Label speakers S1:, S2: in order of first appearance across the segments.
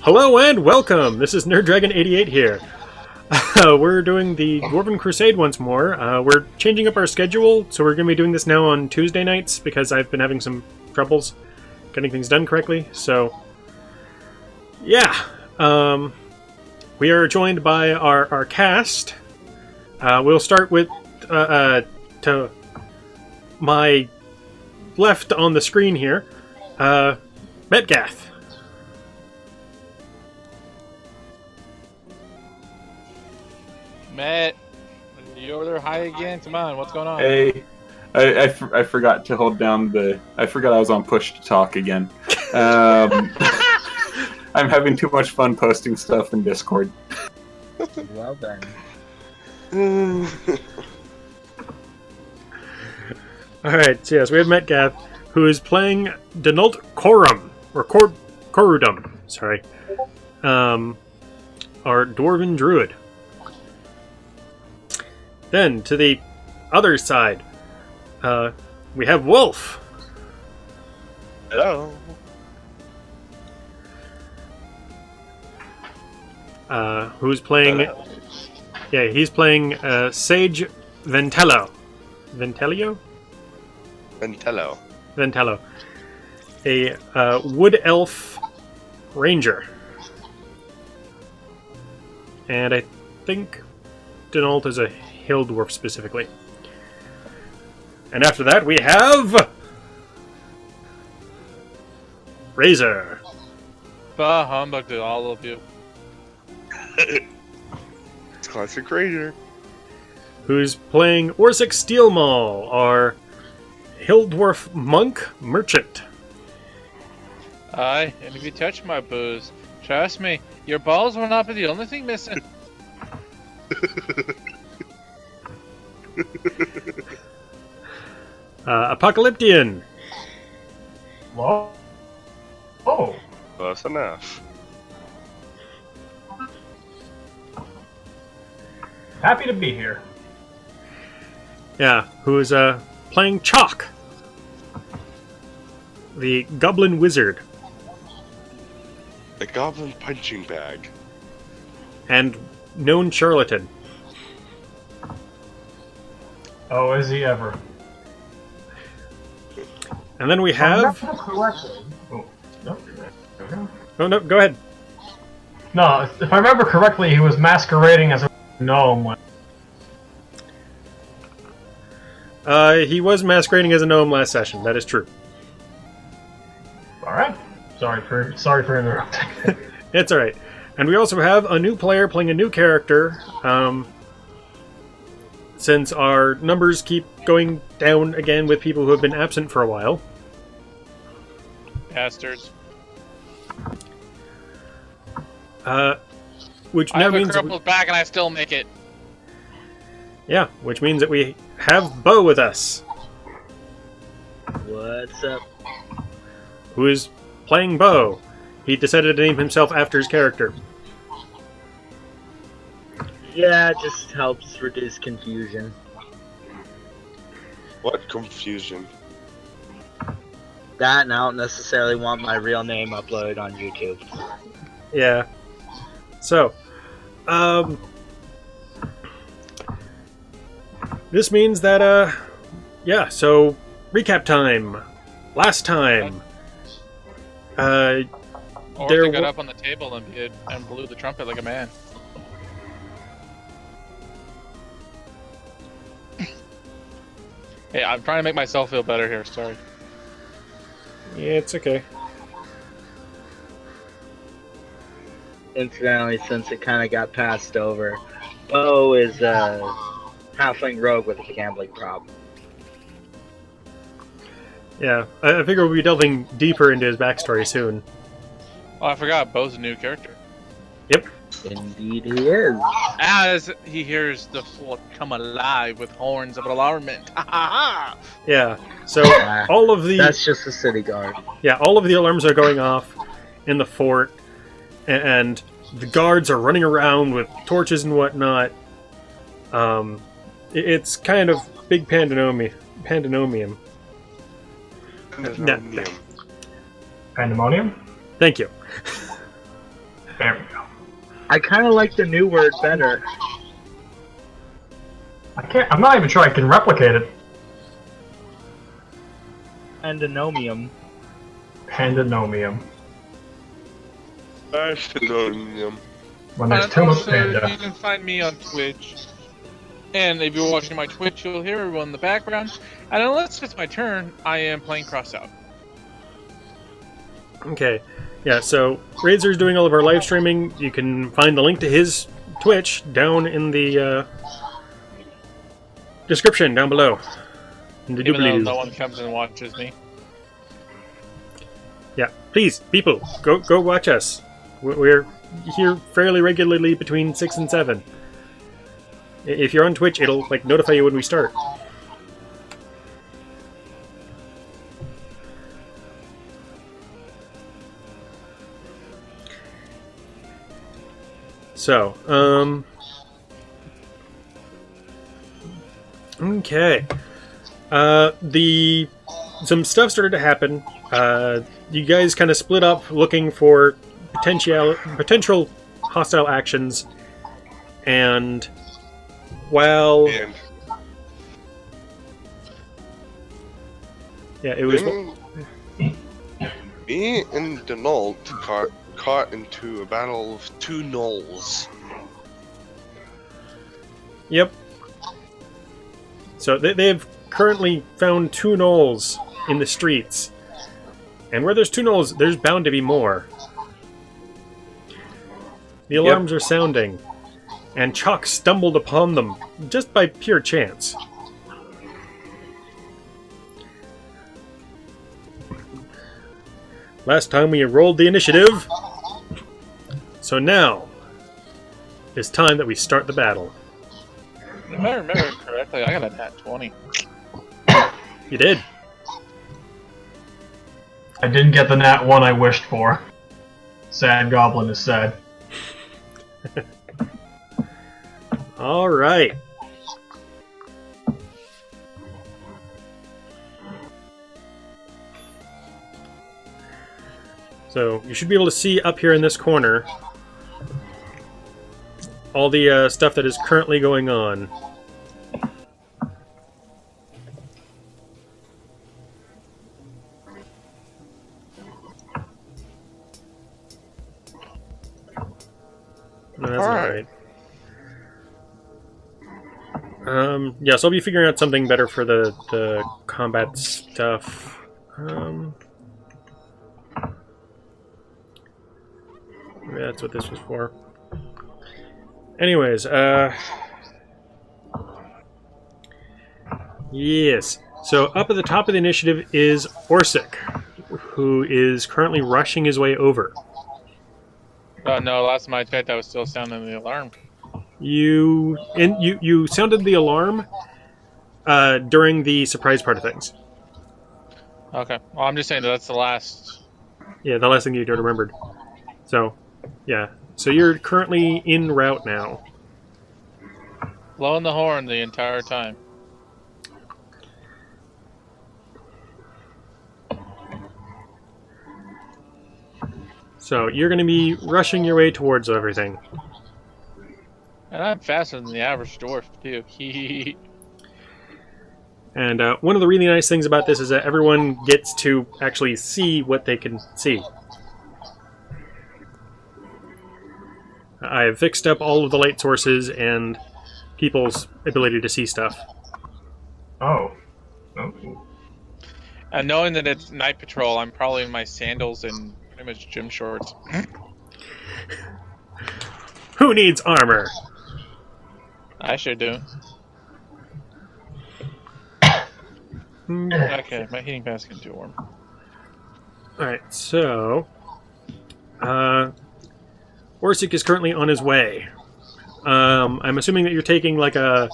S1: Hello and welcome! This is NerdDragon88 here. We're doing the Dwarven Crusade once more. We're changing up our schedule, so we're going to be doing this now on Tuesday nights because I've been having some troubles getting things done correctly. So, yeah. We are joined by our cast. We'll start with to my left on the screen here, Metgath.
S2: Matt, you over there high again? Come on, what's going on?
S3: Hey, I forgot to hold down the... I forgot I was on push to talk again. I'm having too much fun posting stuff in Discord.
S4: Well done.
S1: Alright, so yes, we have Metgath, who is playing Denult Corum, or Corudum, sorry. Our Dwarven Druid. Then, to the other side, we have Wolf.
S5: Hello.
S1: Who's playing...
S5: Hello.
S1: Yeah, he's playing Sage Ventello. Ventelio? Ventello. A wood elf ranger. And I think Denult is a hill dwarf specifically. And after that we have... Razor.
S2: Bah humbug to all of you.
S5: It's classic Ranger.
S1: Who's playing Orsic Steelmaul, our hill dwarf monk merchant.
S2: Aye, and if you touch my booze, trust me, your balls will not be the only thing missing.
S1: Apocalyptian.
S6: Whoa. Oh.
S5: Close enough.
S6: Happy to be here.
S1: Yeah, who's playing Chok, the goblin wizard.
S5: The goblin punching bag.
S1: And known charlatan.
S6: Oh, is he ever?
S1: And then we have...
S6: Oh, no.
S1: Oh, no, go ahead.
S6: No, if I remember correctly, he was masquerading as a gnome.
S1: He was masquerading as a gnome last session, that is true.
S6: Alright. Sorry for interrupting.
S1: It's alright. And we also have a new player playing a new character, since our numbers keep going down again with people who have been absent for a while.
S2: Bastards.
S1: Which
S2: I
S1: now
S2: have a
S1: means...
S2: crippled back and I still make it.
S1: Yeah, which means that we have Beau with us,
S4: What's up?
S1: who is playing Beau. He decided to name himself after his character.
S4: Yeah, it just helps reduce confusion.
S5: What confusion.
S4: That, and I don't necessarily want my real name uploaded on YouTube.
S1: Yeah. So, this means that, yeah, so, recap time. Last time.
S2: Or
S1: There
S2: to get
S1: wa-
S2: up on the table and blew the trumpet like a man. Hey, I'm trying to make myself feel better here, sorry.
S1: Yeah, it's okay.
S4: Incidentally, since it kind of got passed over, Beau is a halfling rogue with a gambling problem.
S1: Yeah, I figure we'll be delving deeper into his backstory soon.
S2: Oh, I forgot, Beau's a new character.
S1: Yep.
S4: Indeed he is.
S2: As he hears the fort come alive with horns of alarmment. Ha ha ha!
S1: Yeah, so all of the...
S4: That's just the city guard.
S1: Yeah, all of the alarms are going off in the fort, and the guards are running around with torches and whatnot. It's kind of big pandemonium.
S5: Pandemonium.
S6: Pandemonium?
S1: Thank you.
S6: There we go.
S4: I kind of like the new word better.
S6: I'm not even sure I can replicate it.
S4: Pandenomium.
S6: Pandenomium.
S5: Pandenomium.
S6: When there's
S2: And
S6: too much
S2: also,
S6: panda.
S2: you can find me on Twitch. And if you're watching my Twitch, you'll hear everyone in the background. And unless it's my turn, I am playing Crossout.
S1: Okay. Yeah, so Razor's doing all of our live streaming. You can find the link to his Twitch down in the description down below. In the
S2: Even though
S1: doobly-doo.
S2: no one comes and watches me.
S1: Yeah, please, people, go watch us. We're here fairly regularly between 6 and 7. If you're on Twitch, it'll like notify you when we start. So, okay. Some stuff started to happen. You guys kind of split up looking for potential hostile actions, and while
S5: And
S1: yeah, it was
S5: me and Donald caught into a battle of two gnolls.
S1: yep. So they've currently found 2 gnolls in the streets, and where there's 2 gnolls, there's bound to be more. The alarms are sounding, and Chok stumbled upon them just by pure chance. Last time we rolled the initiative, so now it's time that we start the battle.
S2: If I remember correctly, I got a nat 20.
S1: You did.
S6: I didn't get the nat 1 I wished for. Sad Goblin is sad.
S1: All right. So you should be able to see up here in this corner all the stuff that is currently going on. No, that's not
S5: Alright.
S1: right. Yeah, so I'll be figuring out something better for the combat stuff. Maybe that's what this was for. Anyways, yes. So up at the top of the initiative is Orsic, who is currently rushing his way over.
S2: Oh no, last time I checked, I was still sounding the alarm.
S1: You sounded the alarm during the surprise part of things.
S2: Okay. Well, I'm just saying that's the last.
S1: Yeah, the last thing you remembered. So, yeah. So you're currently en route now.
S2: Blowing the horn the entire time.
S1: So you're going to be rushing your way towards everything.
S2: And I'm faster than the average dwarf, too.
S1: And one of the really nice things about this is that everyone gets to actually see what they can see. I have fixed up all of the light sources and people's ability to see stuff.
S6: Oh.
S2: And knowing that it's night patrol, I'm probably in my sandals and pretty much gym shorts.
S1: Who needs armor?
S2: I sure do.
S1: Hmm.
S2: Okay, my heating pads can too warm.
S1: Alright, so... Orsic is currently on his way. I'm assuming that you're taking like the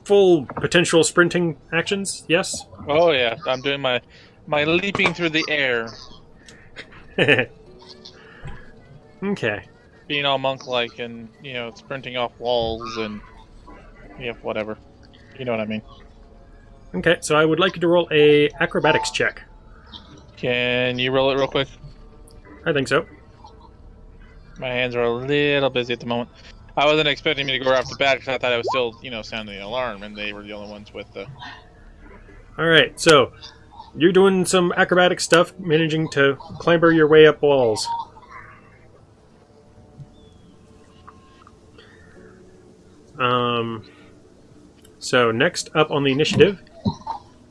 S1: full potential sprinting actions, yes?
S2: Oh yeah, I'm doing my leaping through the air,
S1: Okay.
S2: being all monk-like, and sprinting off walls and whatever. You know what I mean?
S1: Okay, so I would like you to roll a acrobatics check.
S2: Can you roll it real quick?
S1: I think so.
S2: My hands are a little busy at the moment. I wasn't expecting me to go right off the bat because I thought I was still, sounding the alarm, and they were the only ones with the...
S1: Alright, so you're doing some acrobatic stuff, managing to clamber your way up walls. So next up on the initiative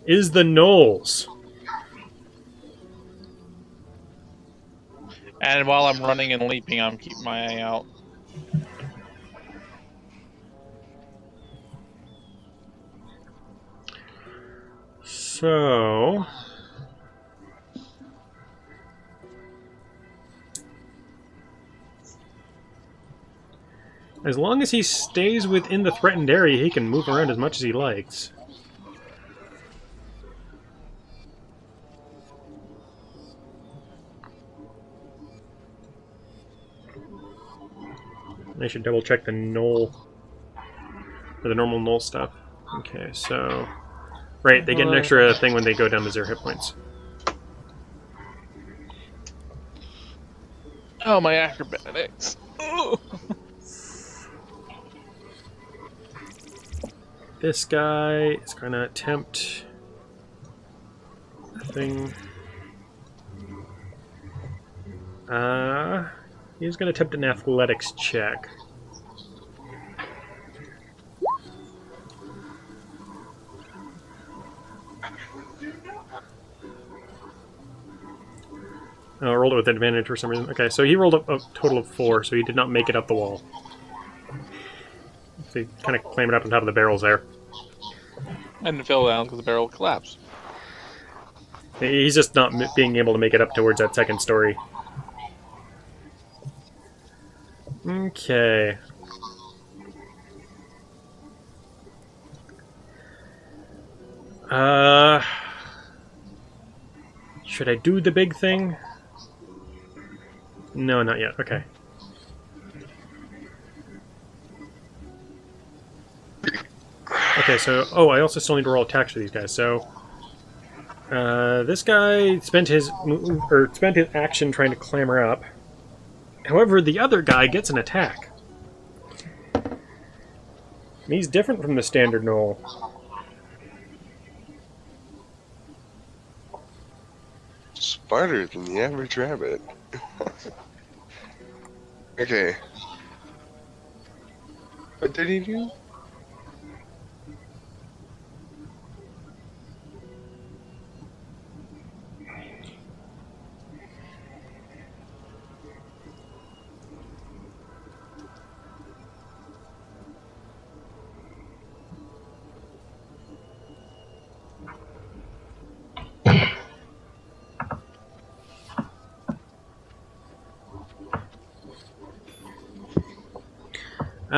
S1: is the Gnolls.
S2: And while I'm running and leaping, I'm keeping my eye out.
S1: So... as long as he stays within the threatened area, he can move around as much as he likes. I should double check the Gnoll, or the normal Gnoll stuff. Okay, so... right, they get an extra thing when they go down to 0 hit points.
S2: Oh, my acrobatics. Ooh.
S1: This guy is going to attempt a thing. He's going to attempt an athletics check. Oh, I rolled it with advantage for some reason. Okay, so he rolled a total of 4, so he did not make it up the wall. So he kind of clambered up on top of the barrels there.
S2: And it fell down because the barrel collapsed.
S1: He's just not being able to make it up towards that second story. Okay. Should I do the big thing? No, not yet. Okay. Okay, so... oh, I also still need to roll attacks for these guys, so... this guy spent his action trying to clamber up. However, the other guy gets an attack. And he's different from the standard Gnoll.
S5: Smarter than the average rabbit. Okay. What did he do?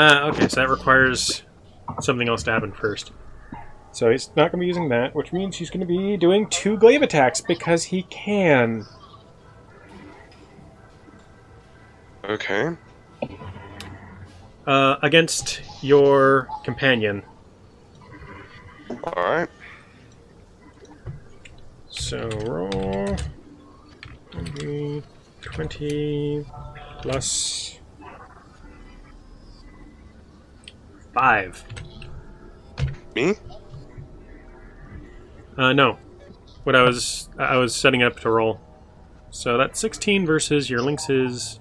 S1: Okay, so that requires something else to happen first. So he's not going to be using that, which means he's going to be doing 2 glaive attacks because he can.
S5: Okay.
S1: Against your companion.
S5: Alright.
S1: So roll 20 plus 5.
S5: Me?
S1: No. What I was setting up to roll. So that's 16 versus your Lynx's.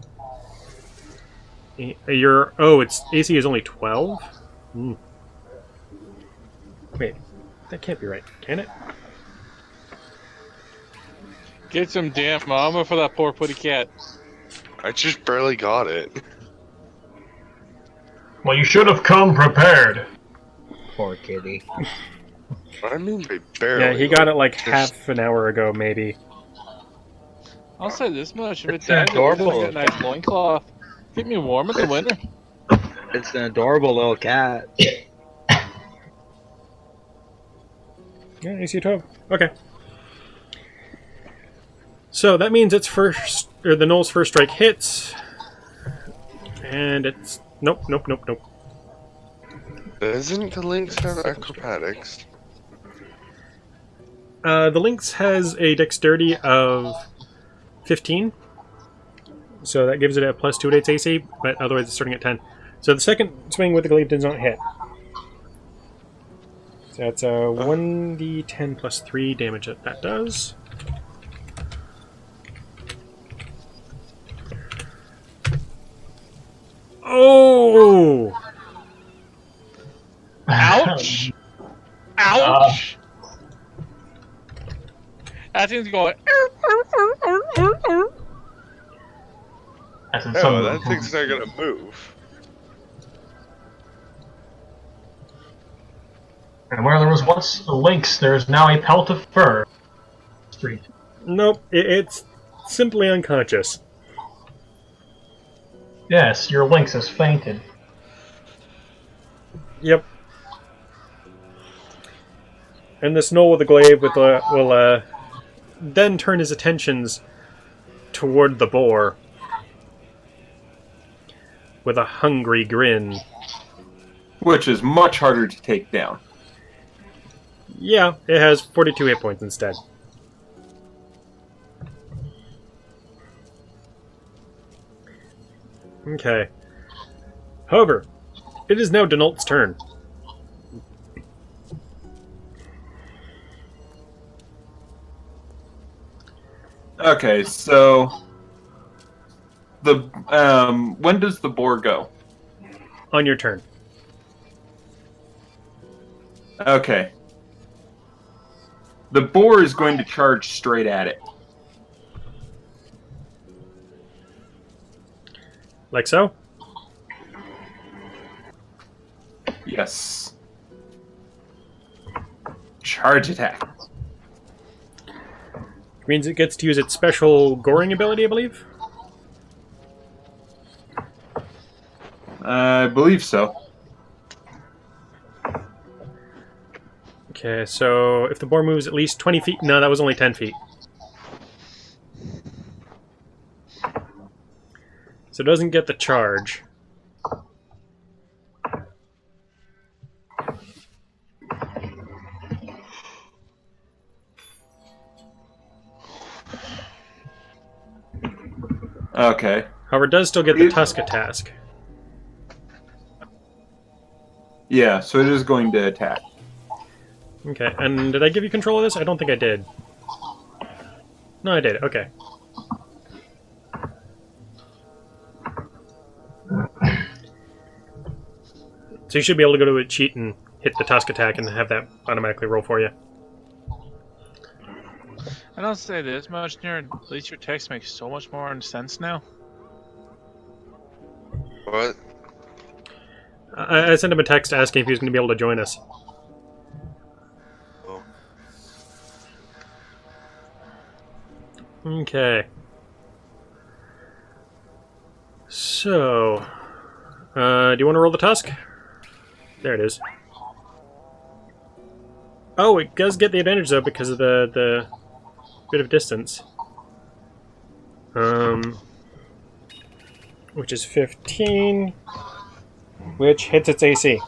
S1: Its AC is only 12. Wait, that can't be right, can it?
S2: Get some damn armor for that poor putty cat.
S5: I just barely got it.
S6: Well, you should have come prepared.
S4: Poor kitty.
S5: What I mean by barely?
S1: Yeah, he got it like
S5: just-
S1: half an hour ago, maybe.
S2: I'll say this much: if
S4: It's
S2: it dies,
S4: adorable.
S2: get a nice loincloth. Keep me warm in the winter.
S4: It's an adorable little cat.
S1: Yeah, AC 12. Okay. So that means it's first, or the Gnoll's first strike hits, and it's nope.
S5: Doesn't the Lynx have acrobatics?
S1: The Lynx has a dexterity of 15. So that gives it a +2 to its AC, but otherwise it's starting at 10. So the second swing with the glaive does not hit. So that's a 1d10 plus 3 damage that does. Oh!
S2: Ouch! Ouch! That thing's going.
S6: As in
S5: Oh,
S6: some
S5: that thing's not gonna move.
S6: And where there was once a lynx, there is now a pelt of fur. Street.
S1: Nope, it's simply unconscious.
S6: Yes, your lynx has fainted.
S1: Yep. And this gnoll with the glaive will then turn his attentions toward the boar with a hungry grin.
S3: Which is much harder to take down.
S1: Yeah, it has 42 hit points instead. Okay. However, it is now Denault's turn.
S3: Okay, so the when does the boar go?
S1: On your turn.
S3: Okay. The boar is going to charge straight at it.
S1: Like so?
S3: Yes. Charge attack.
S1: Means it gets to use its special goring ability, I believe?
S3: I believe so.
S1: Okay, so if the boar moves at least 20 feet... No, that was only 10 feet. So it doesn't get the charge.
S3: Okay.
S1: However, it does still get the Tusk task.
S3: Yeah, so it is going to attack.
S1: Okay, and did I give you control of this? I don't think I did. No, I did. Okay. So you should be able to go to a cheat and hit the Tusk attack and have that automatically roll for you.
S2: I don't say this much, Nerd. At least your text makes so much more sense now.
S5: What?
S1: I sent him a text asking if he was going to be able to join us.
S5: Oh.
S1: Okay. So, do you want to roll the Tusk? There it is. Oh, it does get the advantage though because of the bit of distance. Which is 15, which hits its AC.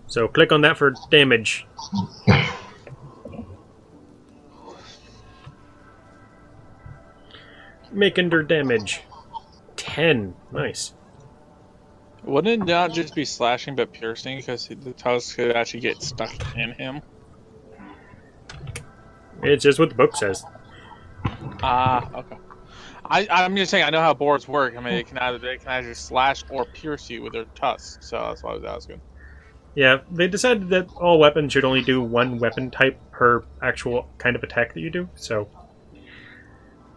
S1: So click on that for damage. Making her damage. 10. Nice.
S2: Wouldn't it not just be slashing but piercing because the tusk could actually get stuck in him?
S1: It's just what the book says.
S2: Ah, okay. I'm just saying I know how boards work. I mean, they can either slash or pierce you with their tusks. So that's why I was asking.
S1: Yeah, they decided that all weapons should only do one weapon type per actual kind of attack that you do, so...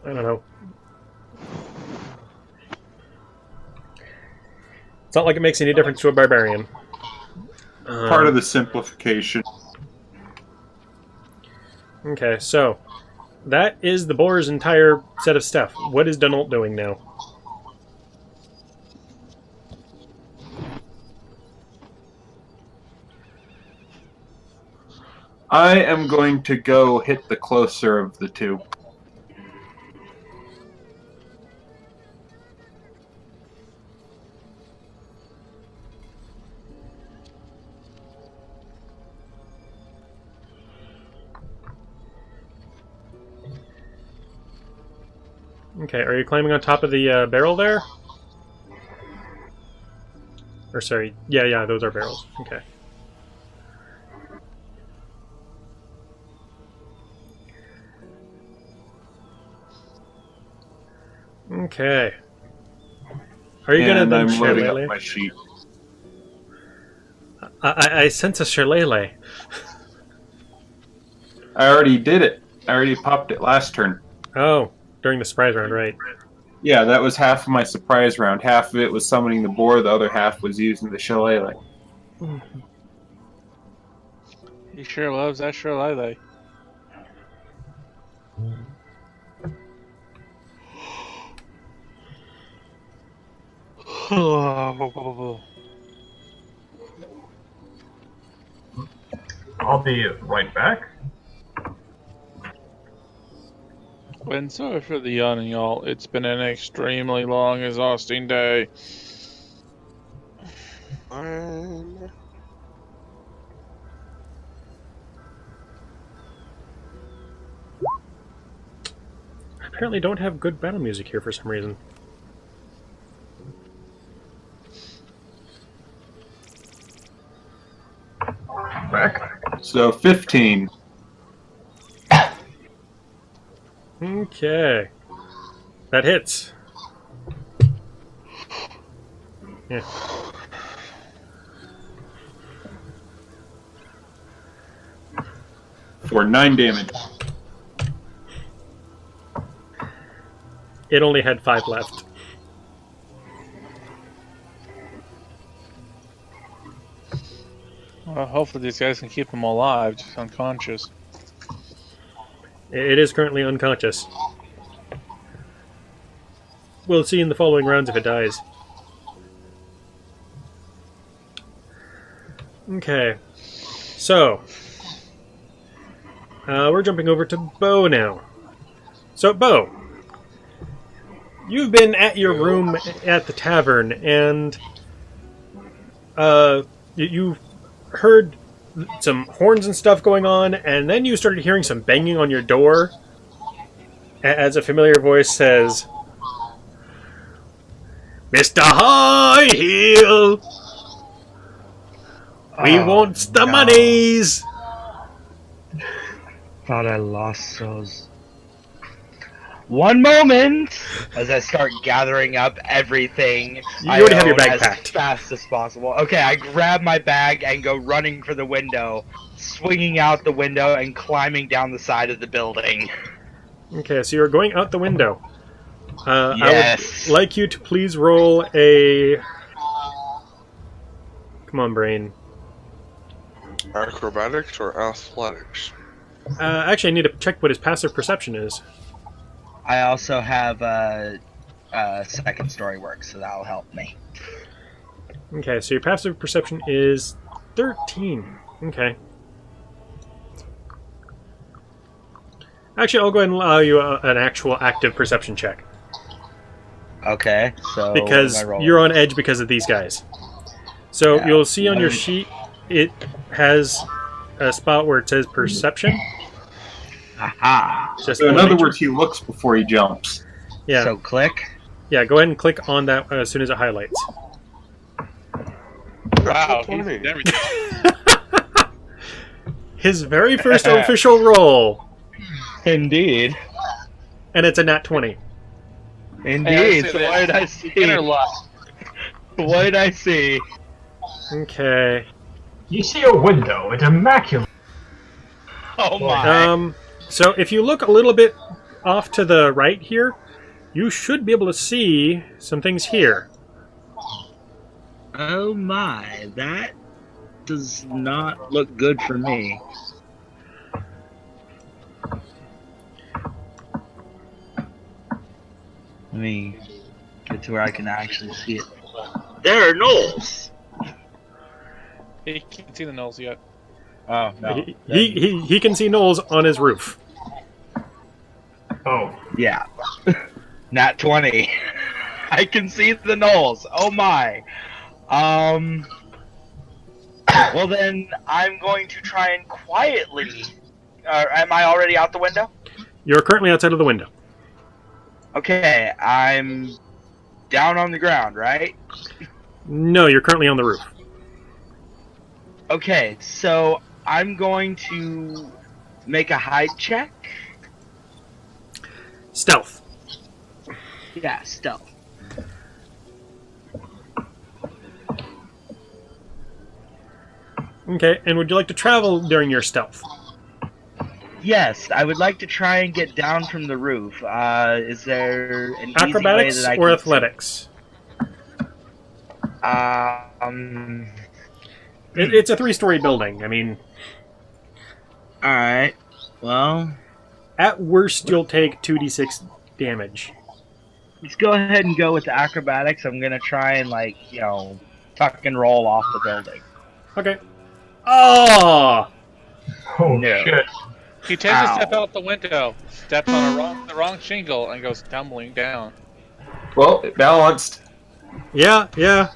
S1: I don't know. It's not like it makes any difference to a barbarian.
S3: Part of the simplification.
S1: Okay, so... that is the boar's entire set of stuff. What is Denault doing now?
S3: I am going to go hit the closer of the two.
S1: Okay, are you climbing on top of the barrel there? Or sorry, yeah, those are barrels. Okay. Okay. Are you gonna then
S3: I'm loading up
S1: shillelagh?
S3: my sheet.
S1: I sense a shillelagh.
S3: I already did it. I already popped it last turn.
S1: Oh, during the surprise round, right?
S3: Yeah, that was half of my surprise round. Half of it was summoning the boar. The other half was using the shillelagh.
S2: He sure loves that shillelagh.
S6: I'll be right back.
S2: And sorry for the yawning, y'all. It's been an extremely long, exhausting day.
S5: Fine.
S1: I apparently don't have good battle music here for some reason.
S6: Back.
S3: So 15.
S1: Okay. That hits. Yeah.
S3: For 9 damage.
S1: It only had 5 left.
S2: Well, hopefully these guys can keep him alive, just unconscious.
S1: It is currently unconscious. We'll see in the following rounds if it dies. Okay. So, we're jumping over to Beau now. So, Beau, you've been at your room at the tavern, and you heard some horns and stuff going on, and then you started hearing some banging on your door as a familiar voice says, Mr. Highhill! We want the monies!
S4: Thought I lost those. One moment! As I start gathering up everything.
S1: You already have your
S4: own
S1: bag
S4: as
S1: packed.
S4: fast as possible. Okay, I grab my bag and go running for the window, swinging out the window and climbing down the side of the building.
S1: Okay, so you're going out the window.
S4: Yes.
S1: I would like you to please roll a... Come on, brain.
S5: Acrobatics or athletics?
S1: Actually, I need to check what his passive perception is.
S4: I also have second story work, so that'll help me.
S1: Okay, so your passive perception is 13. Okay. Actually, I'll go ahead and allow you an actual active perception check.
S4: Okay, so
S1: Because
S4: what am I rolling?
S1: you're on edge because of these guys. So
S4: Yeah.
S1: you'll see on your sheet, it has a spot where it says perception.
S4: Aha!
S1: Just
S3: So in
S1: one
S3: other
S1: feature.
S3: words, he looks before he jumps.
S1: Yeah,
S4: So click.
S1: yeah. Go ahead and click on that as soon as it highlights.
S2: Wow,
S5: That's
S2: he's
S5: funny.
S2: everything.
S1: His very first official roll,
S4: Indeed.
S1: and it's a nat 20.
S4: Indeed. So what did I see?
S2: Inner luck.
S4: What did I see?
S1: Okay.
S6: You see a window. It's immaculate.
S4: Oh my.
S1: So if you look a little bit off to the right here, you should be able to see some things here.
S4: Oh my. That does not look good for me. Let me get to where I can actually see it. There are gnolls!
S2: He can't see the nulls yet.
S4: Oh, no.
S1: He can see Knowles on his roof.
S6: Oh.
S4: Yeah. Nat 20. I can see the gnolls. Oh my. Well then, I'm going to try and quietly... am I already out the window?
S1: You're currently outside of the window.
S4: Okay, I'm down on the ground, right?
S1: No, you're currently on the roof.
S4: Okay, so I'm going to make a hide check.
S1: Stealth.
S4: Yeah, stealth.
S1: Okay, and would you like to travel during your stealth?
S4: Yes, I would like to try and get down from the roof. Is there an
S1: Acrobatics
S4: easy way that I
S1: or
S4: can
S1: athletics? It's a 3-story building. I mean,
S4: Alright. Well,
S1: at worst, you'll take 2d6 damage.
S4: let's go ahead and go with the acrobatics. I'm gonna try and, tuck and roll off the building.
S1: Okay. Oh!
S6: Oh
S4: No.
S6: shit.
S2: He tends to
S4: Ow.
S2: step out the window, steps on the wrong shingle, and goes tumbling down.
S3: Well, it balanced.
S1: Yeah, yeah.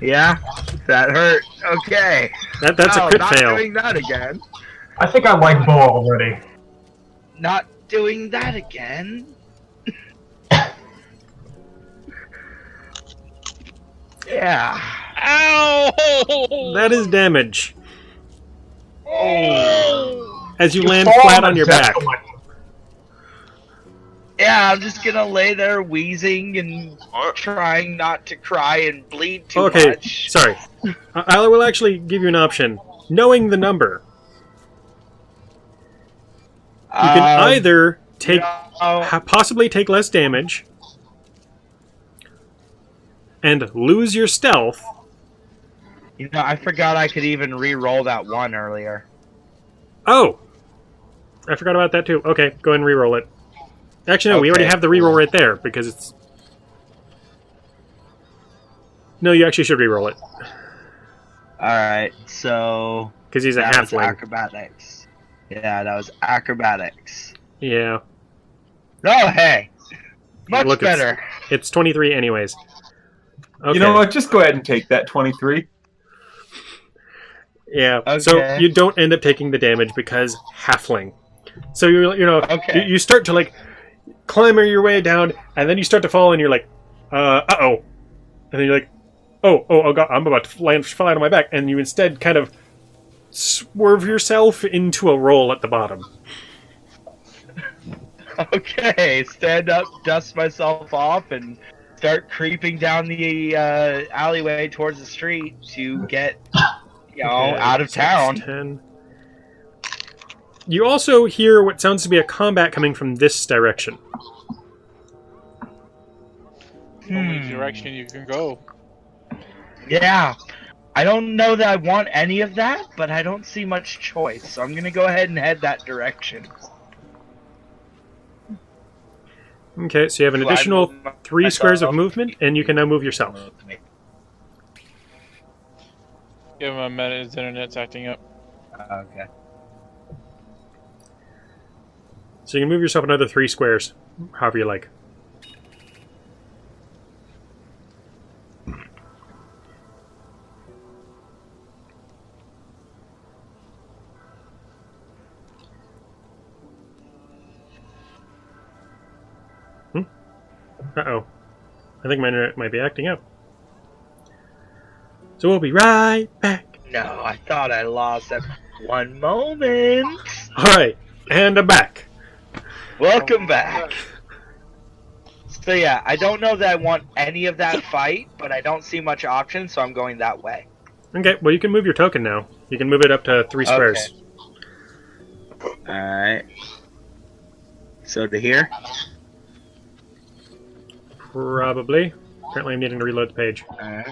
S4: Yeah? That hurt. Okay.
S1: That's a crit
S4: not
S1: fail.
S4: doing that again.
S6: I think I like Beau already.
S4: Not doing that again. Yeah.
S2: Ow!
S1: That is damage.
S4: Oh.
S1: As you land
S6: fall
S1: flat
S6: on
S1: on your
S6: the
S1: back.
S6: deck.
S4: Yeah, I'm just gonna lay there wheezing and
S5: What?
S4: trying not to cry and bleed too
S1: Okay,
S4: much.
S1: sorry. I will actually give you an option. Knowing the number, you can either take possibly take less damage and lose your stealth.
S4: I forgot I could even re-roll that one earlier.
S1: Oh! I forgot about that too. Okay, go ahead and re-roll it. Actually, no, we already
S4: Okay,
S1: have the re-roll
S4: cool.
S1: right there, because it's... No, you actually should re-roll it.
S4: Alright, so...
S1: Because he's a
S4: that was
S1: halfling.
S4: acrobatics. Yeah, that was acrobatics.
S1: Yeah.
S4: Oh, hey! Much
S1: Look,
S4: better.
S1: It's 23 anyways. Okay.
S3: You know what? Just go ahead and take that 23.
S1: Yeah, so
S4: Okay.
S1: you don't end up taking the damage because halfling. So
S4: Okay.
S1: you start to climber your way down, and then you start to fall, and you're like, uh-oh. And then you're like, oh god, I'm about to land flat on my back, and you instead kind of swerve yourself into a roll at the bottom.
S4: Okay, stand up, dust myself off, and start creeping down the alleyway towards the street to get,
S1: Okay,
S4: out of
S1: 6,
S4: town.
S1: 10. You also hear what sounds to be a combat coming from this direction.
S2: Only direction you can go.
S4: Yeah. I don't know that I want any of that, but I don't see much choice, so I'm gonna go ahead and head that direction.
S1: Okay, so you have an
S4: Do I
S1: additional
S4: move
S1: 3 squares of
S4: myself?
S1: movement, and you can now move yourself.
S2: Give him a minute, his internet's acting up.
S4: Okay.
S1: So you can move yourself another 3 squares, however you like. Uh-oh. I think my internet might be acting up. So we'll be right back.
S4: No, I thought I lost at one moment.
S1: Alright, and I'm back.
S4: Welcome back. So yeah, I don't know that I want any of that fight, but I don't see much option, so I'm going that way.
S1: Okay, well you can move your token now. You can move it up to 3 squares.
S4: Alright. So to here?
S1: Probably. Apparently I'm needing to reload the page.
S4: Alright.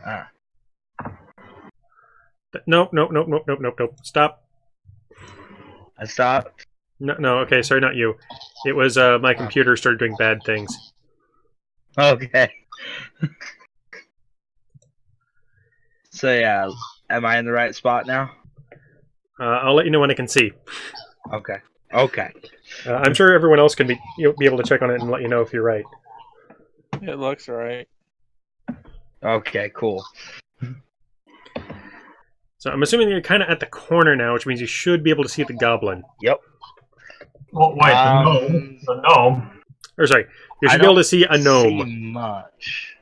S4: Ah.
S1: Nope. Stop.
S4: I stopped.
S1: No, okay, sorry, not you. It was my computer started doing bad things.
S4: Okay. So yeah, am I in the right spot now?
S1: I'll let you know when I can see.
S4: Okay. Okay.
S1: I'm sure everyone else can be able to check on it and let you know if you're right.
S2: It looks right.
S4: Okay, cool.
S1: So I'm assuming you're kind of at the corner now, which means you should be able to see the goblin.
S4: Yep.
S6: Oh, wait, the gnome.
S1: Or sorry, you
S4: I
S1: should be able
S4: don't
S1: to see a gnome.
S4: See much.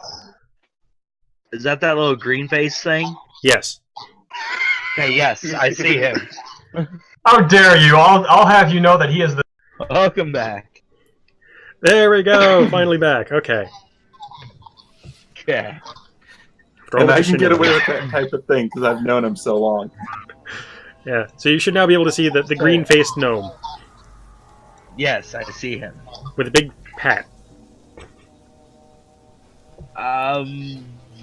S4: Is that little green face thing?
S1: Yes.
S4: Okay, yes, I see him.
S6: How dare you? I'll have you know that he is the.
S4: Welcome back.
S1: There we go. Finally back. Okay.
S4: Okay.
S3: And I can get away with that type of thing because I've known him so long.
S1: Yeah. So you should now be able to see the green-faced gnome
S4: Yes, I see him.
S1: with a big hat.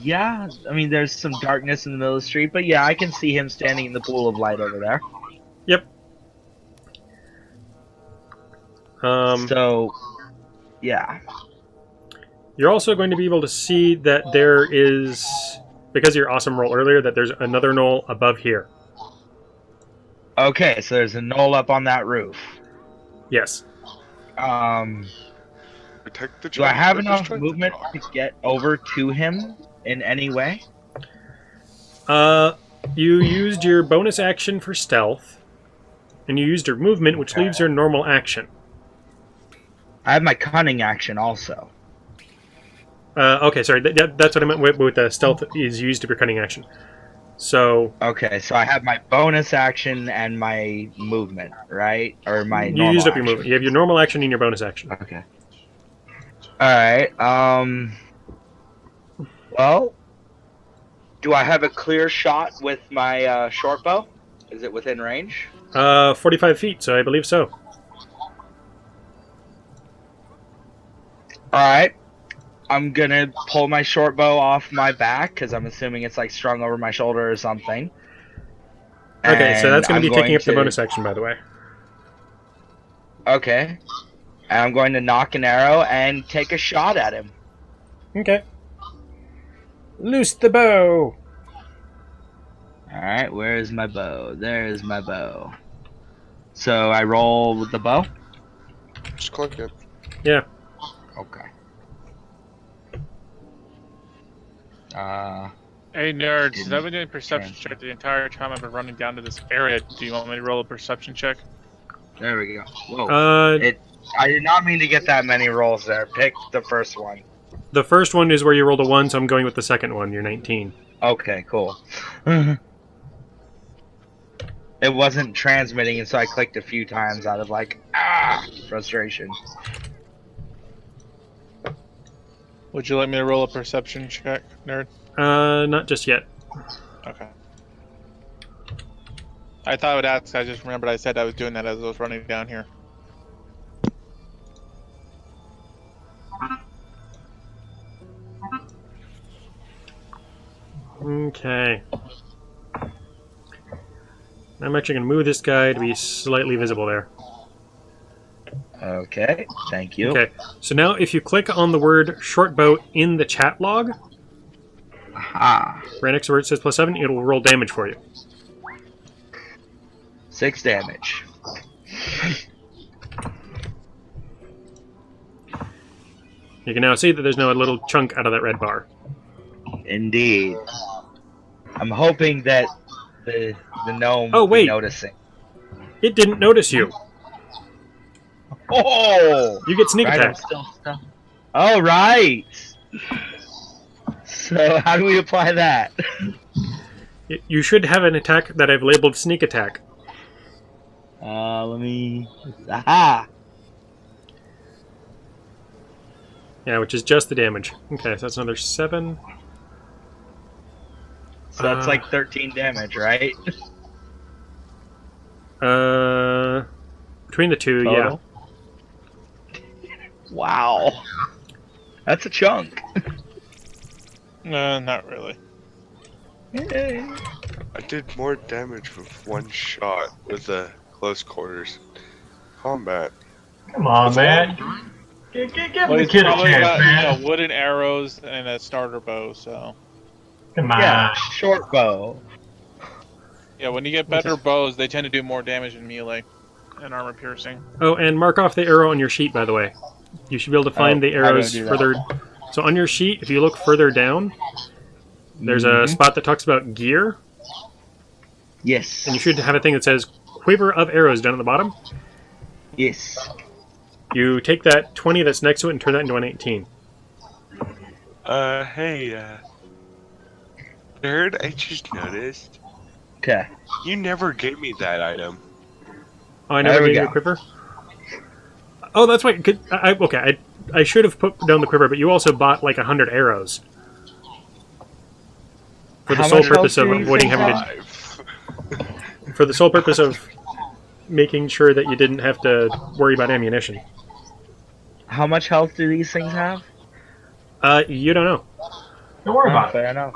S4: Yeah. I mean, there's some darkness in the middle of the street, but yeah, I can see him standing in the pool of light over there.
S1: Yep.
S4: So, yeah.
S1: You're also going to be able to see that there is, because of your awesome roll earlier, that there's another knoll above here.
S4: Okay, so there's a knoll up on that roof.
S1: Yes.
S5: Protect the
S4: Do I
S5: Chok,
S4: have
S5: or
S4: enough
S5: destroy the
S4: movement
S5: Chok.
S4: to get over to him in any way?
S1: You used your bonus action for stealth, and you used your movement, which leaves your normal action.
S4: I have my cunning action also.
S1: Okay, sorry, that's what I meant with the stealth is used to your cunning action. So
S4: Okay, so I have my bonus action and my movement, right? Or my
S1: you
S4: normal
S1: used up your
S4: action.
S1: movement. You have your normal action and your bonus action.
S4: Okay. Alright, well, do I have a clear shot with my short bow? Is it within range?
S1: 45 feet, so I believe so.
S4: Alright. I'm gonna pull my short bow off my back, because I'm assuming it's like strung over my shoulder or something.
S1: Okay, so that's
S4: And
S1: going to be taking up the
S4: to-
S1: bonus action, by the way.
S4: Okay. And I'm going to knock an arrow and take a shot at him.
S1: Okay. Loose the bow!
S4: Alright, where is my bow? There is my bow. So I roll with the bow?
S5: Just click it.
S1: Yeah.
S4: Okay.
S2: Hey nerds,
S4: Didn't
S2: I've been doing perception
S4: transfer.
S2: check the entire time I've been running down to this area. Do you want me to roll a perception check?
S4: There we go. Whoa. I did not mean to get that many rolls there. Pick the first one.
S1: The first one is where you rolled a 1, so I'm going with the second one. You're 19.
S4: Okay, cool. It wasn't transmitting, and so I clicked a few times out of like, frustration.
S2: Would you like me to roll a perception check, nerd?
S1: Not just yet.
S2: Okay. I thought I would ask, I just remembered I said I was doing that as I was running down here.
S1: Okay. I'm actually going to move this guy to be slightly visible there.
S4: Okay, thank you.
S1: Okay, so now if you click on the word short bow in the chat log,
S4: Aha.
S1: right next to where it says +7, it will roll damage for you.
S4: 6 damage.
S1: You can now see that there's now a little chunk out of that red bar.
S4: Indeed. I'm hoping that the gnome
S1: Oh,
S4: will be
S1: wait.
S4: noticing.
S1: It didn't notice you.
S4: Oh!
S1: You get sneak
S4: Right, I'm
S1: attack.
S4: still stuck. Oh, right! So, how do we apply that?
S1: You should have an attack that I've labeled sneak attack.
S4: Let me... Aha!
S1: Yeah, which is just the damage. Okay, so that's another 7.
S4: So that's like 13 damage, right?
S1: Between the two, yeah.
S4: Total? Wow. That's a chunk.
S2: Not really.
S5: I did more damage with one shot with the close quarters combat.
S6: Come on, man. Give
S2: Well,
S6: the
S2: he's
S6: kid a
S2: probably
S6: chance,
S2: got,
S6: man.
S2: wooden arrows and a starter bow, so...
S6: Come on.
S4: Yeah, short bow.
S2: Yeah, when you get better bows, they tend to do more damage in melee and armor piercing.
S1: Oh, and mark off the arrow on your sheet, by the way. You should be able to find the
S4: how do I
S1: arrows
S4: do that?
S1: further... So on your sheet, if you look further down, there's a spot that talks about gear,
S4: Yes.
S1: and you should have a thing that says quiver of arrows down at the bottom.
S4: Yes.
S1: You take that 20 that's next to it and turn that into an 18.
S5: Hey, nerd, I just noticed.
S4: Okay.
S5: You never gave me that item.
S1: Oh, I never
S4: There we
S1: gave you a
S4: go.
S1: quiver? Oh, that's right. I should have put down the quiver, but you also bought like 100 arrows. For the
S4: How
S1: sole
S4: much
S1: purpose
S4: health
S1: of
S4: do these
S1: avoiding
S4: things
S1: having to... For the sole purpose of making sure that you didn't have to worry about ammunition.
S4: How much health do these things have?
S1: You don't know.
S6: Don't worry about it.
S4: Fair enough.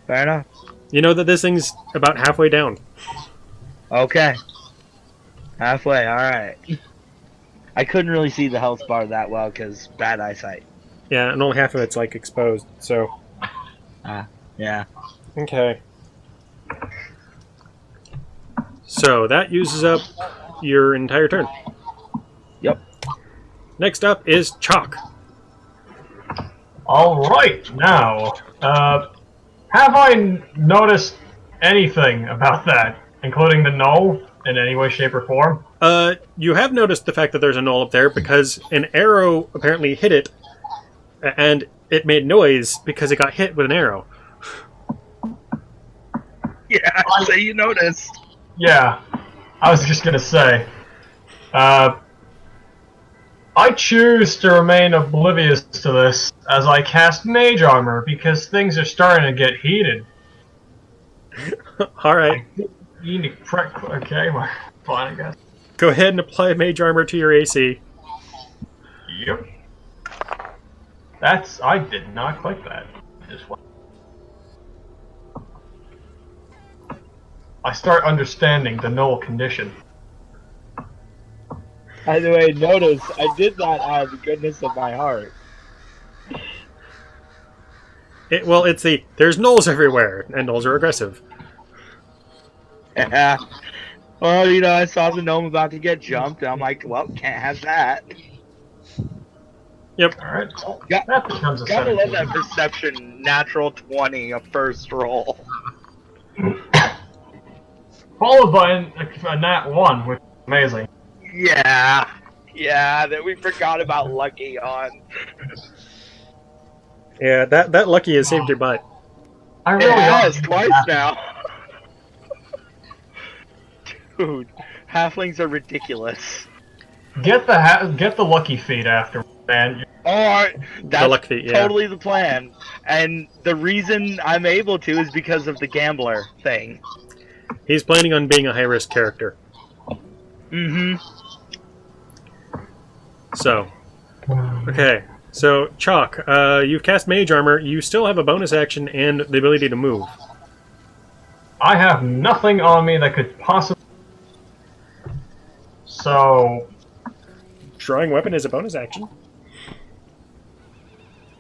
S4: Fair enough.
S1: You know that this thing's about halfway down.
S4: Okay. Halfway, alright. I couldn't really see the health bar that well because bad eyesight.
S1: Yeah, and only half of it's like exposed, so...
S4: Yeah.
S1: Okay. So, that uses up your entire turn.
S4: Yep.
S1: Next up is Chok.
S6: Alright, now, have I noticed anything about that, including the null, in any way, shape, or form?
S1: You have noticed the fact that there's a knoll up there because an arrow apparently hit it, and it made noise because it got hit with an arrow.
S4: Yeah, so you noticed.
S6: Yeah, I was just gonna say. I choose to remain oblivious to this as I cast Mage Armor because things are starting to get heated.
S1: Alright,
S6: You need to okay, well, fine, I guess.
S1: go ahead and apply Mage Armor to your AC.
S6: Yep. I did not click that. I start understanding the null condition.
S4: By the way, notice I did that out of the goodness of my heart.
S1: There's gnolls everywhere, and gnolls are aggressive.
S4: Yeah. Well, I saw the gnome about to get jumped, and I'm like, well, can't have that.
S1: Yep.
S6: Alright,
S4: Got-
S6: that becomes a
S4: Gotta love
S6: 17.
S4: that perception, natural 20, a first roll.
S6: Followed by a nat 1, which is amazing.
S4: Yeah, that we forgot about Lucky on.
S1: Yeah, that lucky has saved your butt.
S6: I
S4: It
S6: really
S4: has,
S6: ought to
S4: twice
S6: have-
S4: now. Dude, halflings are ridiculous.
S6: Get the lucky feat after, man.
S4: Alright, that's
S1: luck feat, yeah.
S4: totally the plan. And the reason I'm able to is because of the gambler thing.
S1: He's planning on being a high-risk character.
S4: Mm-hmm.
S1: So, okay. So, Chok, you've cast Mage Armor. You still have a bonus action and the ability to move.
S6: I have nothing on me that could possibly... So...
S1: Drawing weapon is a bonus action.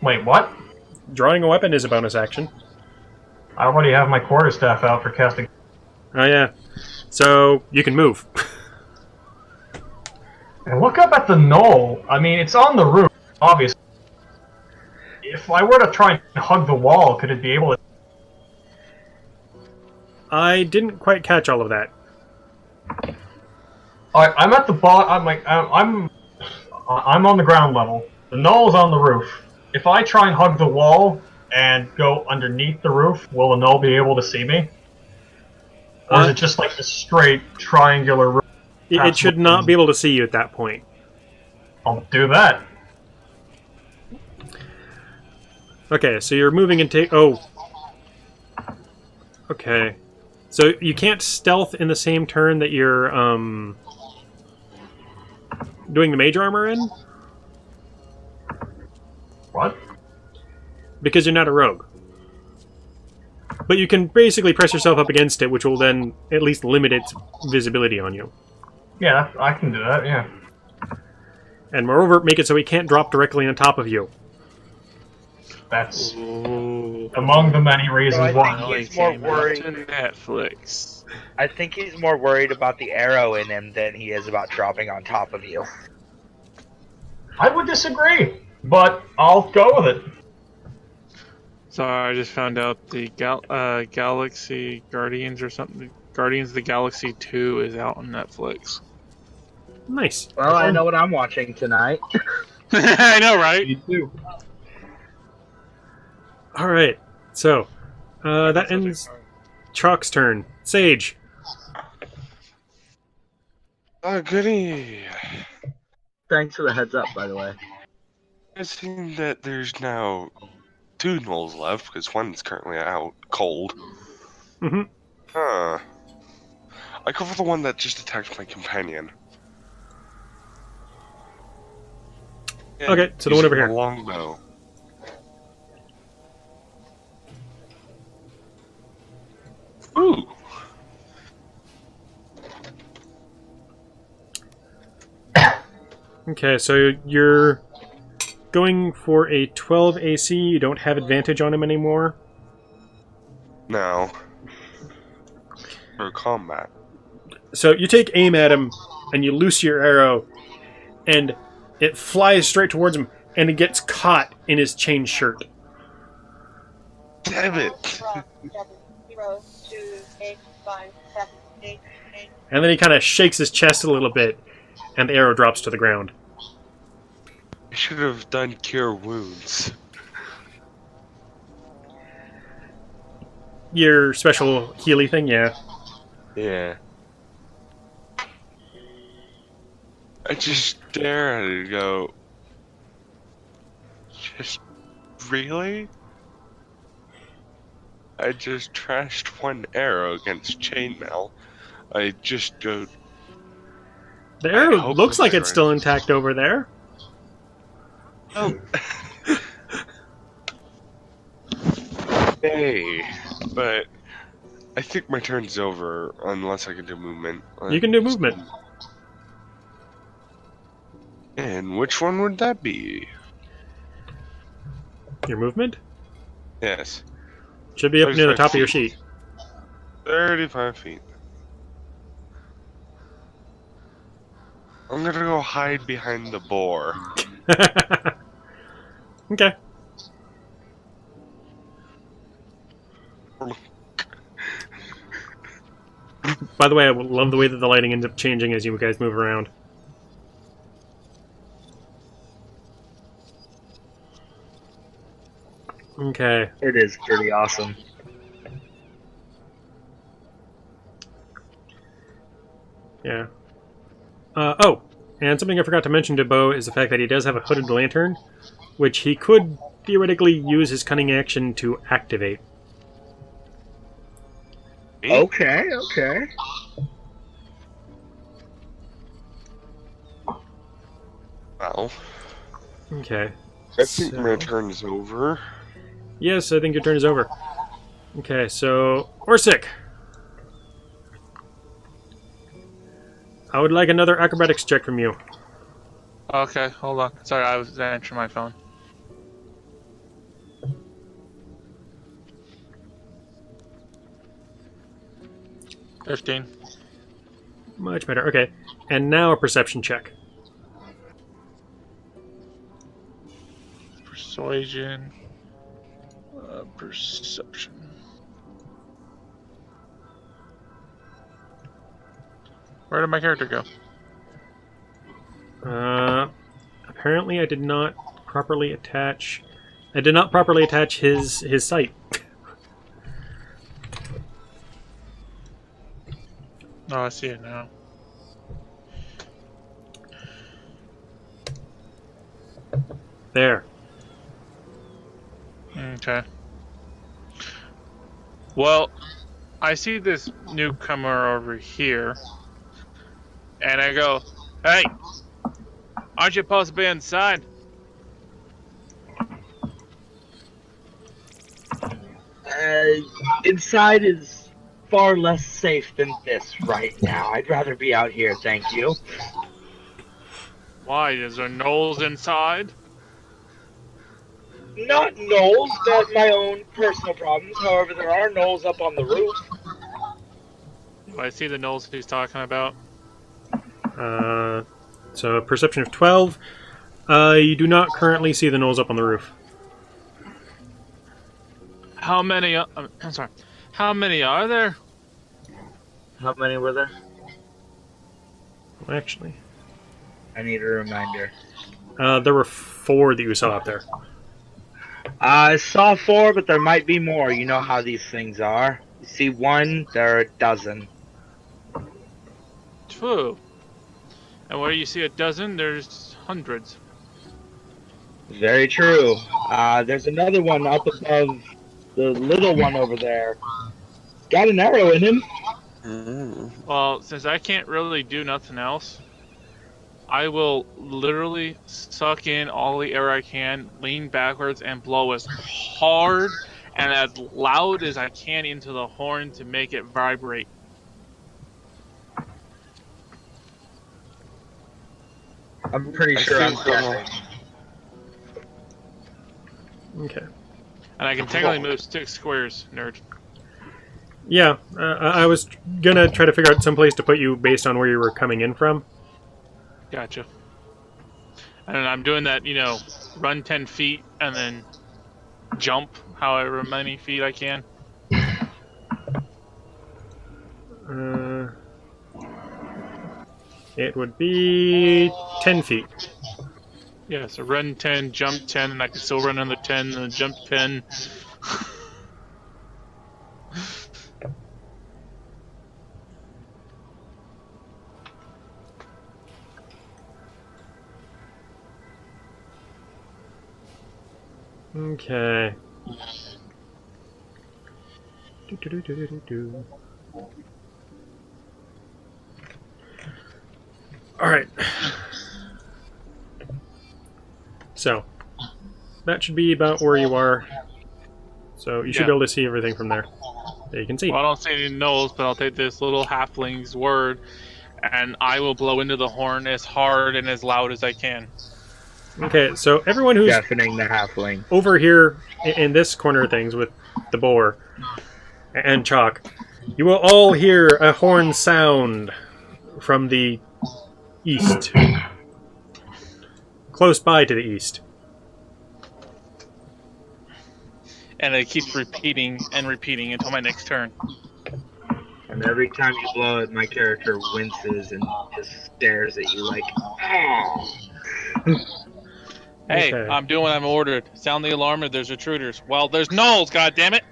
S6: Wait, what?
S1: Drawing a weapon is a bonus action.
S6: I already have my quarterstaff out for casting...
S1: Oh, yeah. So, you can move.
S6: And look up at the knoll. I mean, it's on the roof, obviously. If I were to try and hug the wall, could it be able to...
S1: I didn't quite catch all of that.
S6: Alright, I'm at the bottom. I'm on the ground level. The knoll's on the roof. If I try and hug the wall and go underneath the roof, will the knoll be able to see me? Or is it just like a straight triangular roof?
S1: It should not be able to see you at that point.
S6: I'll do that.
S1: Okay, so you're moving and take... Oh. Okay. So you can't stealth in the same turn that you're, doing the Mage Armor in?
S6: What?
S1: Because you're not a rogue. But you can basically press yourself up against it, which will then at least limit its visibility on you.
S6: Yeah, I can do that, yeah.
S1: And moreover, make it so he can't drop directly on top of you.
S6: That's
S5: Ooh.
S6: among the many reasons
S4: So I
S6: why.
S4: think he's more
S5: To
S4: worried.
S5: Netflix.
S4: I think he's more worried about the arrow in him than he is about dropping on top of you.
S6: I would disagree, but I'll go with it.
S2: Sorry, I just found out the Galaxy Guardians or something. Guardians of the Galaxy 2 is out on Netflix.
S1: Nice.
S4: Well, I know what I'm watching tonight.
S2: I know, right?
S4: You too.
S1: All right. So that ends Chok's turn. Sage.
S5: Oh, goody.
S4: Thanks for the heads up, by the way.
S5: I seen that there's now 2 gnolls left because one's currently out cold.
S1: Mm-hmm.
S5: Huh. I go for the one that just attacked my companion. And
S1: Okay, so the one over
S5: using
S1: here.
S5: a longbow. Ooh.
S1: Okay, so you're going for a 12 AC. You don't have advantage on him anymore.
S5: Now. For combat.
S1: So you take aim at him, and you loose your arrow, and it flies straight towards him, and it gets caught in his chain shirt.
S5: Damn it!
S1: And then he kind of shakes his chest a little bit, and the arrow drops to the ground.
S5: I should have done cure wounds.
S1: Your special Healy thing, yeah.
S5: Yeah. I just stare at it and go, just really? I just trashed one arrow against chainmail. I just go.
S1: The
S5: I
S1: arrow
S5: hope
S1: looks
S5: it
S1: like it's
S5: was
S1: still
S5: right.
S1: intact over there.
S5: Oh. Hey, but I think my turn's over unless I can do movement.
S1: You can do movement.
S5: And which one would that be?
S1: Your movement?
S5: Yes,
S1: Should be up near the top of your sheet.
S5: 35 feet. I'm gonna go hide behind the boar.
S1: Okay. By the way, I love the way that the lighting ends up changing as you guys move around. Okay.
S4: It is pretty awesome.
S1: Yeah. Oh, and something I forgot to mention to Beau is the fact that he does have a hooded lantern, which he could theoretically use his cunning action to activate.
S4: Okay.
S5: Well,
S1: Okay.
S5: I think my turn is over.
S1: Yes, I think your turn is over. Okay, so Orsic. I would like another acrobatics check from you.
S2: Okay, hold on. Sorry, I was answering my phone. $15.
S1: Much better. Okay, and now a perception check.
S2: Persuasion. Perception. Where did my character go?
S1: Apparently I did not properly attach... I did not properly attach his sight.
S2: Oh, I see it now.
S1: There.
S2: Okay. Well, I see this newcomer over here, and I go, "Hey, aren't you supposed to be inside?"
S4: Inside is far less safe than this right now. I'd rather be out here, thank you.
S2: Why? Is there gnolls inside?
S4: Not gnolls, but my own personal problems. However, there are gnolls up on the roof.
S2: Do I see the gnolls he's talking about?
S1: So a perception of 12. You do not currently see the gnolls up on the roof.
S2: How many? I'm sorry. How many are there?
S4: How many were there?
S1: Well, actually,
S4: I need a reminder.
S1: There were 4 that you saw up there.
S4: I saw 4, but there might be more. You know how these things are. You see 1, there are a dozen.
S2: True. And where you see a dozen, there's hundreds.
S4: Very true. There's another one up above the little one over there. Got an arrow in him.
S2: Well, since I can't really do nothing else, I will literally suck in all the air I can, lean backwards, and blow as hard and as loud as I can into the horn to make it vibrate.
S4: I'm pretty sure I'm guessing.
S1: Okay.
S2: And I can technically move 6 squares, nerd.
S1: Yeah, I was gonna try to figure out some place to put you based on where you were coming in from.
S2: Gotcha. And I'm doing that, run 10 feet and then jump however many feet I can.
S1: It would be 10 feet.
S2: Yeah, so run 10, jump 10, and I can still run another 10, and then jump 10.
S1: Okay. Alright. So, that should be about where you are. So, you should
S2: Yeah.
S1: be able to see everything from there. There you can see.
S2: Well, I don't see any gnolls, but I'll take this little halfling's word, and I will blow into the horn as hard and as loud as I can.
S1: Okay, so everyone who's
S4: Deafening the halfling.
S1: over here in this corner of things with the boar and Chok, you will all hear a horn sound from the east. Close by to the east.
S2: And it keeps repeating and repeating until my next turn.
S4: And every time you blow it, my character winces and just stares at you like, oh.
S2: Hey,
S1: Okay.
S2: I'm doing what I'm ordered. Sound the alarm if there's intruders. Well, there's gnolls, goddammit!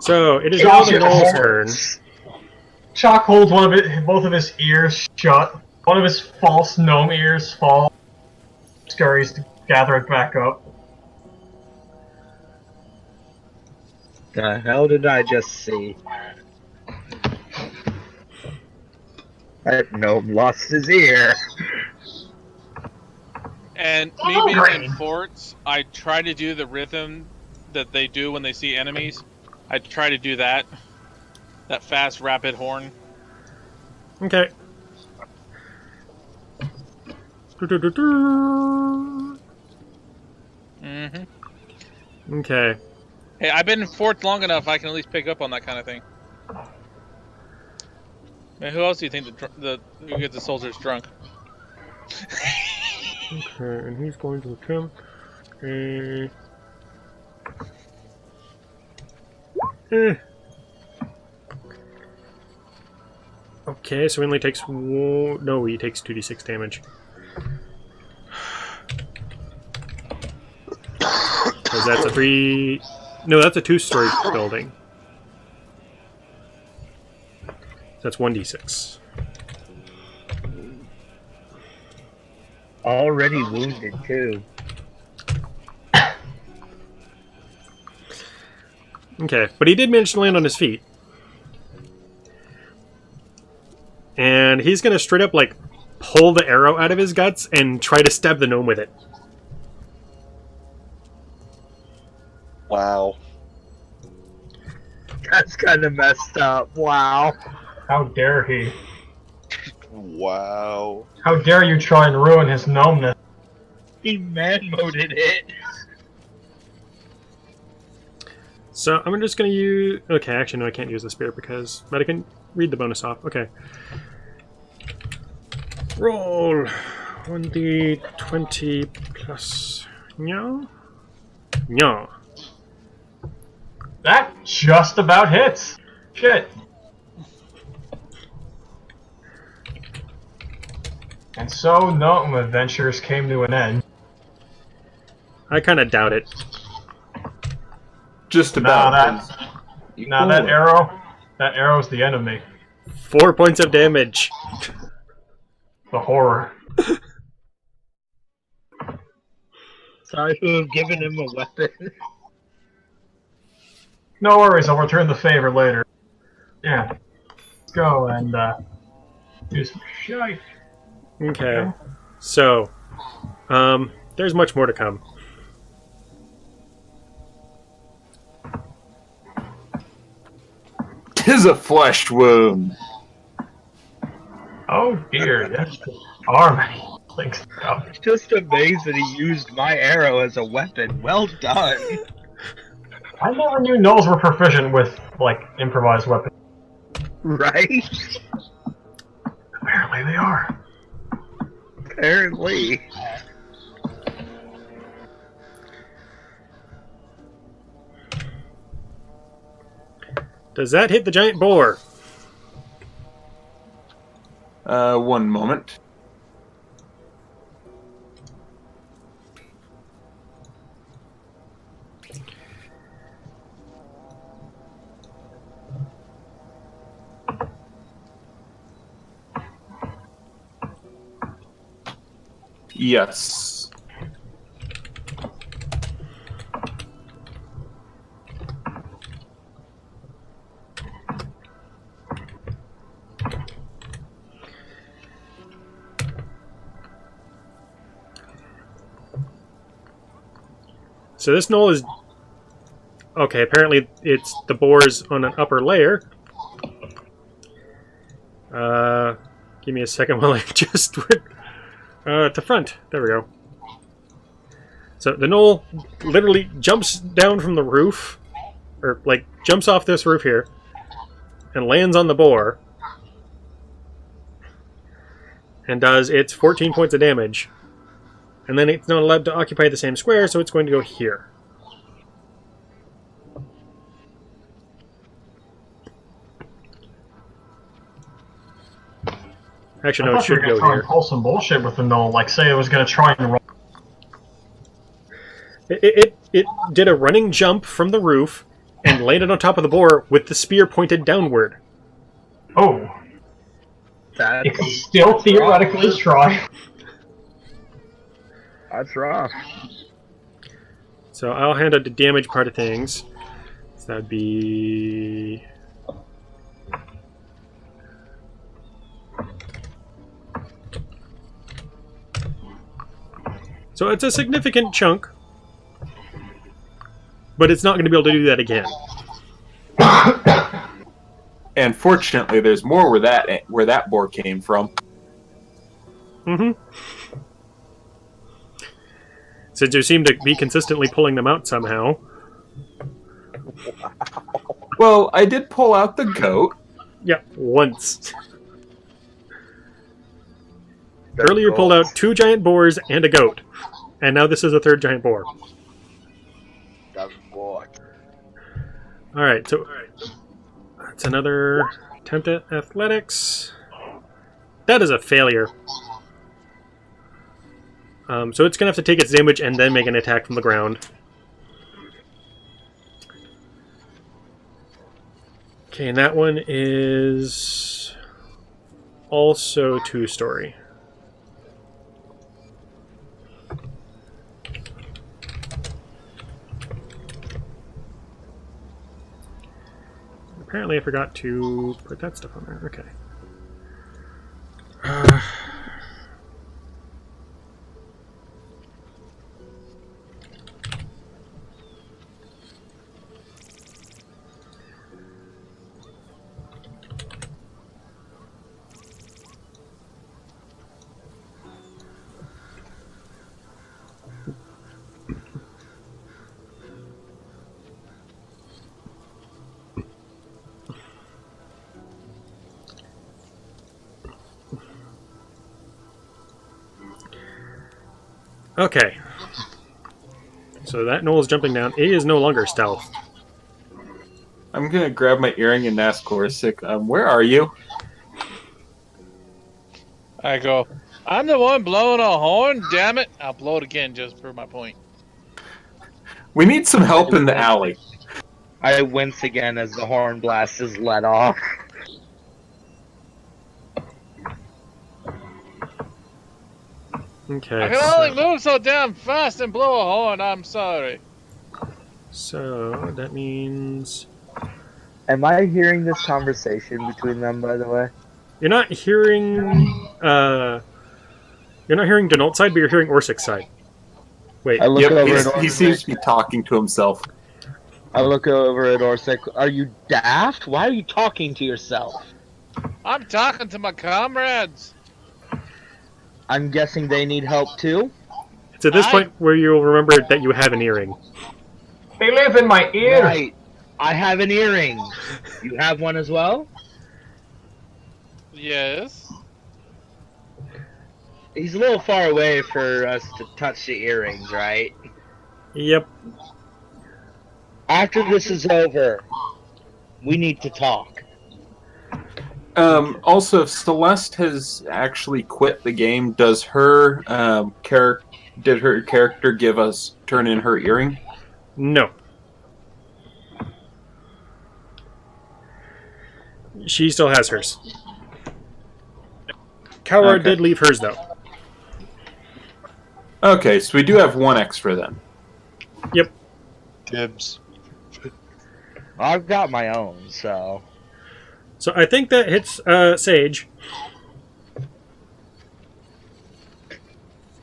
S1: So, it is now the
S6: Gotcha.
S1: Gnoll's turn.
S6: Chok holds both of his ears shut. One of his false gnome ears falls. Scurries to gather it back up.
S4: The hell did I just see? That gnome lost his ear.
S2: And me
S6: Oh,
S2: being
S6: great.
S2: in forts, I try to do the rhythm that they do when they see enemies. I try to do that. That fast, rapid horn.
S1: Okay.
S2: Mm-hmm.
S1: Okay.
S2: Hey, I've been in forts long enough, I can at least pick up on that kind of thing. Man, who else do you think who gets the soldiers drunk?
S1: Okay, and he's going to attempt a... Okay, so he only takes one... No, he takes 2d6 damage. Because that's a 3... No, that's a 2-story building. So that's 1d6.
S4: Already wounded, too.
S1: Okay, but he did manage to land on his feet. And he's gonna straight up, like, pull the arrow out of his guts and try to stab the gnome with it.
S5: Wow.
S4: That's kind of messed up. Wow.
S6: How dare he?
S5: Wow.
S6: How dare you try and ruin his gnomeness?
S4: He man-moded it.
S1: So I'm just gonna use... Okay, actually, no, I can't use the spear because... But I can read the bonus off. Okay. Roll 1d20 plus... No? No.
S6: That just about hits. Shit. And so, no adventures came to an end.
S1: I kind of doubt it.
S3: Just
S6: Now
S3: about.
S6: that arrow's the enemy.
S1: 4 points of damage.
S6: The horror.
S4: Sorry to have given him a weapon.
S6: No worries, I'll return the favor later. Yeah. Let's go and do some shite.
S1: Okay. So, there's much more to come.
S3: "'Tis a flesh wound."
S6: Oh dear, that's harmony. Thanks.
S4: Just amazed that he used my arrow as a weapon. Well done.
S6: I never knew gnolls were proficient with, like, improvised weapons.
S4: Right?
S6: Apparently they are.
S4: Apparently.
S1: Does that hit the giant boar?
S3: 1 moment. Yes.
S1: So this gnoll is... Okay, apparently it's the boars on an upper layer. Give me a second while I just... to front. There we go. So the gnoll literally jumps down from the roof, or like jumps off this roof here, and lands on the boar, and does its 14 points of damage. And then it's not allowed to occupy the same square, so it's going to go here. Actually, no, it should go
S6: try
S1: here.
S6: and pull some bullshit with the gnoll, like say it was going to try and run.
S1: It did a running jump from the roof and landed on top of the boar with the spear pointed downward.
S6: Oh.
S4: That's
S6: It could still theoretically try.
S4: That's rough.
S1: So I'll handle the damage part of things. So that'd be... So it's a significant chunk, but it's not going to be able to do that again.
S3: And fortunately, there's more where that boar came from.
S1: Mm-hmm. Since you seem to be consistently pulling them out somehow.
S3: Well, I did pull out the goat.
S1: Yeah, once. Earlier you pulled out 2 giant boars and a goat. And now this is a 3rd giant boar.
S4: That's what.
S1: Alright, so that's another attempt at athletics. That is a failure. So it's going to have to take its damage and then make an attack from the ground. Okay, and that one is also 2-story. Apparently I forgot to put that stuff on there. Okay. Okay. So that gnoll is jumping down. It is no longer stealth.
S3: I'm gonna grab my earring and ask Corsic, where are you?
S2: I go, I'm the one blowing a horn, damn it! I'll blow it again just to prove my point.
S3: We need some help in the alley.
S4: I wince again as the horn blast is let off.
S1: Okay.
S2: I can only move so damn fast and blow a horn, I'm sorry.
S1: So that means
S4: Am I hearing this conversation between them, by the way?
S1: you're not hearing Denault's side, but you're hearing Orsik's side. Wait.
S4: I look
S3: Yep,
S4: over at
S3: he
S4: Orsic.
S3: seems to be talking to himself.
S4: I look over at Orsic. Are you daft? Why are you talking to yourself?
S2: I'm talking to my comrades.
S4: I'm guessing they need help too?
S1: It's at this point where you'll remember that you have an earring.
S6: They live in my ear.
S4: Right. I have an earring. You have one as well?
S2: Yes.
S4: He's a little far away for us to touch the earrings, right?
S1: Yep.
S4: After this is over, we need to talk.
S3: Also, if Celeste has actually quit the game, does her did her character turn in her earring?
S1: No. She still has hers. Coward
S3: Okay.
S1: did leave hers, though.
S3: Okay, so we do have one extra then.
S1: Yep.
S5: Dibs.
S4: I've got my own, so...
S1: So I think that hits Sage.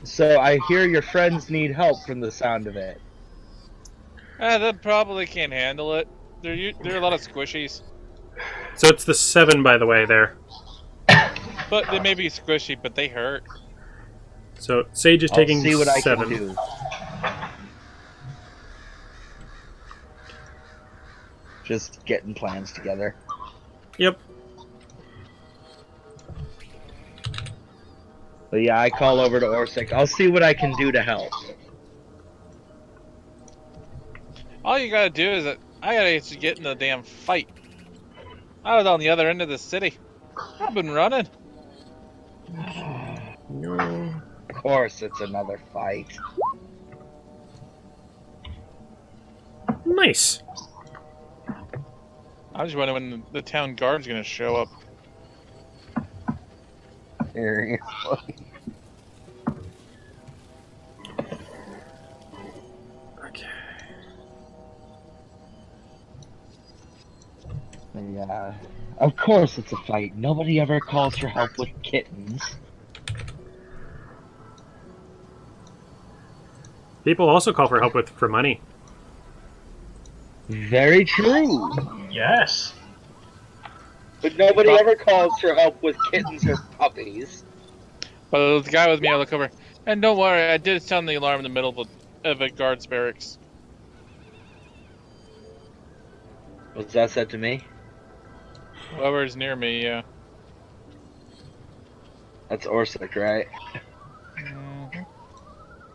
S4: So I hear your friends need help from the sound of it.
S2: They probably can't handle it. There are a lot of squishies.
S1: So it's the 7, by the way, there.
S2: But they may be squishy, but they hurt.
S1: So Sage is
S4: I'll
S1: taking
S4: see what
S1: 7.
S4: I can do. Just getting plans together.
S1: Yep.
S4: But yeah, I call over to Orsic. I'll see what I can do to help.
S2: All you gotta do is I gotta get in the damn fight. I was on the other end of the city. I've been running.
S1: No.
S4: Of course, it's another fight.
S1: Nice.
S2: I was wondering when the town guard's gonna show up.
S1: Okay.
S4: Yeah. Of course it's a fight. Nobody ever calls for help with kittens.
S1: People also call for help for money.
S4: Very true.
S6: Yes.
S4: But nobody ever calls for help with kittens or puppies.
S2: But the guy with me, I look over. And don't worry, I did sound the alarm in the middle of a guard's barracks.
S4: Was that said to me?
S2: Whoever's near me, yeah.
S4: That's Orsic, right?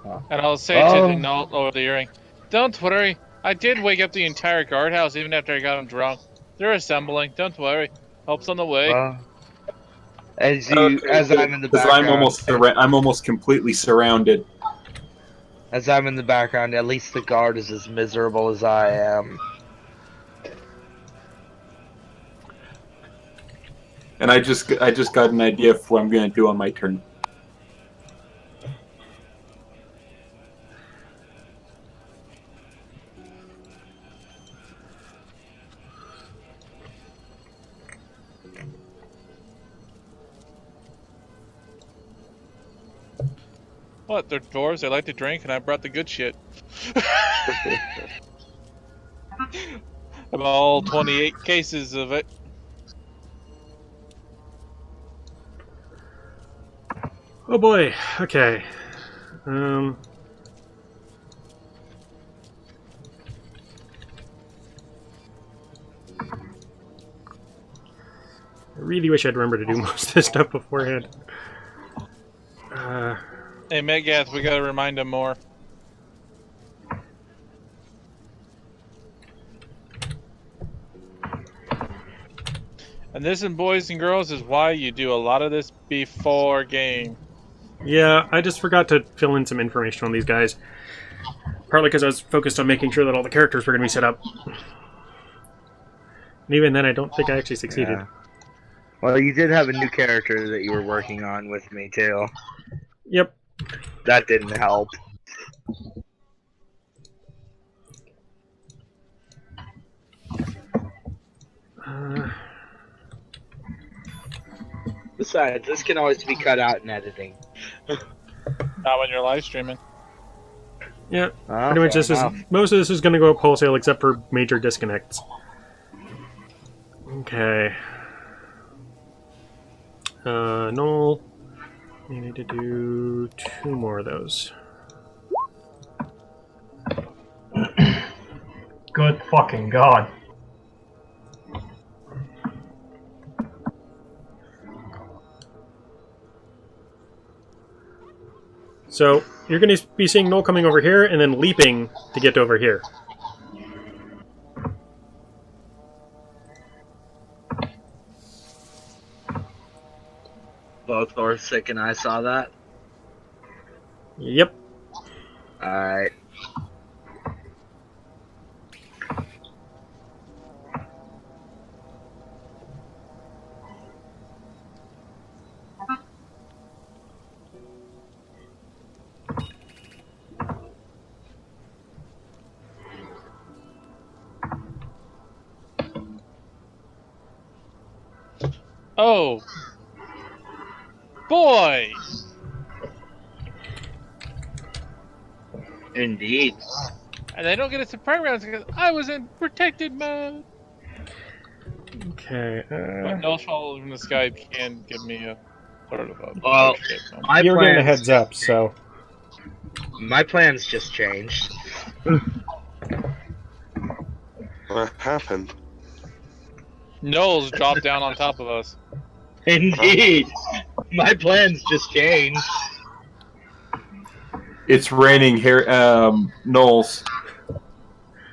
S4: Oh.
S2: And I'll say to the Nault over the earring, don't worry, I did wake up the entire guardhouse even after I got them drunk. They're assembling, don't worry. Help's on the way.
S4: As I'm in the background,
S3: I'm almost completely surrounded.
S4: as I'm in the background, at least the guard is as miserable as I am.
S3: And I just got an idea of what I'm going to do on my turn.
S2: What, they're dwarves, they like to drink, and I brought the good shit. About all 28 cases of it.
S1: Oh boy. Okay. I really wish I'd remember to do most of this stuff beforehand.
S2: Hey, Megath, we gotta remind him more. And this, boys and girls, is why you do a lot of this before game.
S1: Yeah, I just forgot to fill in some information on these guys. Partly because I was focused on making sure that all the characters were going to be set up. And even then, I don't think I actually succeeded.
S4: Yeah. Well, you did have a new character that you were working on with me, too.
S1: Yep.
S4: That didn't help. Besides, this can always be cut out in editing.
S2: Not when you're live streaming.
S1: Yeah, pretty much most of this is going to go up wholesale except for major disconnects. Okay. Noel, we need to do 2 more of those.
S6: Good fucking god.
S1: So, you're going to be seeing Noel coming over here and then leaping to get over here.
S4: Both Orsic and I saw that.
S1: Yep.
S4: Alright.
S2: Oh. Boy!
S4: Indeed.
S2: And they don't get us to prime rounds because I was in protected mode.
S1: Okay.
S2: But no fall from the sky can give me a sort of a
S4: Well, my
S1: You were getting a
S4: plans-
S1: heads up, so...
S4: My plans just changed.
S5: What happened?
S2: Knowles dropped down on top of us.
S4: Indeed. My plans just changed.
S3: It's raining here, Knowles.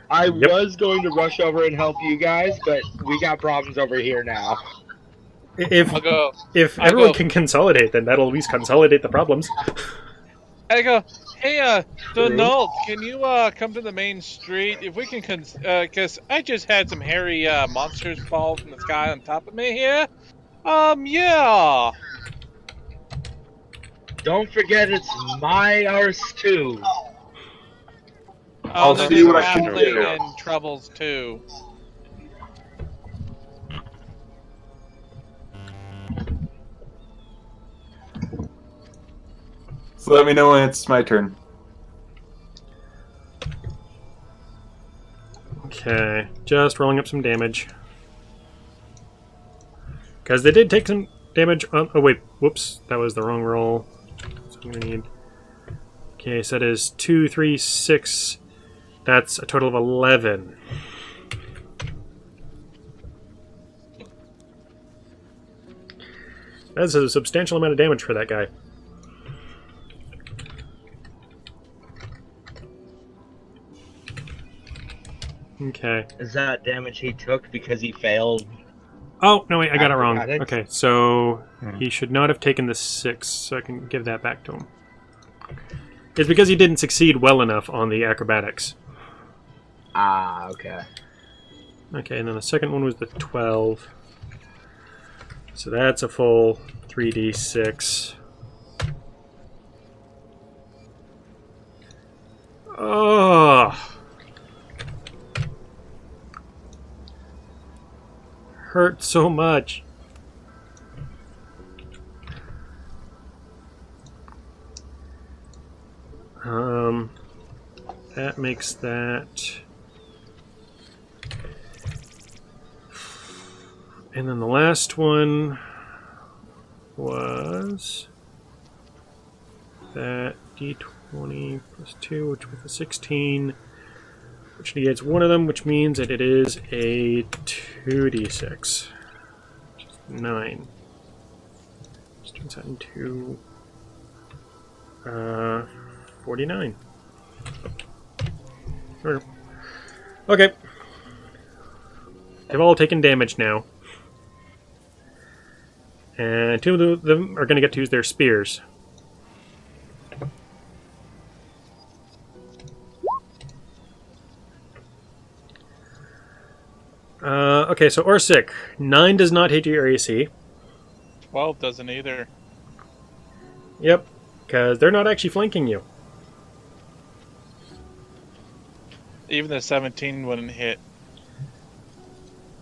S4: I
S1: Yep.
S4: was going to rush over and help you guys, but we got problems over here now.
S1: If
S2: I'll go.
S1: if
S2: I'll
S1: everyone
S2: go.
S1: can consolidate, then that'll at least consolidate the problems.
S2: I go. Hey, Donald, can you come to the main street if we can? Cause I just had some hairy monsters fall from the sky on top of me here. Yeah.
S4: Don't forget it's my arse too.
S3: I'll
S2: there's
S3: see what
S2: a
S3: I can
S2: halfling
S3: do.
S2: and troubles too.
S3: So let me know when it's my turn.
S1: Okay, just rolling up some damage. Because they did take some damage on... Oh wait, whoops, that was the wrong roll. So I'm going to need... Okay, so that is 2, 3, 6. That's a total of 11. That's a substantial amount of damage for that guy. Okay.
S4: Is that damage he took because he failed?
S1: Oh, no wait, I got it wrong.
S4: Acrobatics?
S1: Okay, so he should not have taken the 6, so I can give that back to him. It's because he didn't succeed well enough on the acrobatics.
S4: Ah, okay.
S1: Okay, and then the second one was the 12. So that's a full 3d6. Oh! Hurt so much. That makes that. And then the last one was that d20 plus 2, which was a 16, which negates one of them, which means that it is a 2d6, which is 9. Just turns that into 49. Sure. Okay. They've all taken damage now. And 2 of them are going to get to use their spears. Okay, so Orsic, 9 does not hit your AC.
S2: 12 doesn't either.
S1: Yep, because they're not actually flanking you.
S2: Even the 17 wouldn't hit.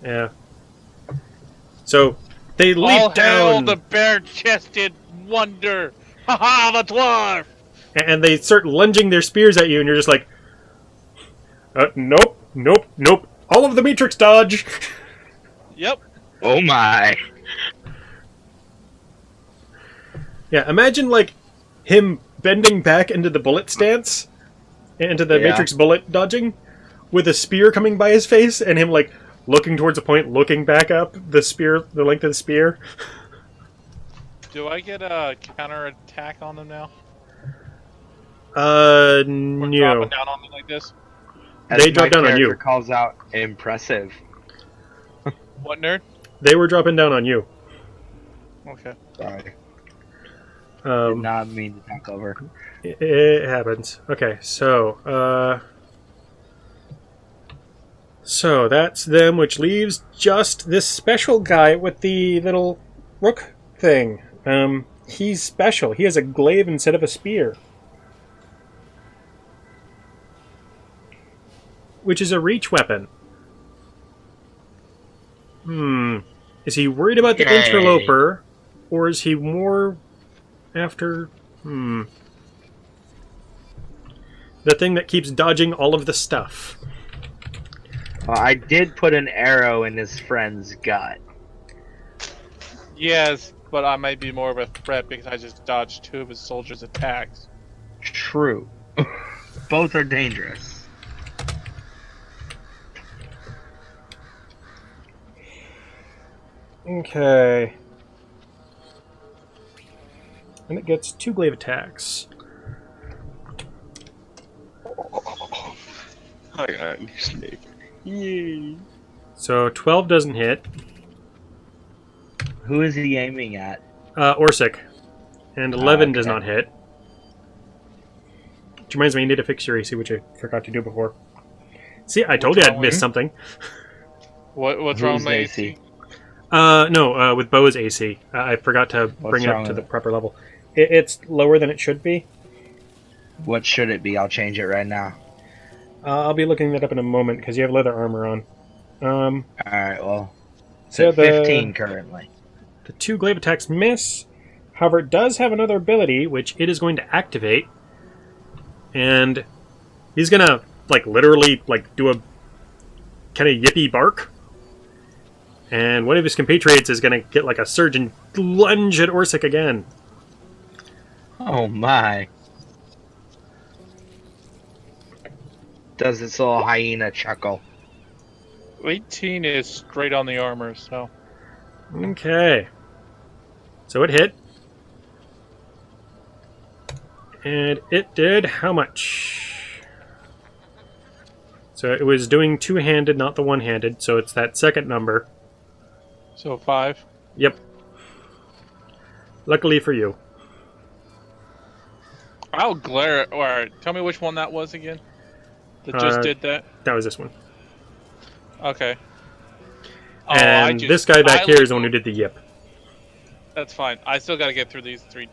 S1: Yeah. So they leap
S2: All hail
S1: down,
S2: the bare-chested wonder! Ha-ha, the dwarf!
S1: and they start lunging their spears at you, and you're just like, nope, nope, nope. All of the Matrix dodge.
S2: Yep.
S4: Oh my.
S1: Yeah, imagine like him bending back into the bullet stance, into the
S4: Yeah.
S1: Matrix bullet dodging, with a spear coming by his face, and him like looking towards a point, looking back up the spear, the length of the spear.
S2: Do I get a counter-attack on them now?
S1: No.
S2: Dropping down on me like this?
S4: As
S1: They drop
S4: my
S1: down on you.
S4: character calls out, impressive.
S2: What, nerd?
S1: They were dropping down on you.
S2: Okay.
S4: Sorry. Did
S1: Um,
S4: not mean to talk over.
S1: it happens. Okay, so that's them, which leaves just this special guy with the little rook thing. He's special. He has a glaive instead of a spear, which is a reach weapon. Is he worried about the
S4: Yay.
S1: interloper, or is he more after the thing that keeps dodging all of the stuff?
S4: Well, I did put an arrow in his friend's gut.
S2: Yes, but I might be more of a threat because I just dodged 2 of his soldiers' attacks.
S4: True. Both are dangerous.
S1: Okay. And it gets 2 glaive attacks.
S5: I got a new snake. Yay.
S1: So 12 doesn't hit.
S4: Who is he aiming at?
S1: Orsic. And 11 does
S4: okay.
S1: not hit. Which reminds me, you need to fix your AC, which I forgot to do before. See, I told you I'd missed something.
S2: What's wrong with
S4: Who's
S2: my
S4: AC?
S2: AC?
S1: No, with Beau's AC. I forgot to bring it
S4: wrong
S1: up to
S4: with
S1: the
S4: it?
S1: proper level. It's lower than it should be.
S4: What should it be? I'll change it right now.
S1: I'll be looking that up in a moment, because you have leather armor on.
S4: Alright, well. It's
S1: So
S4: at
S1: the-
S4: 15 currently.
S1: The 2 glaive attacks miss. However, it does have another ability, which it is going to activate. And he's gonna, like, literally, like, do a kind of yippy bark. And one of his compatriots is gonna get, like, a surge and lunge at Orsic again.
S4: Oh my. Does this little hyena chuckle?
S2: 18 is straight on the armor, so...
S1: Okay. So it hit. And it did how much? So it was doing 2-handed, not the 1-handed, so it's that second number.
S2: So 5.
S1: Yep. Luckily for you.
S2: I'll glare at... Or, tell me which one that was again? That just did that?
S1: That was this one.
S2: Okay.
S1: And this guy back here is the one who did the yip.
S2: That's fine. I still gotta get through these 3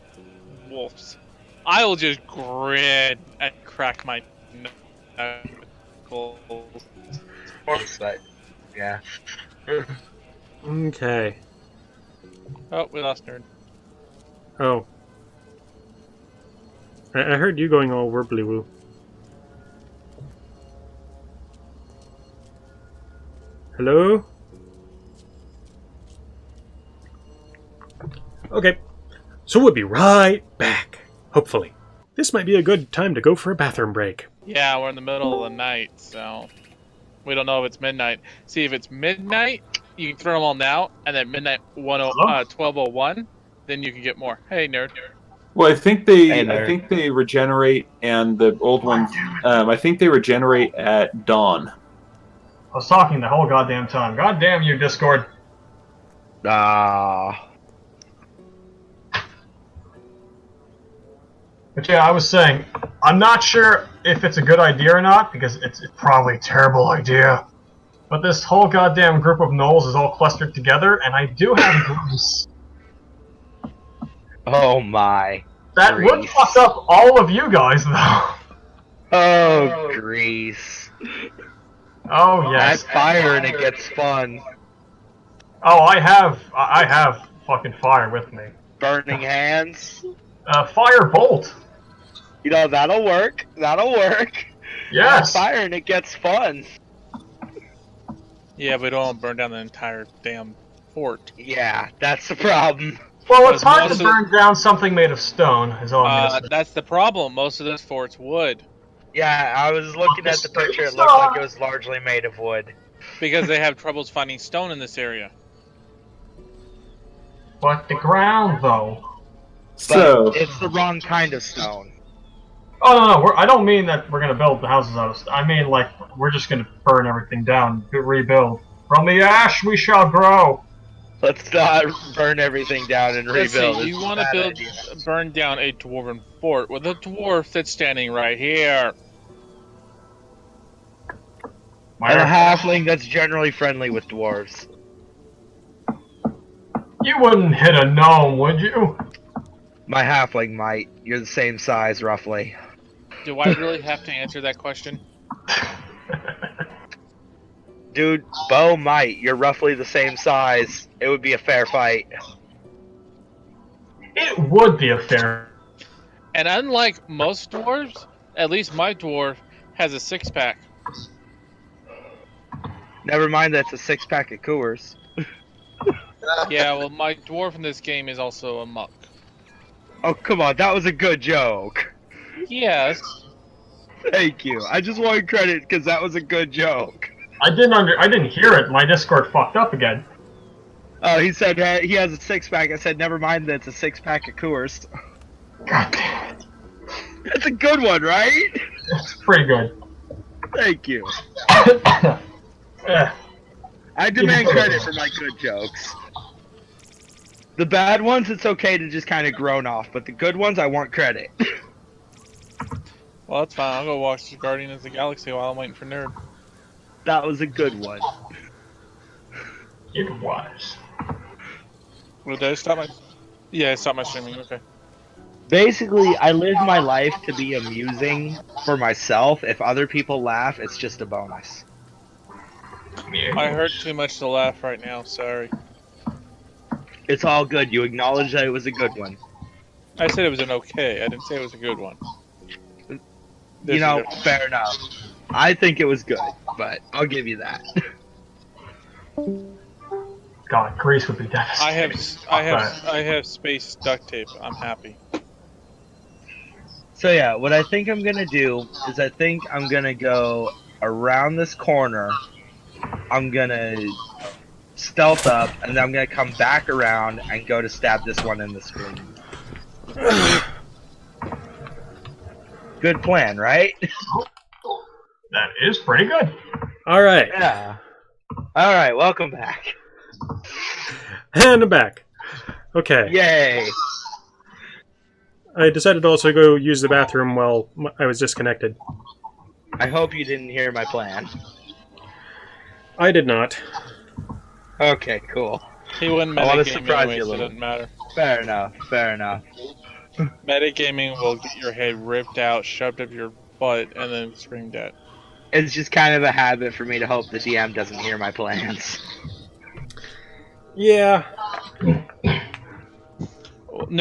S2: wolves. I will just grin and crack my knuckles.
S4: But, yeah.
S1: Okay.
S2: Oh, we lost nerd.
S1: Oh. I heard you going all warbly woo. Hello? Okay. So we'll be right back. Hopefully. This might be a good time to go for a bathroom break.
S2: Yeah, we're in the middle of the night, so we don't know if it's midnight. See, if it's midnight, you can throw them all now, and then midnight 12:01, then you can get more. Hey, nerd.
S3: Well, I think
S4: Hey there.
S3: they regenerate, and the old ones. I think they regenerate at dawn.
S6: I was talking the whole goddamn time. God damn you, Discord.
S4: Ah.
S6: But yeah, I was saying, I'm not sure if it's a good idea or not, because it's probably a terrible idea. But this whole goddamn group of gnolls is all clustered together, and I do have grease.
S4: Oh my.
S6: That would
S4: Grease.
S6: fuck up all of you guys, though.
S4: Oh, grease.
S6: Oh, yes.
S4: Add fire and it gets fun.
S6: Oh, I have fucking fire with me.
S4: Burning hands.
S6: Fire bolt.
S4: You know, that'll work. That'll work.
S6: Yes.
S4: Add fire and it gets fun.
S2: Yeah, but it don't burn down the entire damn fort.
S4: Yeah, that's the problem.
S6: Well, it's hard to
S2: most of-
S6: burn down something made of stone, is all I'm gonna say.
S2: That's the problem. Most of this fort's wood.
S4: Yeah, I was looking at the picture. It looked like it was largely made of wood.
S2: Because they have troubles finding stone in this area.
S6: But the ground, though.
S4: But
S3: So,
S4: it's the wrong kind of stone.
S6: Oh, no, I don't mean that we're gonna build the houses out of stone. I mean, like, we're just gonna burn everything down, rebuild. From the ash we shall grow.
S4: Let's not burn everything down and
S2: Let's
S4: rebuild.
S2: see, you want to burn down a dwarven fort with a dwarf that's standing right here.
S4: And a halfling that's generally friendly with dwarves.
S6: You wouldn't hit a gnome, would you?
S4: My halfling might. You're the same size, roughly.
S2: Do I really have to answer that question?
S4: Dude, Beau might. You're roughly the same size. It would be a fair fight.
S6: It would be a fair.
S2: And unlike most dwarves, at least my dwarf has a six-pack.
S4: Never mind, that's a six-pack of Coors.
S2: Yeah, well, my dwarf in this game is also a monk.
S4: Oh, come on, that was a good joke.
S2: Yes.
S4: Thank you. I just wanted credit because that was a good joke.
S6: I didn't hear it. My Discord fucked up again.
S4: Oh, he said he has a six-pack. I said, never mind, that's a six-pack of Coors.
S6: God damn it.
S4: That's a good one, right?
S6: It's pretty good.
S4: Thank you.
S6: Eh.
S4: I demand credit for my good jokes. The bad ones, it's okay to just kind of groan off, but the good ones, I want credit.
S2: Well, that's fine. I'll go watch the Guardians of the Galaxy while I'm waiting for Nerd.
S4: That was a good one.
S6: It was.
S2: Well, did I stop my... Yeah, I stopped my streaming. Okay.
S4: Basically, I live my life to be amusing for myself. If other people laugh, it's just a bonus.
S2: I heard too much to laugh right now. Sorry.
S4: It's all good. You acknowledge that it was a good one.
S2: I said it was an okay. I didn't say it was a good one.
S4: You know, fair enough. I think it was good, but I'll give you that.
S6: God, Greece would be devastating.
S2: I have space duct tape. I'm happy.
S4: So yeah, what I think I'm gonna do is I think I'm gonna go around this corner. I'm gonna stealth up, and then I'm gonna come back around and go to stab this one in the spleen. Good plan, right?
S6: That is pretty good.
S1: All right,
S4: Yeah. All right, welcome back.
S1: and I'm back. Okay,
S4: Yay!
S1: I decided to also go use the bathroom while I was disconnected.
S4: I hope you didn't hear my plan.
S1: I did not.
S4: Okay, cool.
S2: He wouldn't
S4: I wanna
S2: metagame
S4: surprise
S2: anyway,
S4: you a
S2: so it
S4: little.
S2: doesn't matter.
S4: Fair enough. Fair enough.
S2: Metagaming will get your head ripped out, shoved up your butt, and then screamed at.
S4: It's just kind of a habit for me to hope the DM doesn't hear my plans.
S1: Yeah.
S2: Nerd's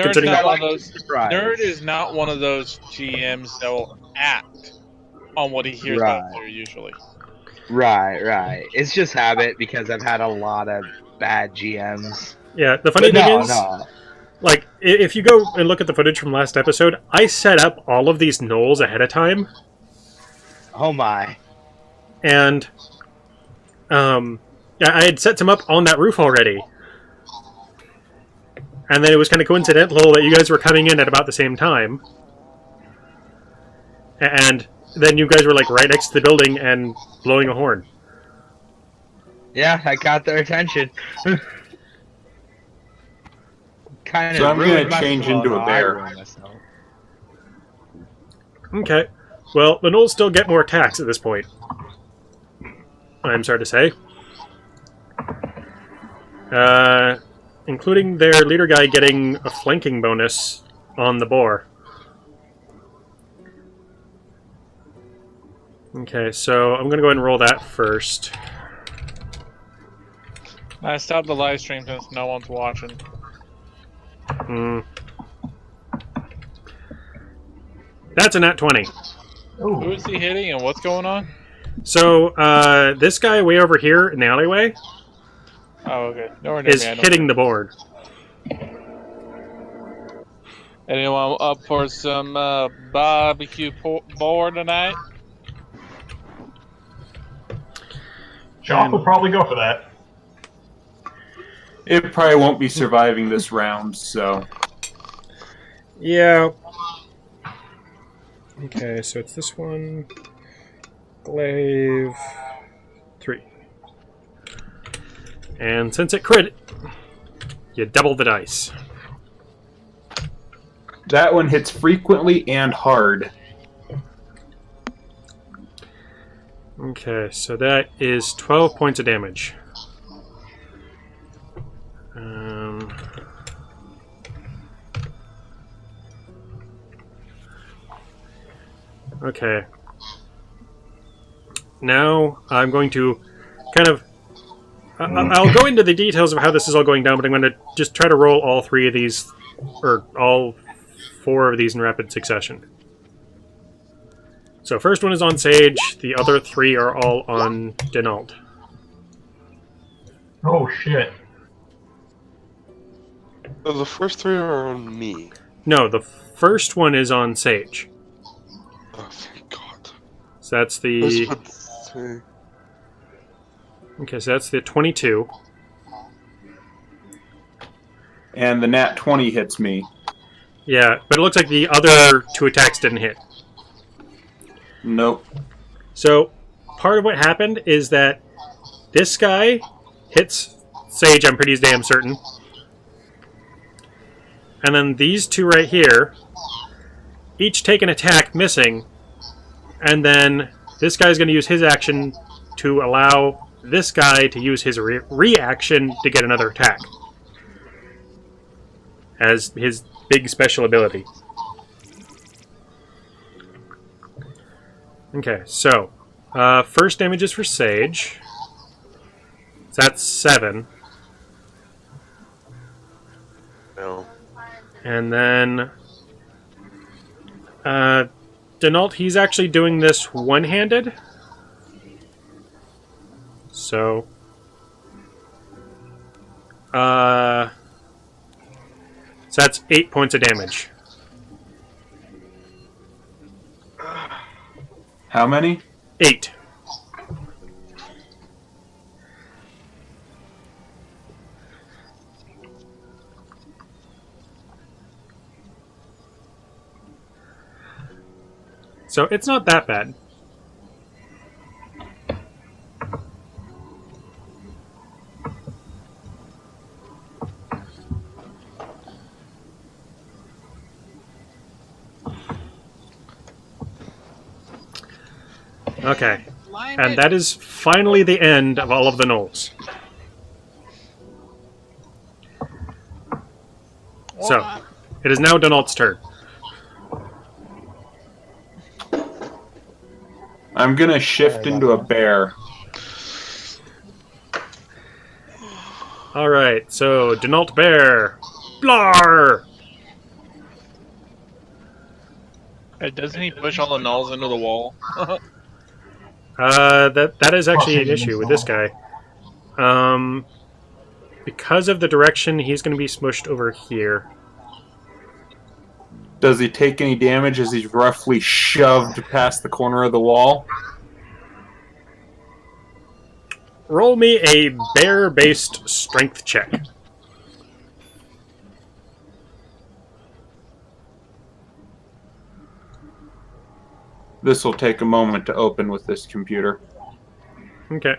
S1: Considering
S2: not
S1: that-
S2: one of those.
S4: Surprise.
S2: Nerd is not one of those GMs that will act on what he hears out
S4: Right.
S2: there usually.
S4: Right. It's just habit because I've had a lot of bad GMs.
S1: Yeah, the funny
S4: But
S1: thing
S4: no,
S1: is,
S4: no.
S1: like, if you go and look at the footage from last episode, I set up all of these gnolls ahead of time,
S4: Oh my.
S1: and I had set some up on that roof already. And then it was kind of coincidental that you guys were coming in at about the same time. And then you guys were, like, right next to the building and blowing a horn.
S4: Yeah, I got their attention. Kind of.
S3: So I'm gonna change into a bear.
S1: Okay. Well, the gnolls still get more attacks at this point. I'm sorry to say. Including their leader guy getting a flanking bonus on the boar. Okay, so I'm going to go ahead and roll that first.
S2: I stopped the live stream since no one's watching.
S1: That's a nat 20.
S2: Who is he hitting and what's going on?
S1: So, this guy way over here in the alleyway
S2: Oh, okay. Nowhere near
S1: is
S2: me, I don't
S1: hitting
S2: think.
S1: the board.
S2: Anyone up for some barbecue board tonight?
S6: Chok will probably go for that.
S3: It probably won't be surviving this round, so...
S1: Yeah. Okay, so it's this one. Glaive. 3. And since it crit, you double the dice.
S3: That one hits frequently and hard.
S1: Okay, so that is 12 points of damage. Okay. Now I'm going to kind of... I'll go into the details of how this is all going down, but I'm going to just try to roll all 3 of these, or all 4 of these in rapid succession. So first one is on Sage, the other 3 are all on Denault.
S6: Oh shit.
S5: So the first 3 are on me.
S1: No, the first one is on Sage.
S5: Oh, thank God.
S1: So that's
S5: This
S1: the...
S5: would say...
S1: Okay, so that's the 22.
S3: And the nat 20 hits me.
S1: Yeah, but it looks like the other 2 attacks didn't hit.
S3: Nope.
S1: So, part of what happened is that this guy hits Sage, I'm pretty damn certain. And then these 2 right here each take an attack missing. And then this guy's going to use his action to allow this guy to use his reaction to get another attack. As his big special ability. Okay, so first damage is for Sage. So that's 7.
S5: No.
S1: And then Denault, he's actually doing this one-handed. So so that's 8 points of damage.
S3: How many?
S1: 8. So it's not that bad. Okay. And that is finally the end of all of the gnolls. So, it is now Denault's turn.
S3: I'm gonna shift into a bear.
S1: Alright, so Denault Bear. Blar!
S2: Hey, doesn't he push all the nulls into the wall?
S1: That is actually an issue with this guy. Because of the direction, he's going to be smushed over here.
S3: Does he take any damage as he's roughly shoved past the corner of the wall?
S1: Roll me a bear-based strength check.
S3: This will take a moment to open with this computer.
S1: Okay.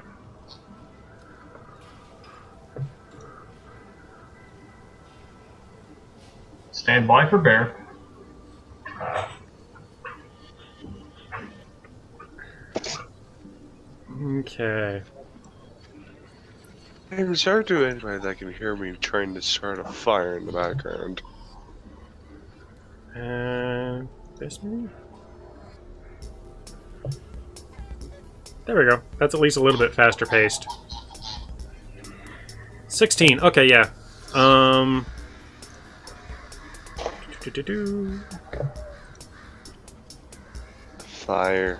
S6: Stand by for bear.
S1: Okay.
S5: I'm sorry to anybody that can hear me trying to start a fire in the background.
S1: This maybe? There we go. That's at least a little bit faster paced. 16. Okay, yeah.
S5: Fire.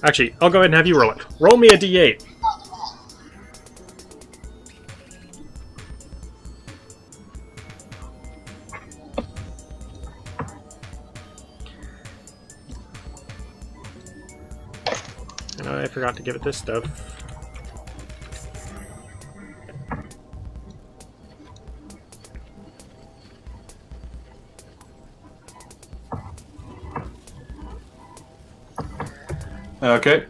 S1: Actually, I'll go ahead and have you roll it. Roll me a d8. And I forgot to give it this stuff.
S3: Okay.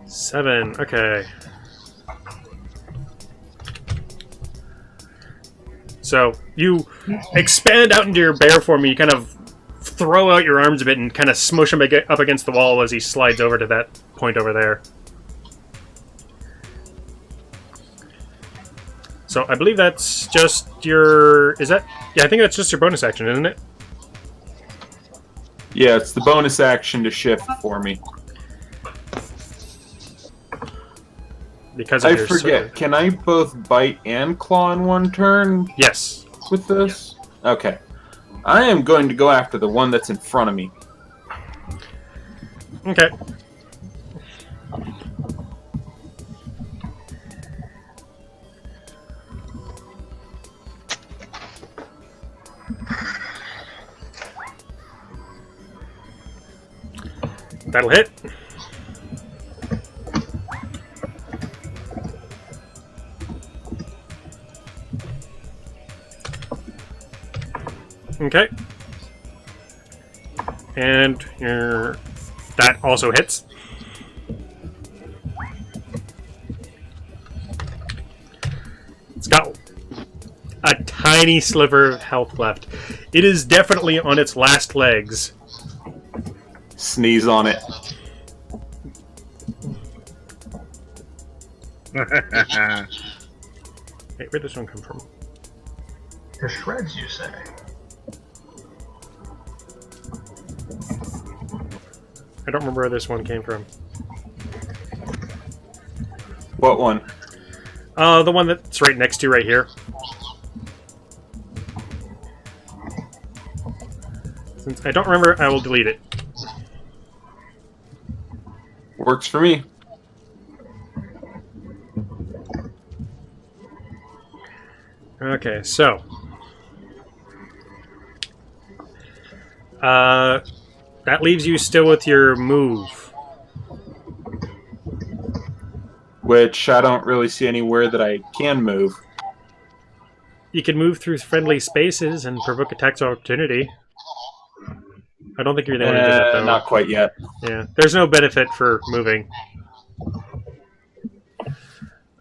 S1: 7. Okay. So you expand out into your bear form. You kind of throw out your arms a bit and kind of smush him up against the wall as he slides over to that point over there. So I believe that's just your... Is that... Yeah, I think that's just your bonus action, isn't it?
S3: Yeah, it's the bonus action to shift for me.
S1: Because of
S3: I
S1: your
S3: forget.
S1: sword.
S3: Can I both bite and claw in one turn
S1: Yes.
S3: with this? Okay. I am going to go after the one that's in front of me.
S1: Okay. That'll hit. Okay. And that also hits. It's got a tiny sliver of health left. It is definitely on its last legs.
S3: Sneeze on it.
S1: Hey, where'd this one come from?
S6: To shreds, you say?
S1: I don't remember where this one came from.
S3: What one?
S1: The one that's right next to you right here. Since I don't remember, I will delete it.
S3: Works for me.
S1: Okay, so... that leaves you still with your move.
S3: Which I don't really see anywhere that I can move.
S1: You can move through friendly spaces and provoke attacks of opportunity. I don't think you're the one who did that, though.
S3: Not quite yet.
S1: Yeah, there's no benefit for moving.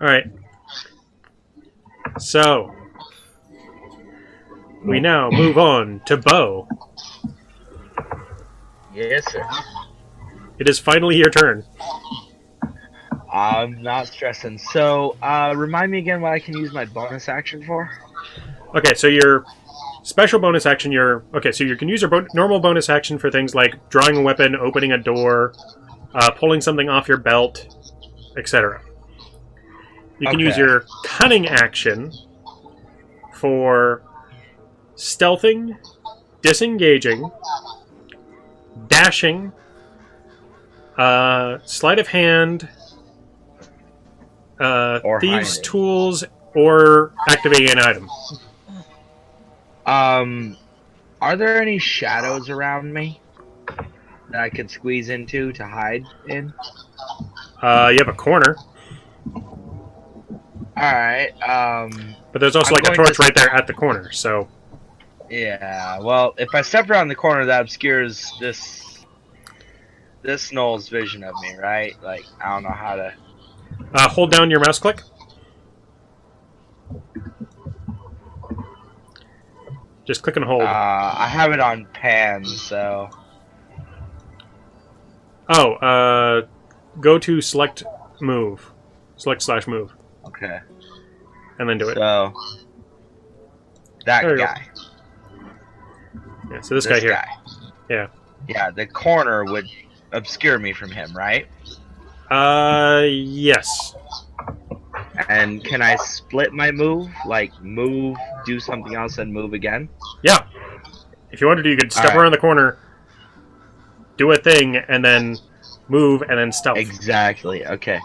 S1: Alright. So, we now move on to Beau.
S4: Yes, sir.
S1: It is finally your turn.
S4: I'm not stressing. So, remind me again what I can use my bonus action for?
S1: Okay, so your special bonus action, so you can use your normal bonus action for things like drawing a weapon, opening a door, pulling something off your belt, etc. You can use your cunning action for stealthing, disengaging, dashing, sleight of hand,
S4: Or
S1: thieves'
S4: hiding.
S1: tools, or activating an item.
S4: Are there any shadows around me that I could squeeze into to hide in?
S1: You have a corner,
S4: Alright,
S1: but there's also
S4: I'm
S1: like a
S4: going
S1: torch
S4: to-
S1: right there at the corner, so...
S4: yeah, well, if I step around the corner, that obscures this Knoll's vision of me, right? Like, I don't know how to...
S1: hold down your mouse click. Just click and hold.
S4: I have it on pan, so...
S1: Oh, go to select move. Select/move.
S4: Okay.
S1: And then do it.
S4: So... That
S1: There you go.
S4: guy.
S1: Yeah, so this guy here. Yeah.
S4: Yeah, the corner would obscure me from him, right?
S1: Yes.
S4: And can I split my move? Like, move, do something else, and move again?
S1: Yeah. If you wanted to, you could step
S4: Alright.
S1: around the corner, do a thing, and then move, and then stealth.
S4: Exactly, okay.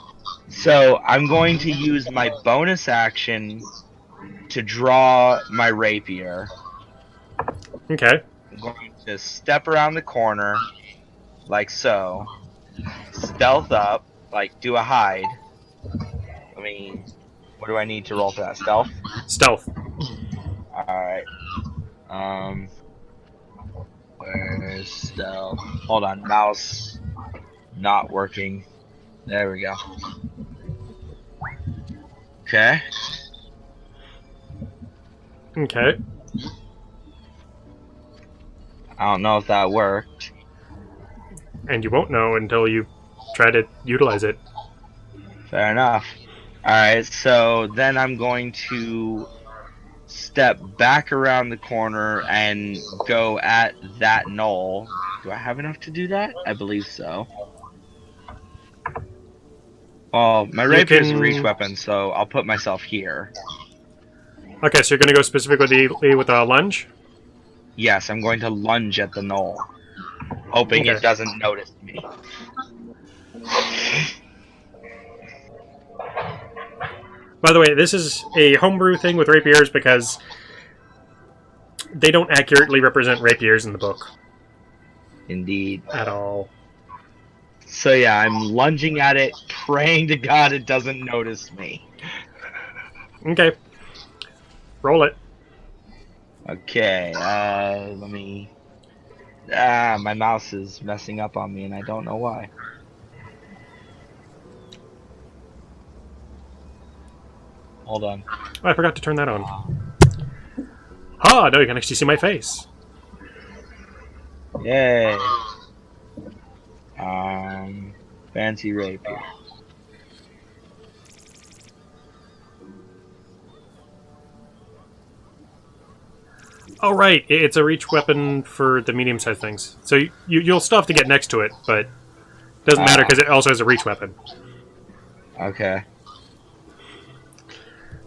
S4: So, I'm going to use my bonus action to draw my rapier.
S1: Okay.
S4: I'm going to step around the corner, like so. Stealth up, like do a hide. I mean, what do I need to roll for that? Stealth?
S1: Stealth.
S4: Alright. Where's stealth? Hold on, mouse not working. There we go. Okay.
S1: Okay.
S4: I don't know if that worked.
S1: And you won't know until you try to utilize it.
S4: Fair enough. Alright, so then I'm going to step back around the corner and go at that knoll. Do I have enough to do that? I believe so. Well, my rapier is a reach weapon, so I'll put myself here.
S1: Okay, so you're going to go specifically with a lunge?
S4: Yes, I'm going to lunge at the knoll, hoping
S1: Okay.
S4: it doesn't notice me.
S1: By the way, this is a homebrew thing with rapiers because they don't accurately represent rapiers in the book
S4: Indeed.
S1: at all.
S4: So yeah, I'm lunging at it, praying to God it doesn't notice me.
S1: Okay. Roll it.
S4: Okay, let me... my mouse is messing up on me and I don't know why. Hold on.
S1: Oh, I forgot to turn that on. Ah, now you can actually see my face.
S4: Yay. Fancy rapier.
S1: Oh, right. It's a reach weapon for the medium-sized things. So you'll still have to get next to it, but it doesn't matter because it also has a reach weapon.
S4: Okay.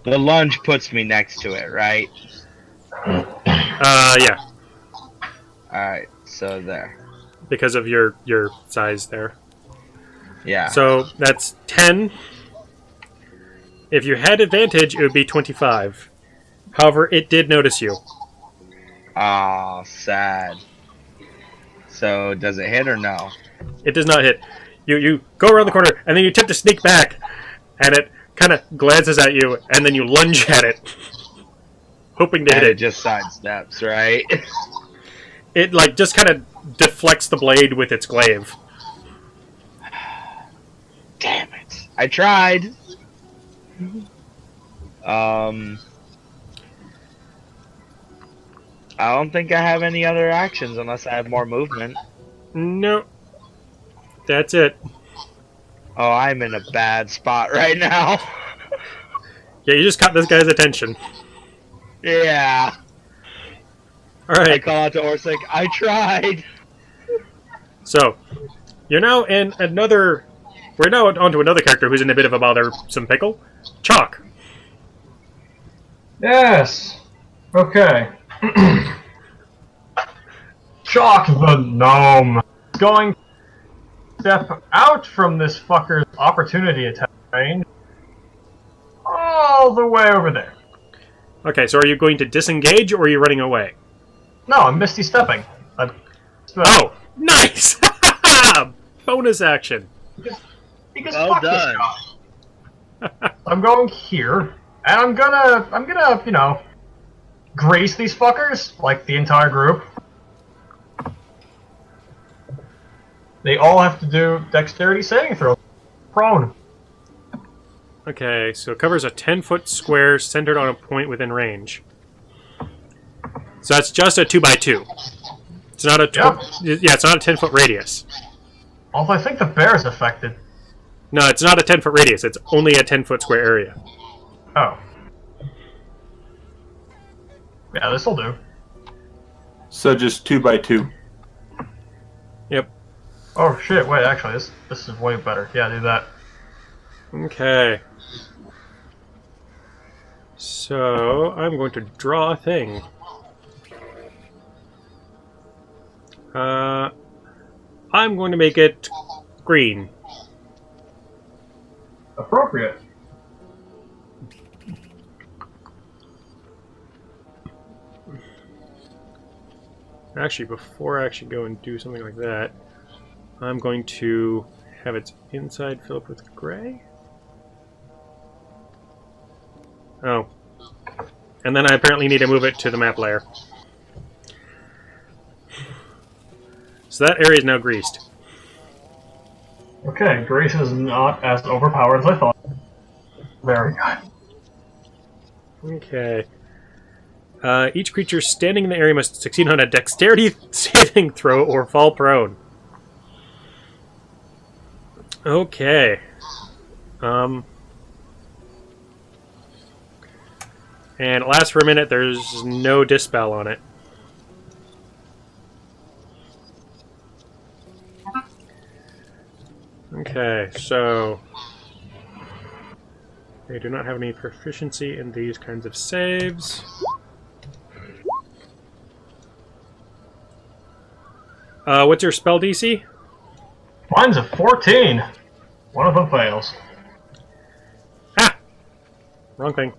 S4: The lunge puts me next to it, right?
S1: Yeah.
S4: Alright, so there.
S1: Because of your size there.
S4: Yeah.
S1: So that's 10. If you had advantage, it would be 25. However, it did notice you.
S4: Aw, sad. So, does it hit or no?
S1: It does not hit. You go around the corner, and then you attempt to sneak back, and it kind of glances at you, and then you lunge at it, hoping to
S4: And
S1: hit
S4: it
S1: it.
S4: just sidesteps, right?
S1: It like just kind of deflects the blade with its glaive.
S4: Damn it. I tried. I don't think I have any other actions unless I have more movement.
S1: No, that's it.
S4: Oh, I'm in a bad spot right now.
S1: Yeah, you just caught this guy's attention.
S4: Yeah.
S1: All
S4: I
S1: right.
S4: call out to Orsic, I tried.
S1: So, you're now in another... We're now onto another character who's in a bit of a bothersome pickle. Chok.
S6: Yes. Okay. Chok the gnome is going to step out from this fucker's opportunity attack range all the way over there.
S1: Okay, so are you going to disengage or are you running away?
S6: No, I'm Misty Stepping.
S1: Oh, nice! Bonus action.
S6: Because
S4: Well
S6: fuck
S4: done.
S6: this guy. I'm going here, and I'm gonna, you know, grace these fuckers, like the entire group. They all have to do dexterity saving throw. Prone.
S1: Okay, so it covers a 10-foot square centered on a point within range. So that's just a 2x2. It's not a it's not a 10-foot radius.
S6: Although I think the bear is affected.
S1: No, it's not a 10-foot radius. It's only a 10-foot square area.
S6: Oh. Yeah, this'll do.
S3: So just 2x2.
S1: Yep.
S6: Oh shit! Wait, actually, this is way better. Yeah, do that.
S1: Okay. So I'm going to draw a thing. I'm going to make it green.
S6: Appropriate.
S1: Actually, before I actually go and do something like that, I'm going to have its inside fill up with gray. Oh. And then I apparently need to move it to the map layer. So that area is now greased.
S6: Okay, grease is not as overpowered as I thought. Very good.
S1: Okay. Each creature standing in the area must succeed on a dexterity saving throw or fall prone. Okay. And it lasts for a minute. There's no dispel on it. Okay, so they do not have any proficiency in these kinds of saves. What's your spell DC?
S6: Mine's a 14. One of them fails.
S1: Ah! Wrong thing.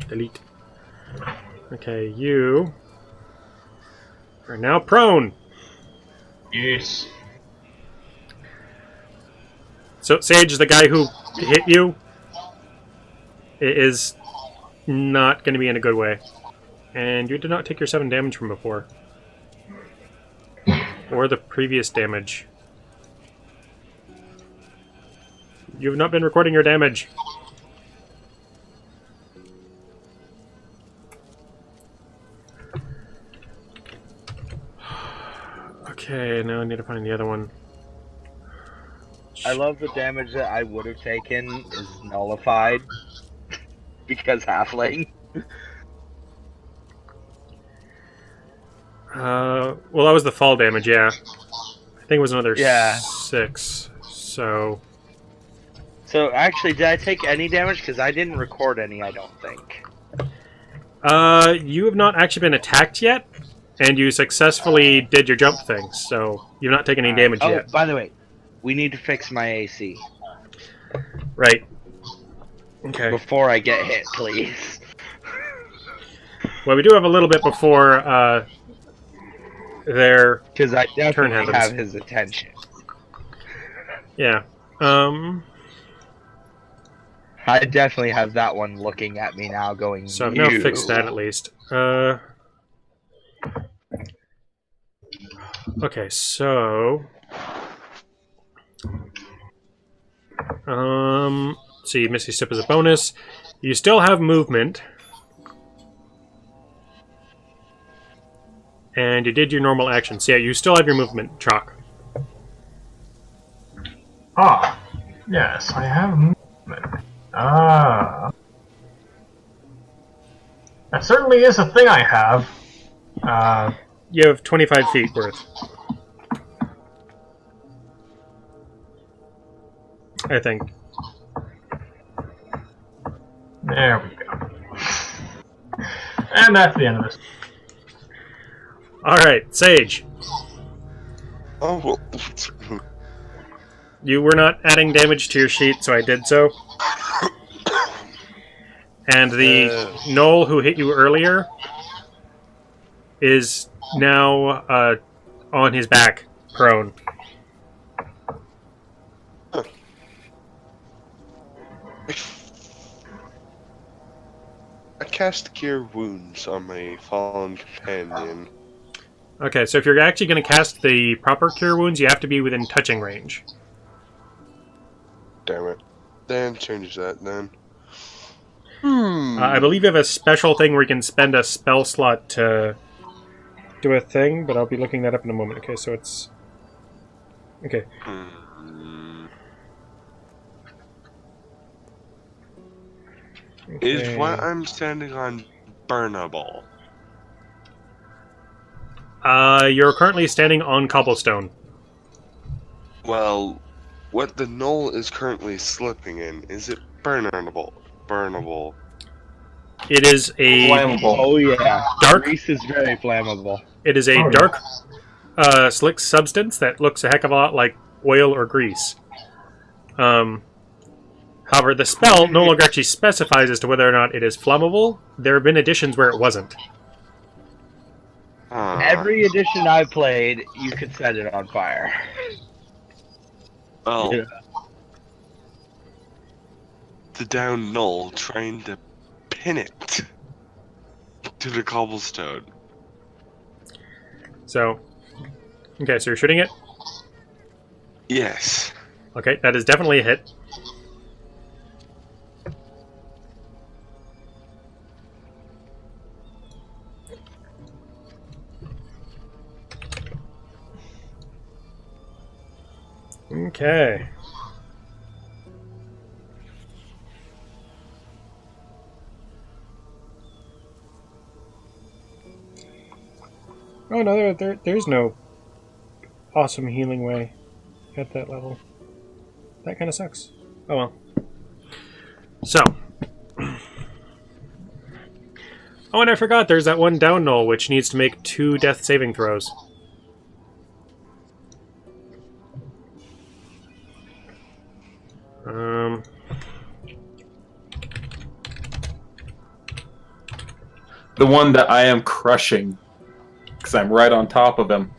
S1: Delete. Okay, you are now prone.
S6: Yes.
S1: So, Sage, the guy who hit you, is not going to be in a good way. And you did not take your 7 damage from before. Or the previous damage. You have not been recording your damage. Okay, now I need to find the other one.
S4: I love the damage that I would have taken is nullified because halfling.
S1: Well, that was the fall damage, yeah. I think it was another 6, so...
S4: So, actually, did I take any damage? Because I didn't record any, I don't think.
S1: You have not actually been attacked yet, and you successfully did your jump thing, so you've not taken any damage yet.
S4: Oh, by the way, we need to fix my AC.
S1: Right. Okay.
S4: Before I get hit, please.
S1: Well, we do have a little bit before, their
S4: Because I
S1: turn
S4: definitely
S1: happens.
S4: have his attention.
S1: Yeah.
S4: I definitely have that one looking at me now going,
S1: So I've now fixed that at least. Okay, so... see, Misty Step is a bonus. You still have movement. And you did your normal action. So yeah, you still have your movement, Chok.
S6: Ah, yes, I have movement. Ah. That certainly is a thing I have.
S1: You have 25 feet worth. I think.
S6: There we go. And that's the end of this.
S1: Alright, Sage.
S5: Oh, well.
S1: You were not adding damage to your sheet, so I did so. And the gnoll who hit you earlier is now on his back, prone.
S5: I cast Cure Wounds on my fallen companion.
S1: Okay, so if you're actually going to cast the proper Cure Wounds, you have to be within touching range.
S5: Damn it. Then change that then.
S1: I believe you have a special thing where you can spend a spell slot to do a thing, but I'll be looking that up in a moment. Okay, so it's... Okay.
S5: Is what I'm standing on burnable?
S1: You're currently standing on cobblestone.
S5: Well, what the knoll is currently slipping in, is it burnable? Burnable.
S1: It is a
S3: Flammable.
S4: Oh yeah,
S1: Dark?
S4: grease is very flammable.
S1: It is a
S6: Oh, yeah.
S1: dark, slick substance that looks a heck of a lot like oil or grease. However, the spell no longer actually specifies as to whether or not it is flammable. There have been editions where it wasn't.
S4: Every edition I played, you could set it on fire.
S5: Well,
S4: Yeah.
S5: the down knoll trying to pin it to the cobblestone.
S1: So, okay, so you're shooting it?
S5: Yes.
S1: Okay, that is definitely a hit. Okay. Oh no, there's no awesome healing way at that level. That kind of sucks. Oh well. So. Oh, and I forgot there's that one down knoll which needs to make 2 death saving throws.
S3: The one that I am crushing. Because I'm right on top of him.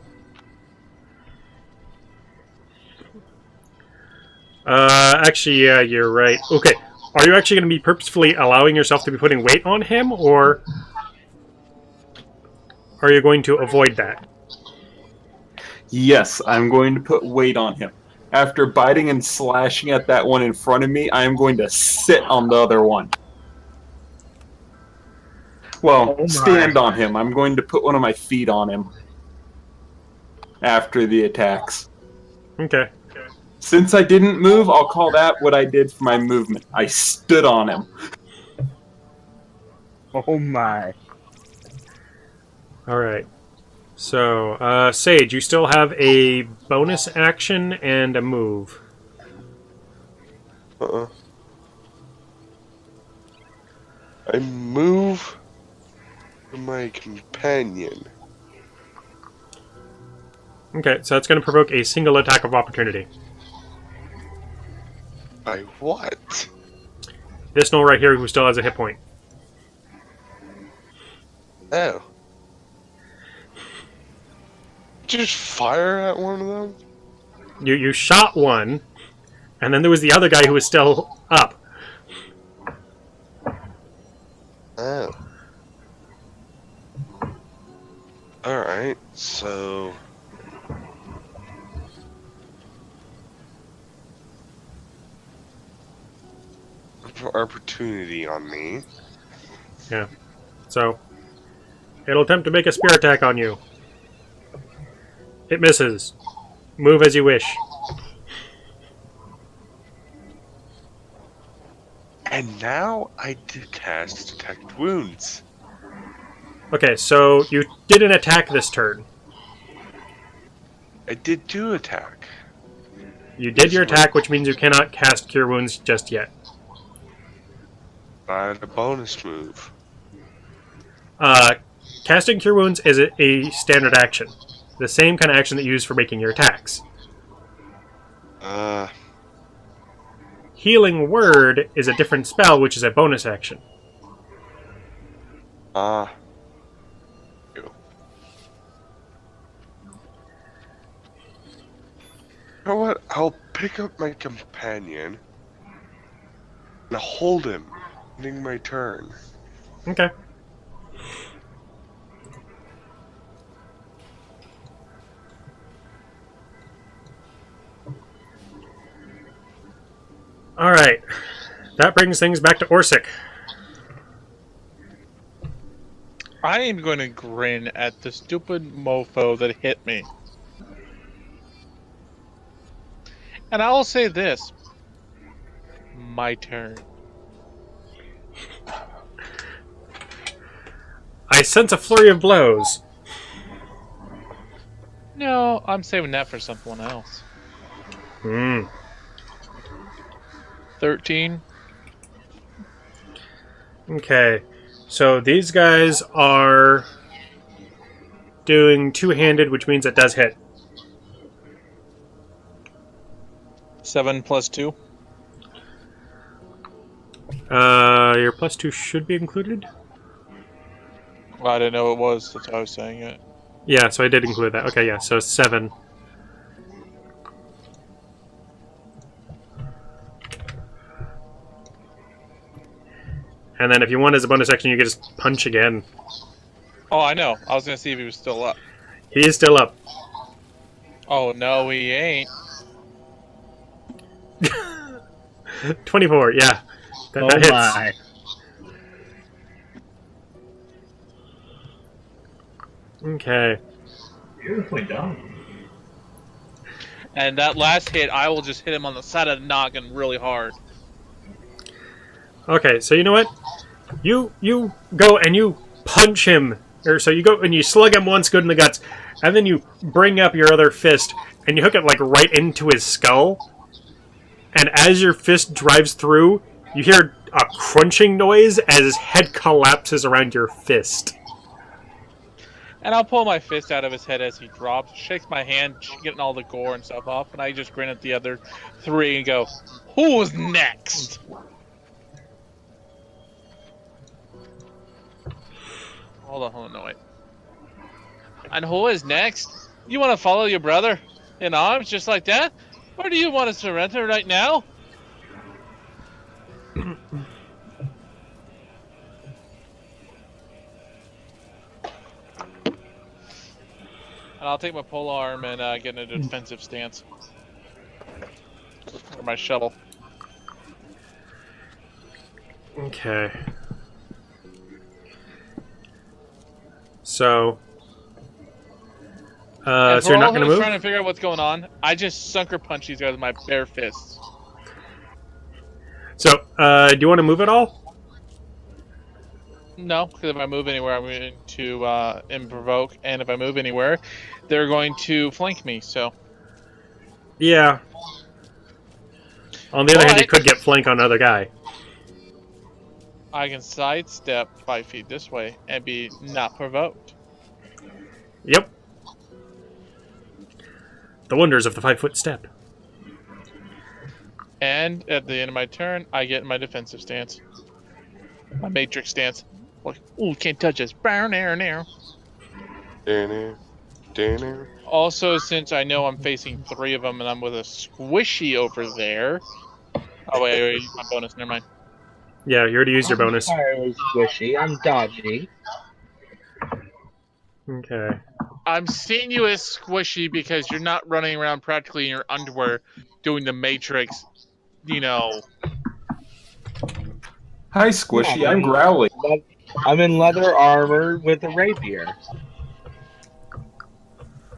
S1: Actually, yeah, you're right. Okay, are you actually going to be purposefully allowing yourself to be putting weight on him, or are you going to avoid that?
S3: Yes, I'm going to put weight on him. After biting and slashing at that one in front of me, I am going to sit on the other one. Well,
S4: Oh my.
S3: stand on him. I'm going to put one of my feet on him. After the attacks.
S1: Okay.
S3: Since I didn't move, I'll call that what I did for my movement. I stood on him.
S4: Oh my.
S1: Alright. So, Sage, you still have a bonus action and a move.
S5: I move to my companion.
S1: Okay, so that's going to provoke a single attack of opportunity.
S5: By what?
S1: This knoll right here who still has a hit point.
S5: Oh. Just fire at one of them?
S1: You shot one, and then there was the other guy who was still up.
S5: Oh. Alright, so... opportunity on me.
S1: Yeah. So, it'll attempt to make a spear attack on you. It misses. Move as you wish.
S5: And now I cast Detect Wounds.
S1: Okay, so you didn't attack this turn.
S5: I did do attack.
S1: You did your attack, which means you cannot cast Cure Wounds just yet.
S5: I had a bonus move.
S1: Casting Cure Wounds is a standard action. The same kind of action that you use for making your attacks. Healing Word is a different spell, which is a bonus action.
S5: Ew. You know what? I'll pick up my companion and hold him, ending my turn.
S1: Okay. Alright. That brings things back to Orsic.
S2: I am going to grin at the stupid mofo that hit me. And I will say this. My turn.
S1: I sense a flurry of blows.
S2: No, I'm saving that for someone else. 13.
S1: Okay. So these guys are doing two-handed, which means it does hit.
S2: 7 plus 2.
S1: Your +2 should be included?
S2: Well, I didn't know it was. That's why I was saying it.
S1: Yeah, so I did include that. Okay, yeah, so 7. And then if you want as a bonus action, you can just punch again.
S2: Oh, I know. I was going to see if he was still up.
S1: He is still up.
S2: Oh, no, he ain't.
S1: 24, yeah. That hits.
S4: My.
S1: Okay.
S6: Beautifully done.
S2: And that last hit, I will just hit him on the side of the noggin really hard.
S1: Okay, so you know what? You go and you punch him. Or so you go and you slug him once good in the guts, and then you bring up your other fist and you hook it like right into his skull. And as your fist drives through, you hear a crunching noise as his head collapses around your fist.
S2: And I'll pull my fist out of his head as he drops, shakes my hand, getting all the gore and stuff off, and I just grin at the other 3 and go, "Who's next?" Hold on, no, wait. And who is next? You want to follow your brother in arms just like that? Or do you want to surrender right now? And I'll take my pole arm and get in a defensive stance. Or my shovel.
S1: Okay. So
S2: And
S1: so you're not
S2: going
S1: going to move?
S2: trying to figure out what's going on. I just sucker punch these guys with my bare fists.
S1: So, do you want to move at all?
S2: No, because if I move anywhere, I'm going to provoke, and if I move anywhere, they're going to flank me. So
S1: Yeah. On the other hand, you
S2: But-
S1: could get flank on another guy.
S2: I can sidestep 5 feet this way and be not provoked.
S1: Yep. The wonders of the 5-foot step.
S2: And at the end of my turn, I get in my defensive stance, my matrix stance. Like, ooh, can't touch us. Bow, now.
S5: Danner.
S2: Also, since I know I'm facing 3 of them and I'm with a squishy over there. Oh, wait, my bonus, never mind.
S1: Yeah, you already used your bonus.
S4: I'm entirely squishy. I'm dodgy.
S1: Okay.
S2: I'm seeing you as squishy because you're not running around practically in your underwear doing the matrix, you know.
S3: Hi, Squishy. I'm growling.
S4: I'm in leather armor with a rapier.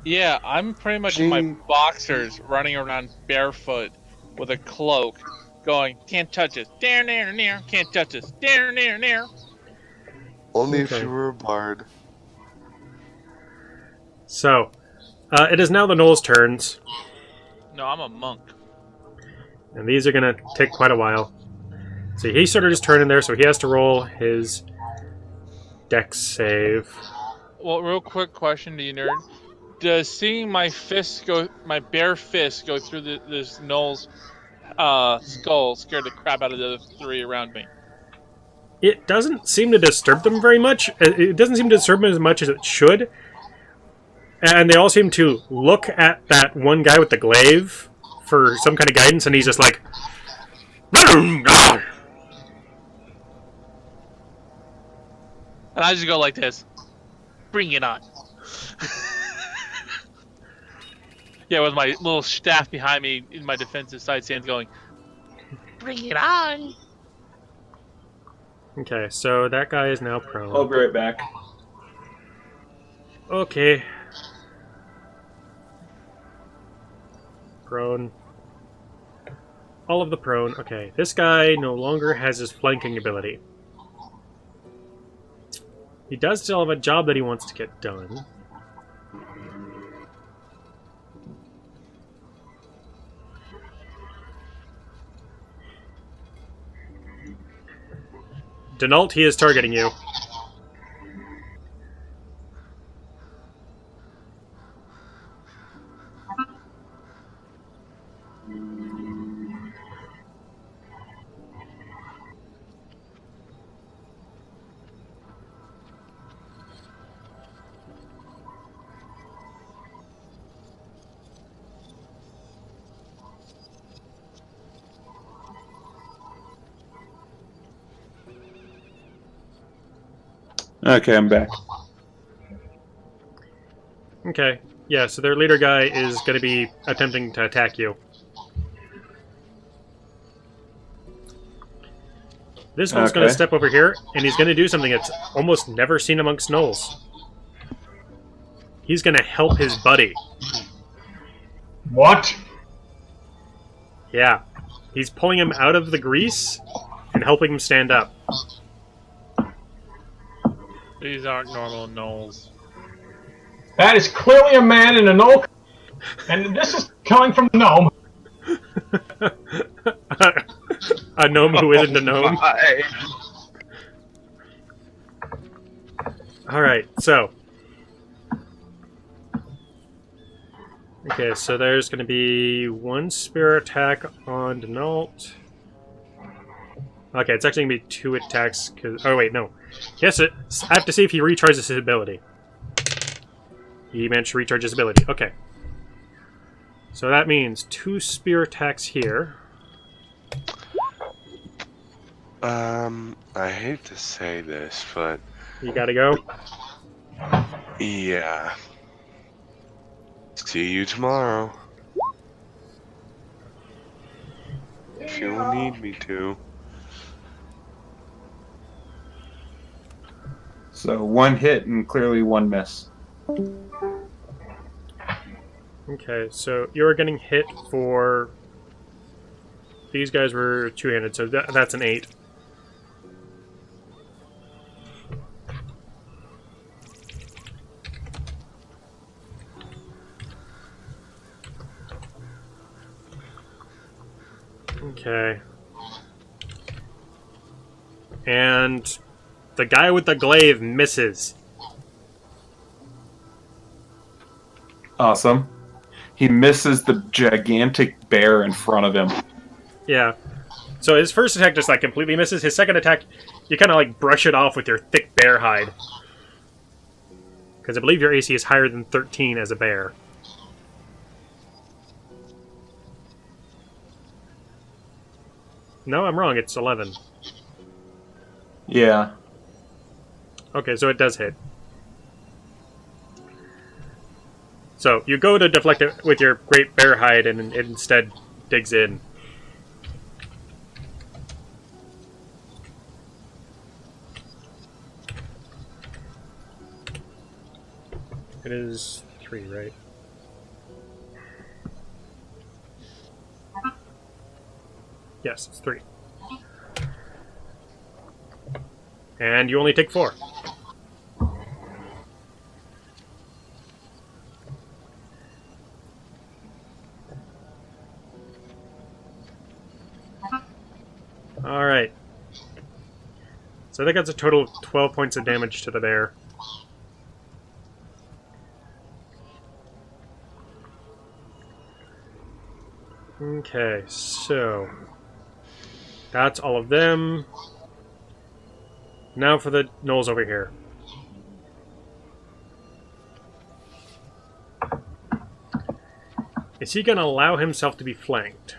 S2: Yeah, I'm pretty much in my boxers running around barefoot with a cloak going, can't touch us, near, can't touch us, near.
S5: Only
S1: Okay.
S5: if you were a bard.
S1: So, it is now the Knoll's turns,
S2: No, I'm a monk.
S1: and these are going to take quite a while. So he started his turn in there, so he has to roll his dex save.
S2: Well, real quick question to you, nerd. Does seeing my bare fist go through this Knoll's skull scare the crap out of the other 3 around me?
S1: It doesn't seem to disturb them very much. It doesn't seem to disturb them as much as it should. And they all seem to look at that one guy with the glaive for some kind of guidance, and he's just like...
S2: And I just go like this. Bring it on. Yeah, with my little staff behind me in my defensive side stance going, bring it on.
S1: Okay, so that guy is now prone.
S3: I'll be right back.
S1: Okay. Prone. All of the prone. Okay, this guy no longer has his flanking ability. He does still have a job that he wants to get done. Denault, he is targeting you.
S3: Okay, I'm back.
S1: Okay, yeah, so their leader guy is going to be attempting to attack you. This one's going to step over here, and he's going to do something that's almost never seen amongst gnolls. He's going to help his buddy.
S6: What?
S1: Yeah. He's pulling him out of the grease and helping him stand up.
S2: These aren't normal gnolls.
S6: That is clearly a man in a gnoll. And this is coming from the gnome.
S1: A gnome who isn't a gnome.
S4: My.
S1: Alright, so. Okay, so there's going to be one spear attack on Denault. Okay, it's actually going to be 2 attacks. Oh, wait, no. Yes, I have to see if he recharges his ability. He managed to recharge his ability. Okay. So that means 2 spear attacks here.
S5: I hate to say this, but
S1: You gotta go.
S5: yeah. See you tomorrow. If you'll need me to.
S3: So 1 hit and clearly 1 miss.
S1: Okay, so you are getting hit for... These guys were two-handed, so that's an 8. Okay. And the guy with the glaive misses.
S3: Awesome. He misses the gigantic bear in front of him.
S1: Yeah. So his first attack just like completely misses. His second attack, you kind of like brush it off with your thick bear hide. Because I believe your AC is higher than 13 as a bear. No, I'm wrong. It's 11.
S3: Yeah.
S1: Okay, so it does hit. So you go to deflect it with your great bear hide, and it instead digs in. It is 3, right? Yes, it's 3. And you only take 4. Alright. So I think that's a total of 12 points of damage to the bear. Okay, so that's all of them. Now for the gnolls over here. Is he going to allow himself to be flanked?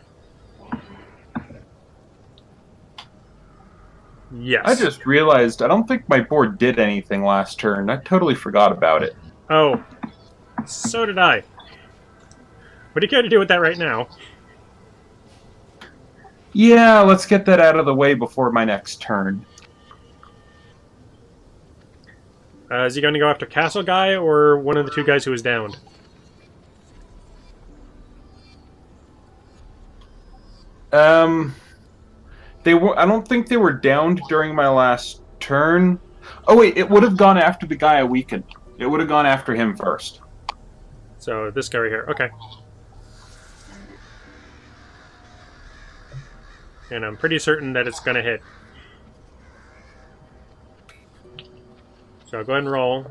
S1: Yes.
S3: I just realized I don't think my board did anything last turn. I totally forgot about it.
S1: Oh, so did I. What do you care to do with that right now?
S3: Yeah, let's get that out of the way before my next turn.
S1: Is he going to go after Castle Guy or one of the two guys who was downed?
S3: They were. I don't think they were downed during my last turn. Oh wait, it would have gone after the guy I weakened. It would have gone after him first.
S1: So this guy right here. Okay. And I'm pretty certain that it's going to hit. So go ahead and roll.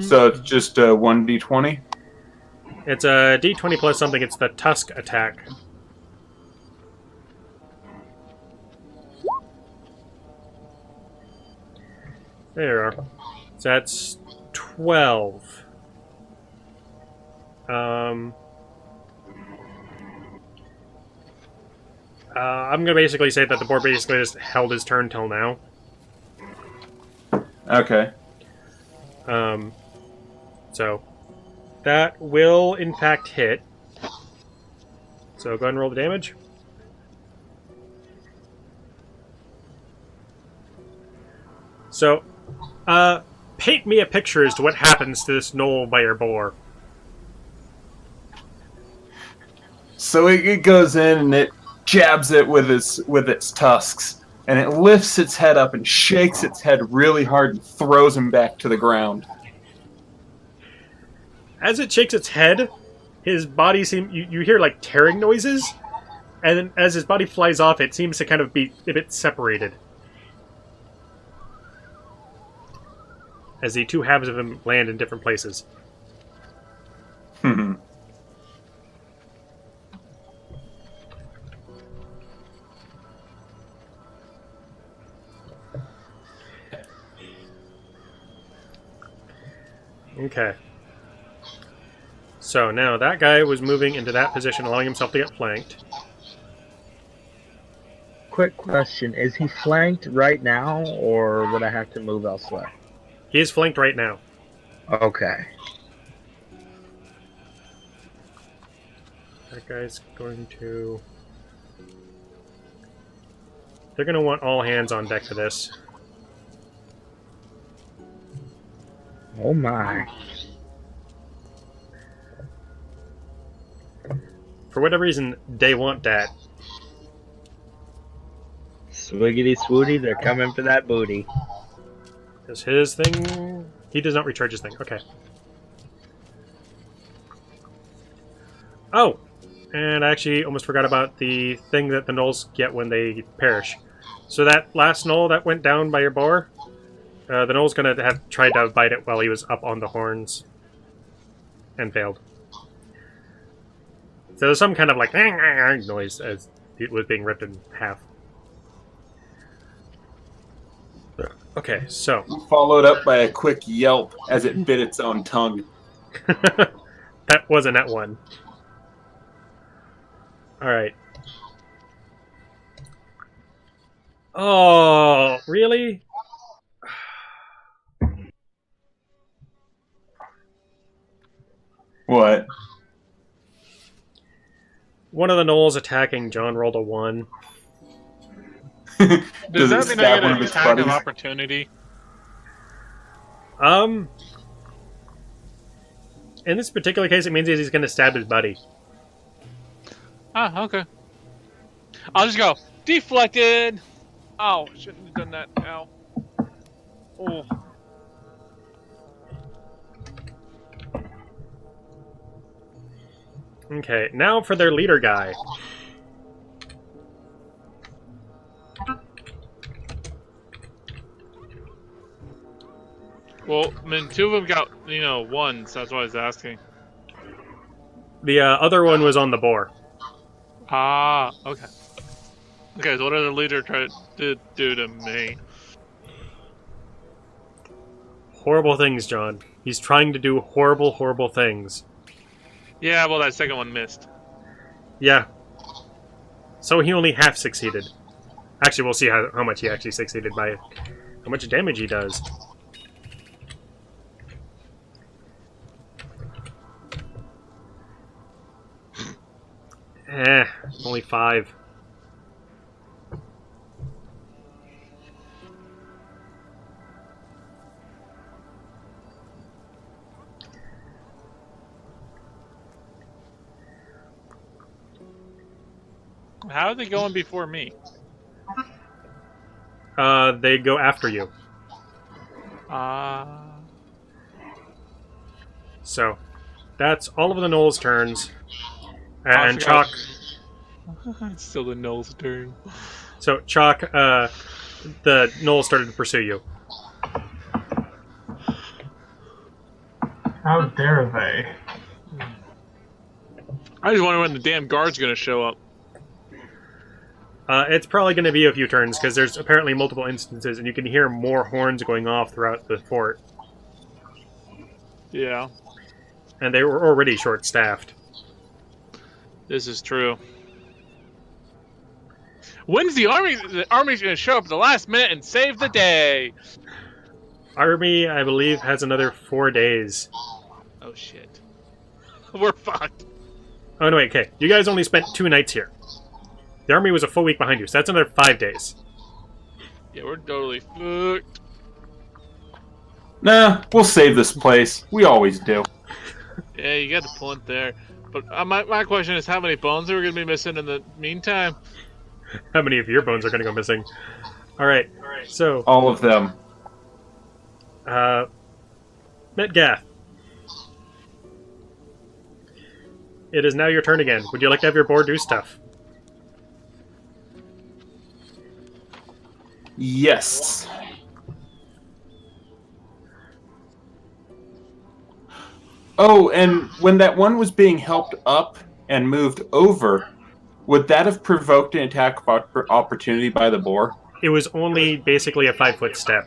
S3: So it's just 1d20?
S1: It's a d20 plus something. It's the Tusk attack. There you are. So that's 12. I'm going to basically say that the board basically just held his turn till now.
S3: Okay.
S1: So that will in fact hit. So go ahead and roll the damage. So, paint me a picture as to what happens to this knoll by your boar.
S3: So it goes in and it jabs it with its tusks, and it lifts its head up and shakes its head really hard and throws him back to the ground.
S1: As it shakes its head, his body you hear like tearing noises, and then as his body flies off, it seems to kind of be a bit separated. As the two halves of him land in different places. Okay. So now that guy was moving into that position, allowing himself to get flanked.
S4: Quick question: is he flanked right now, or would I have to move elsewhere?
S1: He is flanked right now.
S4: Okay.
S1: That guy's going to... They're going to want all hands on deck for this.
S4: Oh my.
S1: For whatever reason, they want that.
S4: Swiggity swooty, they're coming for that booty.
S1: Is his thing... He does not recharge his thing. Okay. Oh! And I actually almost forgot about the thing that the gnolls get when they perish. So that last gnoll that went down by your boar, the gnoll's going to have tried to bite it while he was up on the horns. And failed. So there's some kind of like noise as it was being ripped in half. Okay, so...
S3: Followed up by a quick yelp as it bit its own tongue.
S1: That wasn't that one. Alright. Oh, really?
S3: What?
S1: One of the gnolls attacking John rolled a 1.
S2: Does that mean I get an attack of
S3: buddies?
S2: opportunity?
S1: In this particular case, it means he's going to stab his buddy.
S2: Ah, okay. I'll just go, deflected! Oh, shouldn't have done that now. Oh.
S1: Okay, now for their leader guy.
S2: Well, I mean, two of them got, ones, that's why I was asking.
S1: The other one was on the boar.
S2: Ah, okay. Okay, so what did the leader try to do to me?
S1: Horrible things, John. He's trying to do horrible, horrible things.
S2: Yeah, well, that second one missed.
S1: Yeah. So he only half succeeded. Actually, we'll see how much he actually succeeded by how much damage he does. Only 5.
S2: How are they going before me?
S1: They go after you. So, that's all of the Gnolls' turns. And Chok...
S2: It's still the Gnolls' turn.
S1: So, Chok, the Gnolls started to pursue you.
S6: How dare they?
S2: I just wonder when the damn guard's gonna show up.
S1: It's probably going to be a few turns, because there's apparently multiple instances, and you can hear more horns going off throughout the fort.
S2: Yeah,
S1: And they were already short-staffed.
S2: this is true. When's the army? The army's gonna show up at the last minute and save the day.
S1: Army, I believe, has another 4 days.
S2: Oh shit, we're fucked.
S1: Oh, no, wait, okay. You guys only spent 2 nights here. The army was a full week behind you, so that's another 5 days.
S2: Yeah, we're totally fucked.
S3: Nah, we'll save this place. We always do.
S2: Yeah, you got the point there. But my question is, how many bones are we gonna be missing in the meantime?
S1: How many of your bones are going to go missing? Alright, so...
S3: All of them.
S1: Metgath. It is now your turn again. Would you like to have your boar do stuff?
S3: Yes. Oh, and when that one was being helped up and moved over, would that have provoked an attack of opportunity by the boar?
S1: It was only basically a 5-foot step.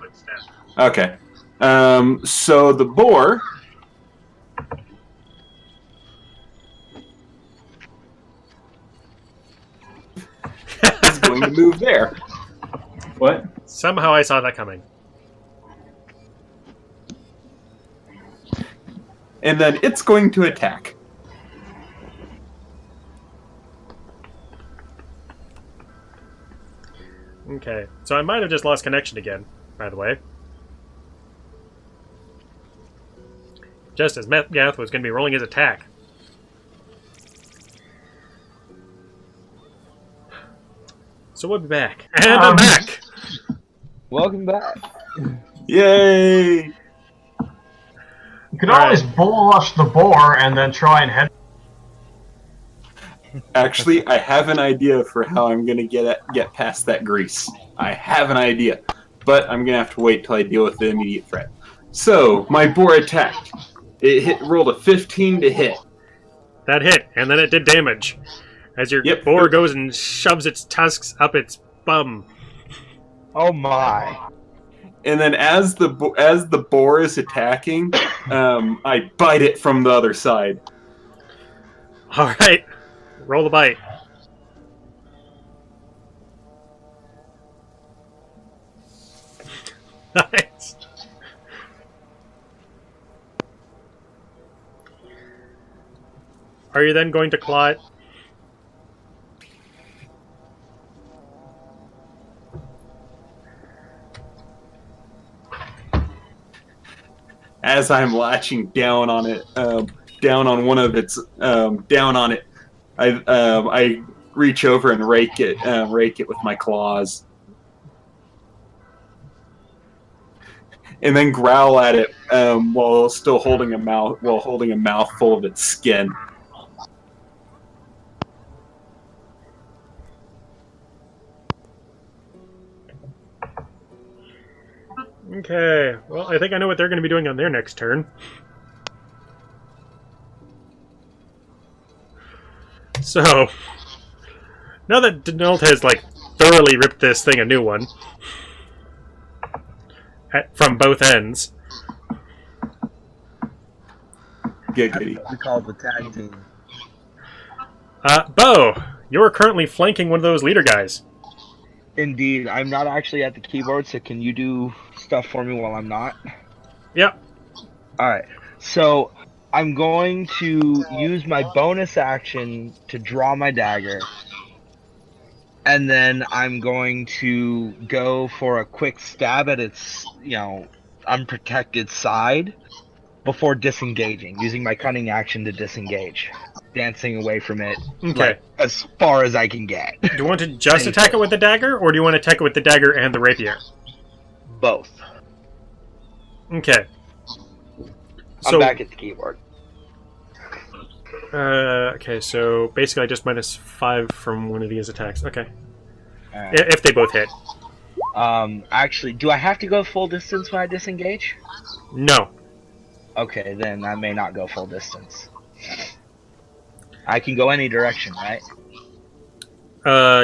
S3: Okay. So the boar... is going to move there. What?
S1: Somehow I saw that coming.
S3: And then it's going to attack.
S1: Okay, so I might have just lost connection again, by the way. Just as Metgath was going to be rolling his attack. So we'll be back. And I'm back!
S4: Welcome back.
S3: Yay!
S6: You could always bull rush the boar and then try and head.
S3: Actually, I have an idea for how I'm going to get past that grease. I have an idea. But I'm going to have to wait till I deal with the immediate threat. So, my boar attacked. It rolled a 15 to hit.
S1: That hit, and then it did damage. As your boar goes and shoves its tusks up its bum.
S4: Oh my.
S3: And then as the boar is attacking, I bite it from the other side.
S1: Alright, roll the bite. Nice. Are you then going to claw it?
S3: As I'm latching down on it, down on one of its, down on it, I reach over and rake it with my claws, and then growl at it while still holding a mouthful of its skin.
S1: Okay, well, I think I know what they're going to be doing on their next turn. So, now that Denault has, thoroughly ripped this thing a new one, from both ends.
S3: Giggity.
S4: We call it the tag team.
S1: Beau, you're currently flanking one of those leader guys.
S4: Indeed, I'm not actually at the keyboard, so can you do stuff for me while I'm not?
S1: Yep.
S4: Alright, so I'm going to use my bonus action to draw my dagger. And then I'm going to go for a quick stab at its, unprotected side before disengaging, using my cunning action to disengage. dancing away from it.
S1: Okay.
S4: Like, as far as I can get.
S1: Do you want to just attack it with the dagger, or do you want to attack it with the dagger and the rapier?
S4: Both.
S1: Okay.
S4: I'm back at the keyboard.
S1: Okay, so basically I just -5 from one of these attacks. Okay.
S4: Alright.
S1: If they both hit.
S4: Actually, do I have to go full distance when I disengage?
S1: No.
S4: Okay, then I may not go full distance. I can go any direction, right?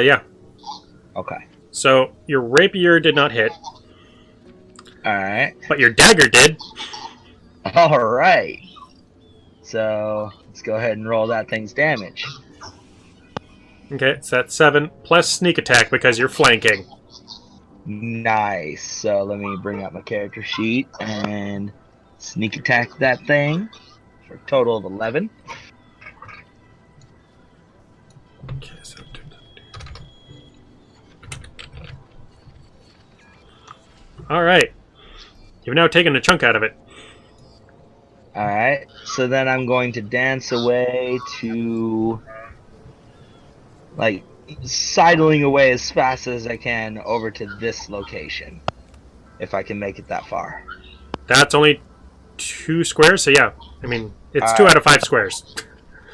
S1: Yeah.
S4: Okay.
S1: So, your rapier did not hit,
S4: Alright.
S1: but your dagger did.
S4: Alright. So, let's go ahead and roll that thing's damage.
S1: Okay, so that's 7, plus sneak attack because you're flanking.
S4: Nice. So, let me bring up my character sheet and sneak attack that thing for a total of 11.
S1: Okay, so... Alright. You've now taken a chunk out of it.
S4: Alright, so then I'm going to dance away to, like, sidling away as fast as I can over to this location. If I can make it that far.
S1: That's only 2 squares, so yeah. I mean, it's 2 out of 5 squares.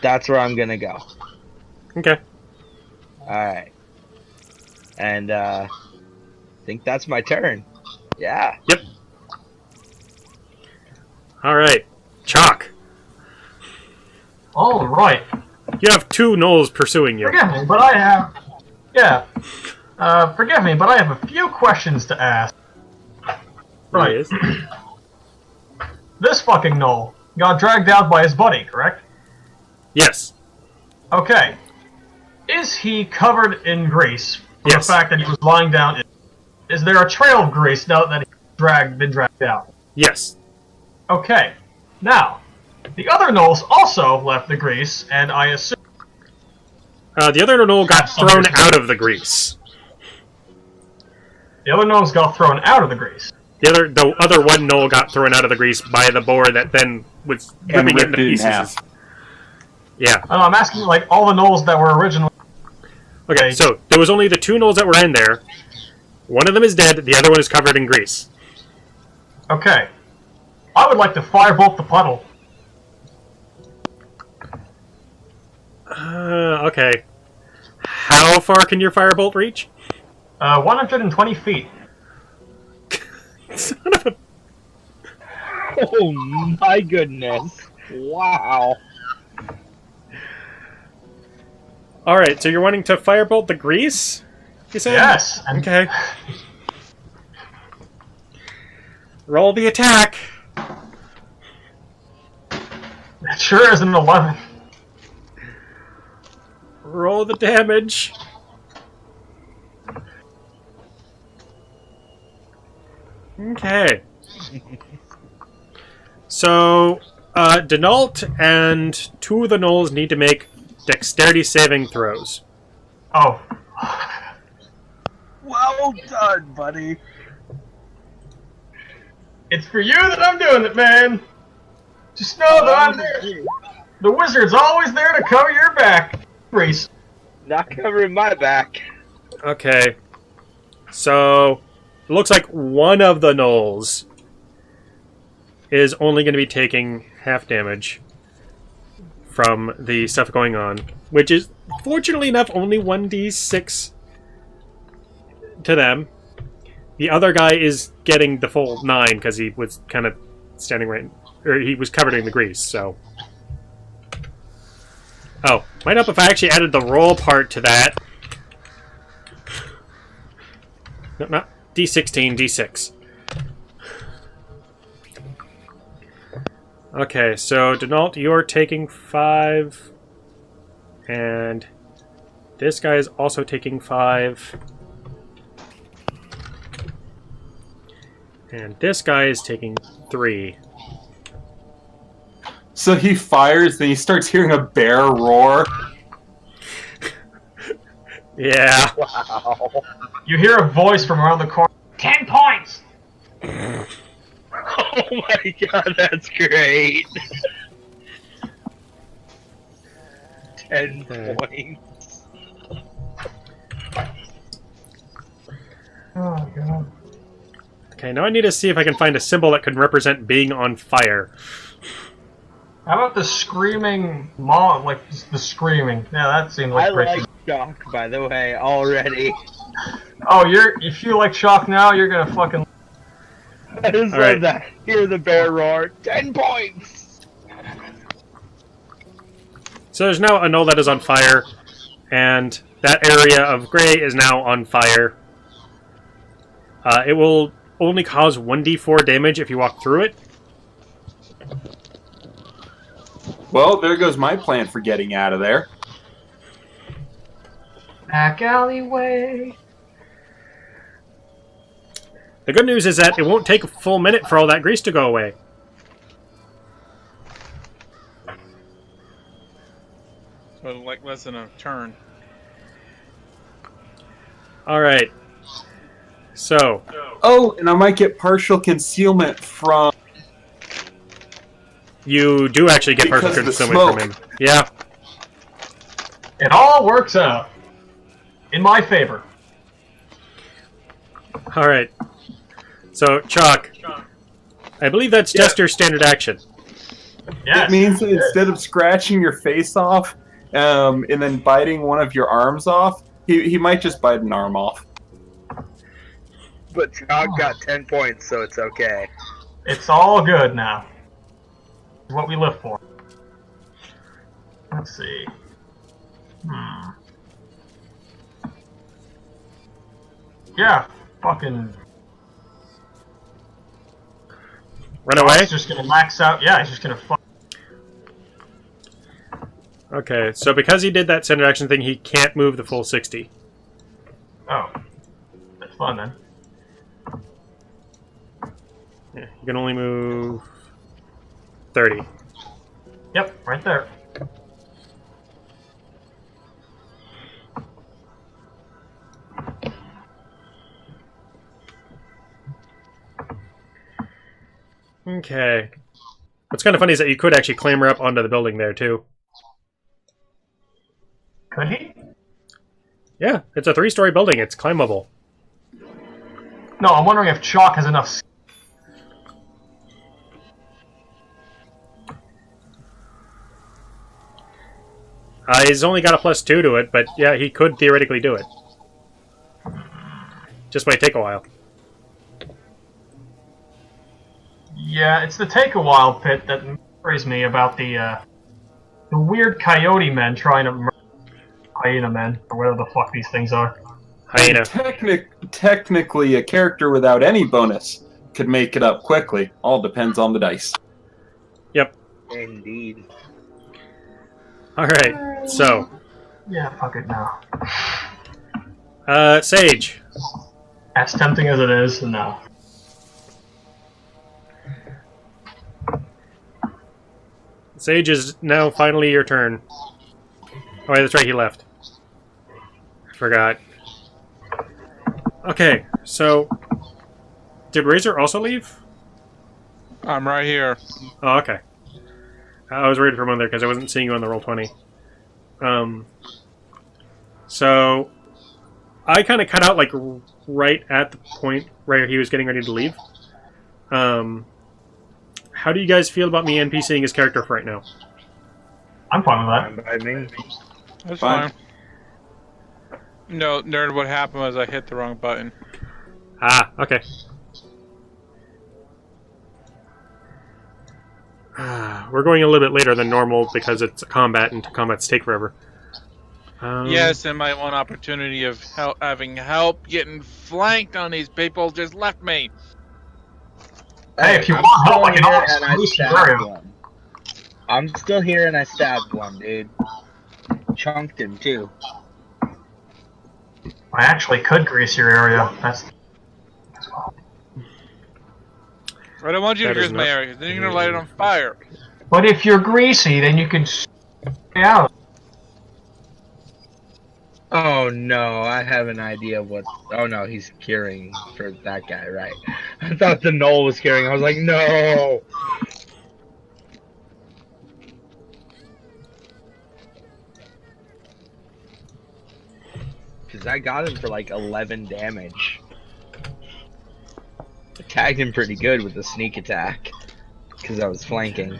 S4: That's where I'm gonna go.
S1: Okay.
S4: Alright. And, I think that's my turn. Yeah.
S1: Yep. Alright. Chok.
S6: All right.
S1: You have 2 gnolls pursuing you.
S6: Forgive me, but I have... Yeah. Forgive me, but I have a few questions to ask. Right.
S1: Yes.
S6: This fucking gnoll got dragged out by his buddy, correct?
S1: Yes.
S6: Okay. Is he covered in grease from
S1: Yes.
S6: the fact that he was lying down? Is there a trail of grease now that he's been dragged out?
S1: Yes.
S6: Okay. Now, the other gnolls also left the grease, and I assume...
S1: The other gnoll got thrown out of the grease.
S6: The other gnolls got thrown out of the grease.
S1: The other one gnoll got thrown out of the grease by the boar that then was ripping it into pieces.
S3: half.
S1: Yeah.
S6: I'm asking, like, all the gnolls that were originally...
S1: Okay, so there was only the 2 gnolls that were in there. One of them is dead, the other one is covered in grease.
S6: Okay. I would like to firebolt the puddle.
S1: Okay. How far can your firebolt reach?
S6: 120 feet.
S1: Son of a...
S4: Oh my goodness. Wow.
S1: Alright, so you're wanting to firebolt the grease? You said?
S6: Yes. And
S1: Okay. Roll the attack.
S6: it sure is an 11.
S1: Roll the damage. Okay. So, Denault and 2 of the gnolls need to make dexterity saving throws.
S6: Oh.
S4: Well done, buddy.
S6: It's for you that I'm doing it, man. Just know that I'm there. The wizard's always there to cover your back. Grease.
S4: Not covering my back.
S1: Okay. So, it looks like one of the gnolls is only going to be taking half damage from the stuff going on, which is, fortunately enough, only 1d6 to them. The other guy is getting the full 9 because he was kind of standing right, or he was covered in the grease, so. Oh, might help if I actually added the roll part to that. No, not D16, D6. Okay, so Denault, you're taking 5. And this guy is also taking 5. And this guy is taking 3.
S3: So he fires, then he starts hearing a bear roar.
S1: Yeah.
S4: Wow.
S6: You hear a voice from around the corner. 10 points!
S4: Oh my god, that's great. 10
S1: Okay.
S4: points.
S6: Oh god.
S1: Okay, now I need to see if I can find a symbol that could represent being on fire.
S6: How about the screaming mom? Like the screaming? Yeah, that seems like
S4: I
S6: pretty.
S4: like Chok, by the way, already.
S6: Oh, if you like Chok now, you're gonna fucking.
S4: I just
S1: All
S4: love
S1: right.
S4: that. Hear the bear roar. 10 points!
S1: So there's now a knoll that is on fire, and that area of gray is now on fire. It will only cause 1d4 damage if you walk through it.
S3: Well, there goes my plan for getting out of there.
S6: Back alleyway.
S1: The good news is that it won't take a full minute for all that grease to go away.
S2: So like less than a turn.
S1: Alright. So,
S3: Oh, and I might get partial concealment from...
S1: you do actually get
S3: Because
S1: partial
S3: of the
S1: concealment from
S3: smoke.
S1: him. Yeah.
S6: It all works out in my favor.
S1: Alright. So, Chok, I believe that's just your standard action.
S6: Yes.
S3: It means that instead of scratching your face off and then biting one of your arms off, he might just bite an arm off.
S4: But Chok got 10 points, so it's okay.
S6: It's all good now. It's what we live for. Let's see. Yeah, fucking.
S1: Run away?
S6: He's just gonna max out. Yeah, he's just gonna fuck.
S1: Okay, so because he did that standard action thing, he can't move the full 60.
S6: Oh. That's fun then.
S1: Yeah, you can only move 30.
S6: Yep, right there.
S1: Okay. What's kind of funny is that you could actually clamber up onto the building there, too.
S6: Could he?
S1: Yeah, it's a 3-story building. It's climbable.
S6: No, I'm wondering if Chok has enough.
S1: He's only got a +2 to it, but yeah, he could theoretically do it. Just might take a while.
S6: Yeah, it's the take a while pit that worries me about the weird coyote men trying to murder hyena men, or whatever the fuck these things are.
S1: Hyena.
S3: Technically, a character without any bonus could make it up quickly. All depends on the dice.
S1: Yep.
S4: Indeed.
S1: Alright, so.
S6: Yeah, fuck it now.
S1: Sage.
S6: As tempting as it is, no.
S1: Sage is now finally your turn. Oh, wait, that's right, he left. I forgot. Okay, so. Did Razor also leave?
S2: I'm right here.
S1: Oh, okay. I was worried for a moment there because I wasn't seeing you on the Roll20. So. I kind of cut out, like, right at the point where he was getting ready to leave. How do you guys feel about me NPCing his character for right now?
S6: I'm fine with that.
S4: Fine by me.
S2: That's
S3: Fine.
S2: fine. No, nerd, what happened was I hit the wrong button.
S1: Ah, okay. We're going a little bit later than normal because it's a combat and combats take forever.
S2: Yes, and my one opportunity of having help getting flanked on these people just left me.
S6: Hey, if you
S4: I'm
S6: want help,
S4: still
S6: I can
S4: here
S6: always
S4: and I
S6: boost your
S4: stabbed
S6: area.
S4: one. I'm still here and I stabbed one, dude. Chunked him too.
S6: I actually could grease your area. That's.
S2: I don't want you to
S1: That is
S2: grease my
S1: not-
S2: area, 'cause then you're gonna light it on fire.
S6: But if you're greasy, then you can stay out.
S4: Oh no, I have an idea what. Oh no, he's curing for that guy, right? I thought the Knoll was curing. I was like, no. I got him for like 11 damage. I tagged him pretty good with the sneak attack because I was flanking.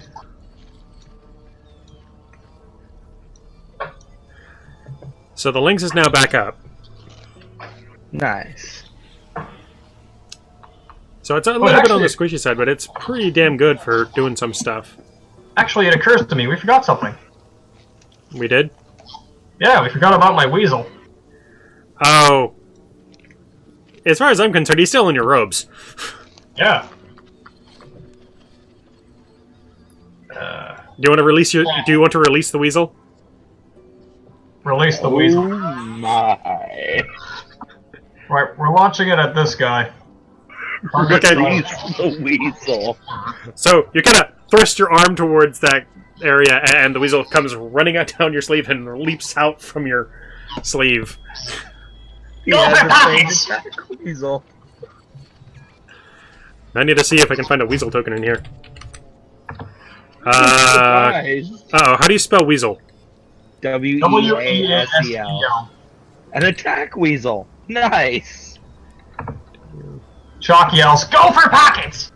S1: So the Lynx is now back up.
S4: Nice.
S1: So it's a little bit on the squishy side, but it's pretty damn good for doing some stuff.
S6: Actually, it occurs to me, we forgot something.
S1: We did?
S6: Yeah, we forgot about my weasel.
S1: Oh. As far as I'm concerned, he's still in your robes.
S6: Yeah.
S1: Do you want to release your? Do you want to release the weasel?
S6: Release the weasel.
S4: Oh my.
S6: Right, we're launching it at this guy.
S1: Okay.
S4: Release the weasel.
S1: So you kind of thrust your arm towards that area, and the weasel comes running out down your sleeve and leaps out from your sleeve.
S4: He has a same attack weasel.
S1: I need to see if I can find a weasel token in here.
S4: Surprise.
S1: Oh, how do you spell weasel?
S4: W-E-A-S-E-L. An attack weasel. Nice.
S6: Chok yells, "Go for pockets!"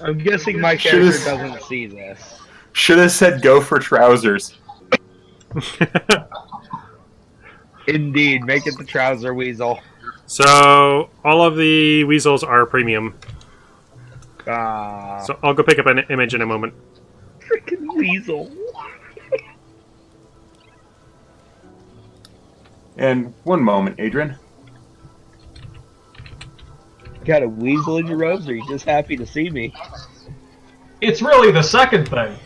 S4: I'm guessing my character doesn't see this.
S3: Should have said go for trousers.
S4: Indeed, make it the trouser weasel.
S1: So all of the weasels are premium.
S4: Ah,
S1: So I'll go pick up an image in a moment.
S4: freaking weasel.
S3: And one moment, Adrian.
S4: Got a weasel in your robes, or are you just happy to see me?
S6: It's really the second thing.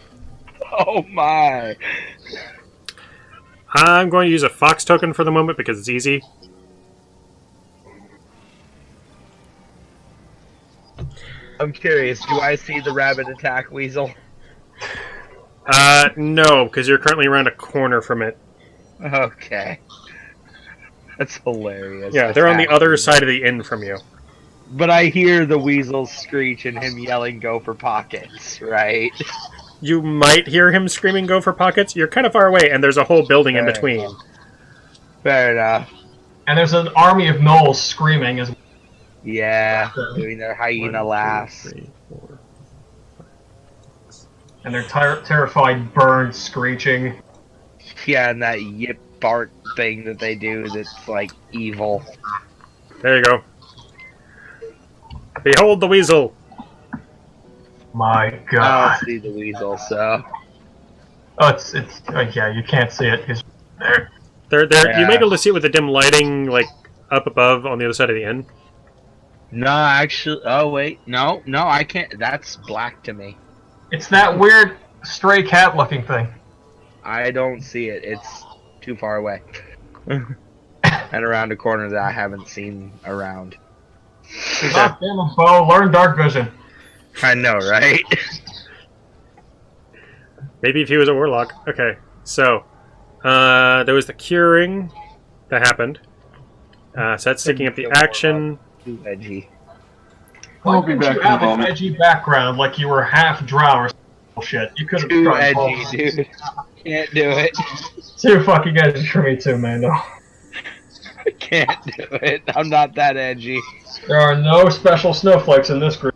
S4: Oh my.
S1: I'm going to use a fox token for the moment because it's easy.
S4: I'm curious, do I see the rabbit attack weasel?
S1: No, because you're currently around a corner from it.
S4: Okay. That's hilarious.
S1: Yeah, they're on the other side of the inn from you.
S4: But I hear the weasel screech and him yelling, "Go for pockets," right?
S1: You might hear him screaming, "Go for pockets." You're kind of far away, and there's a whole building in between.
S4: Fair enough.
S6: And there's an army of gnolls screaming as
S4: Yeah, doing their hyena laughs.
S1: 1, 2, 3, 4.
S6: and their terrified bird screeching.
S4: Yeah, and that yip bark thing that they do that's like evil.
S1: There you go. Behold the weasel.
S6: My
S4: I
S6: God.
S4: don't see the weasel, so.
S6: Oh, it's yeah, you can't see it because there.
S1: You might be able to see it with the dim lighting, like up above on the other side of the inn.
S4: No, actually. Oh, wait. No, I can't. That's black to me.
S6: It's that weird stray cat looking thing.
S4: I don't see it. It's too far away. And around a corner that I haven't seen around.
S6: God damn it, Beau, learn dark vision.
S4: I know, right?
S1: Maybe if he was a warlock. Okay, so there was the curing that happened. So that's taking up the action.
S4: Too edgy.
S3: I'll be back
S6: You
S3: in a
S6: have an
S3: moment.
S6: edgy background like you were half drow or some bullshit. You could have
S4: Too
S6: tried
S4: edgy,
S6: both.
S4: dude. Can't do it.
S6: Too fucking edgy for me too, Mando.
S4: I can't do it. I'm not that edgy.
S6: There are no special snowflakes in this group.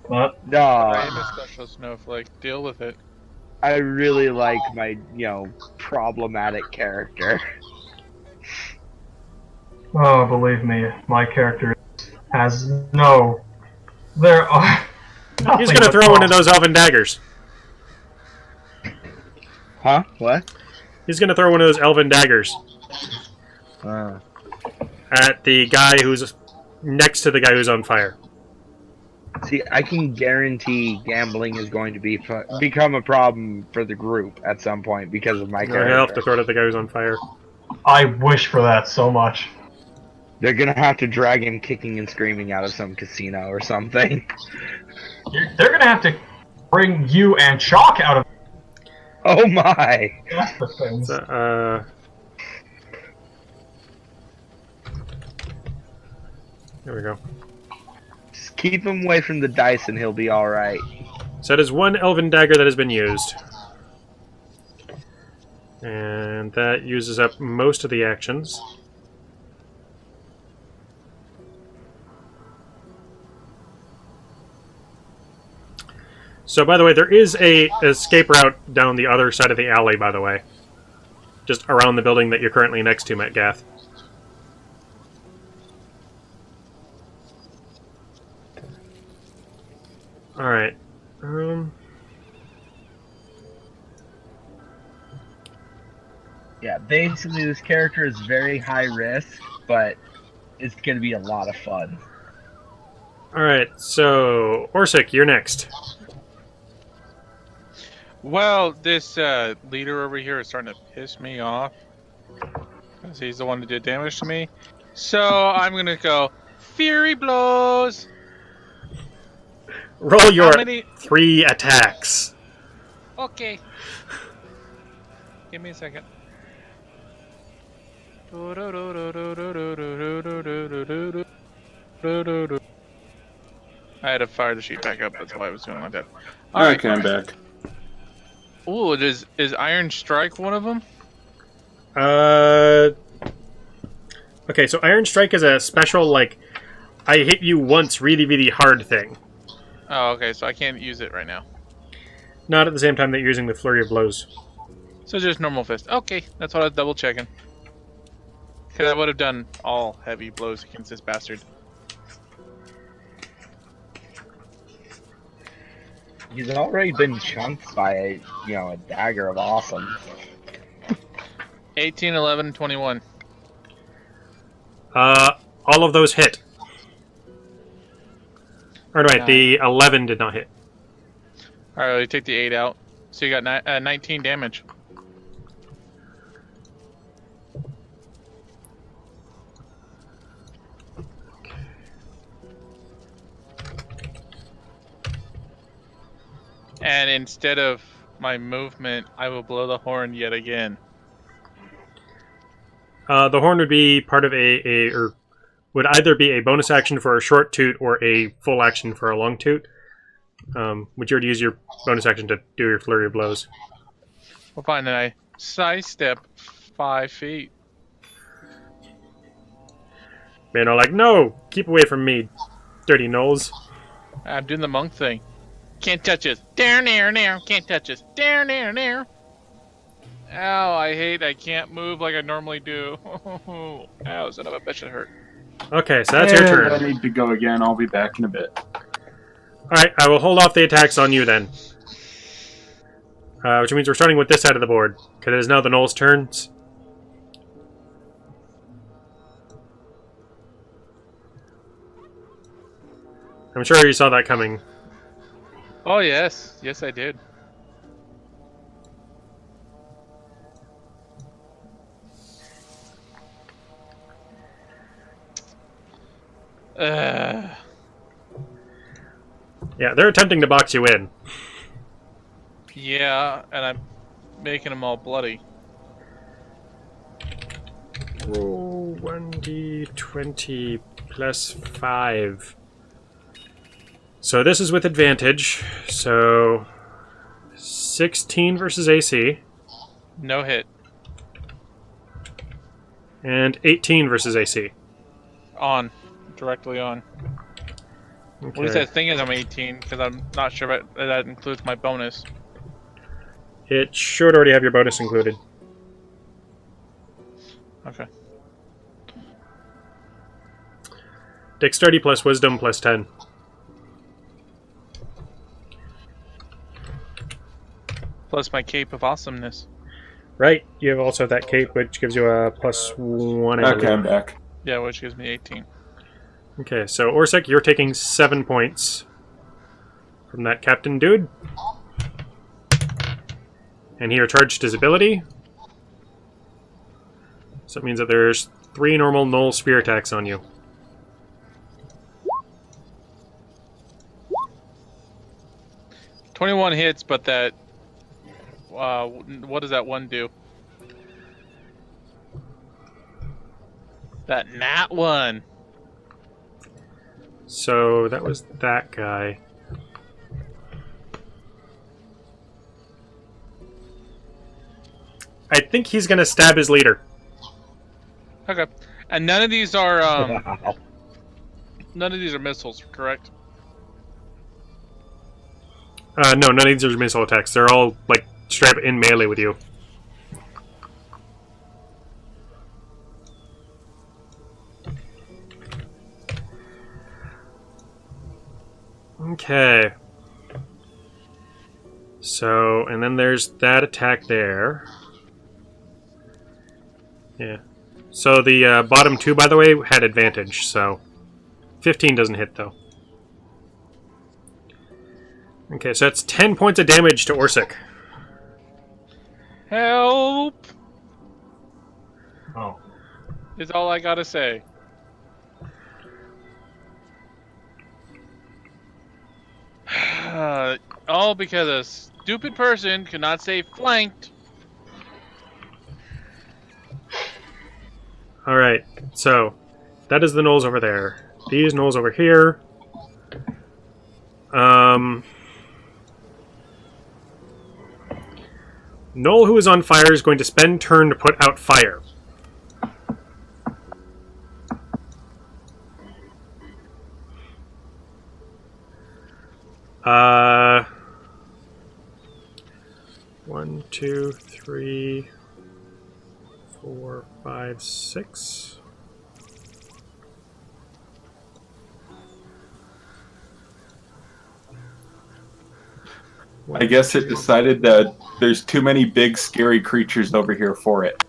S6: But
S4: No,
S2: I'm a special snowflake. Deal with it.
S4: I really like my, problematic character.
S6: oh, believe me, my character has no. There are.
S1: He's gonna throw one of those elven daggers.
S4: Huh? What?
S1: He's gonna throw one of those elven daggers at the guy who's next to the guy who's on fire.
S4: See, I can guarantee gambling is going to become a problem for the group at some point because of my
S1: He'll have to
S4: character.
S1: throw it at the guy who's on fire.
S6: I wish for that so much.
S4: They're gonna have to drag him kicking and screaming out of some casino or something.
S6: They're gonna have to bring you and Chok out of.
S4: Oh my!
S6: That's the thing.
S1: So, there we go.
S4: Just keep him away from the dice and he'll be alright.
S1: So that is one elven dagger that has been used. And that uses up most of the actions. So, by the way, there is a escape route down the other side of the alley, by the way. Just around the building that you're currently next to, Metgath. Alright.
S4: Yeah, basically this character is very high risk, but it's going to be a lot of fun.
S1: Alright, so Orsic, you're next.
S2: Well, this leader over here is starting to piss me off. Because he's the one that did damage to me. So I'm going to go Fury Blows.
S1: Roll your
S2: How many?
S1: 3 attacks.
S2: Okay. Give me a second. I had to fire the sheet back up, that's why I was doing it like that.
S3: Okay, I'm back.
S2: Ooh, is Iron Strike one of them?
S1: Okay, so Iron Strike is a special, like, I hit you once really, really hard thing.
S2: Oh, okay, so I can't use it right now.
S1: Not at the same time that you're using the Flurry of Blows.
S2: So just normal fist. Okay, that's what I was double checking. Because I would have done all heavy blows against this bastard.
S4: He's already been chunked by a dagger of awesome.
S2: 18, 11, 21.
S1: All of those hit. Or no, wait, the 11 did not hit.
S2: Alright, you take the 8 out. So you got 19 damage. And instead of my movement, I will blow the horn yet again.
S1: The horn would be part of or would either be a bonus action for a short toot or a full action for a long toot. Would you already use your bonus action to do your flurry of blows?
S2: Well, fine, then I sidestep 5 feet.
S1: Man, I'm like, no! Keep away from me, dirty gnolls.
S2: I'm doing the monk thing. Can't touch us. Down there, now. Can't touch us. Down there, now. Ow, I can't move like I normally do. Ow, son of a bitch, it hurt.
S1: Okay, so that's your turn.
S3: I need to go again. I'll be back in a bit.
S1: Alright, I will hold off the attacks on you then. Which means we're starting with this side of the board, because it is now the Knoll's turns. I'm sure you saw that coming.
S2: Oh, yes. Yes, I did.
S1: Yeah, they're attempting to box you in.
S2: Yeah, and I'm making them all bloody.
S1: Roll 1d20 plus 5. So this is with advantage. So 16 versus AC.
S2: No hit.
S1: And 18 versus AC.
S2: On. Directly on.
S1: Okay.
S2: What is that thing is I'm 18, because I'm not sure if that includes my bonus.
S1: It should already have your bonus included.
S2: Okay.
S1: Dexterity plus Wisdom plus 10.
S2: Plus my cape of awesomeness.
S1: Right, you have also that cape, which gives you a plus 1. I
S3: Okay,
S1: believe.
S3: I'm back.
S2: Yeah, which gives me 18.
S1: Okay, so Orsek, you're taking 7 points from that captain dude. And he recharged his ability. So that means that there's 3 normal Knoll spear attacks on you.
S2: $21 hits, but that... what does that one do? That nat one!
S1: So that was that guy. I think he's going to stab his leader.
S2: Okay. And none of these are
S4: Wow.
S2: none of these are missiles, correct?
S1: No, none of these are missile attacks. They're all, like, straight up in melee with you. Okay. So, and then there's that attack there. Yeah. So the bottom two, by the way, had advantage, so 15 doesn't hit, though. Okay, so that's 10 points of damage to Orsic.
S2: Help!
S6: Oh.
S2: Is all I gotta say. All because a stupid person could not say flanked.
S1: Alright, so that is the gnolls over there. These gnolls over here. Gnoll who is on fire is going to spend turn to put out fire. One, two, three, 4, 5, 6.
S3: I guess it decided that there's too many big, scary creatures over here for it.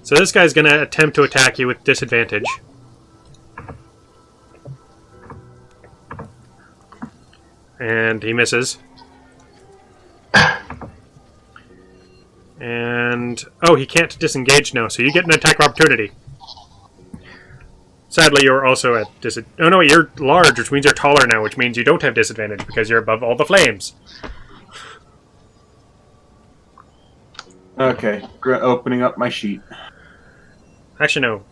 S1: So this guy's going to attempt to attack you with disadvantage. And he misses. And... oh, he can't disengage now, so you get an attack of opportunity. Sadly, you're also at disadvantage. Oh no, you're large, which means you're taller now, which means you don't have disadvantage because you're above all the flames.
S3: Okay, opening up my sheet.
S1: Actually, no.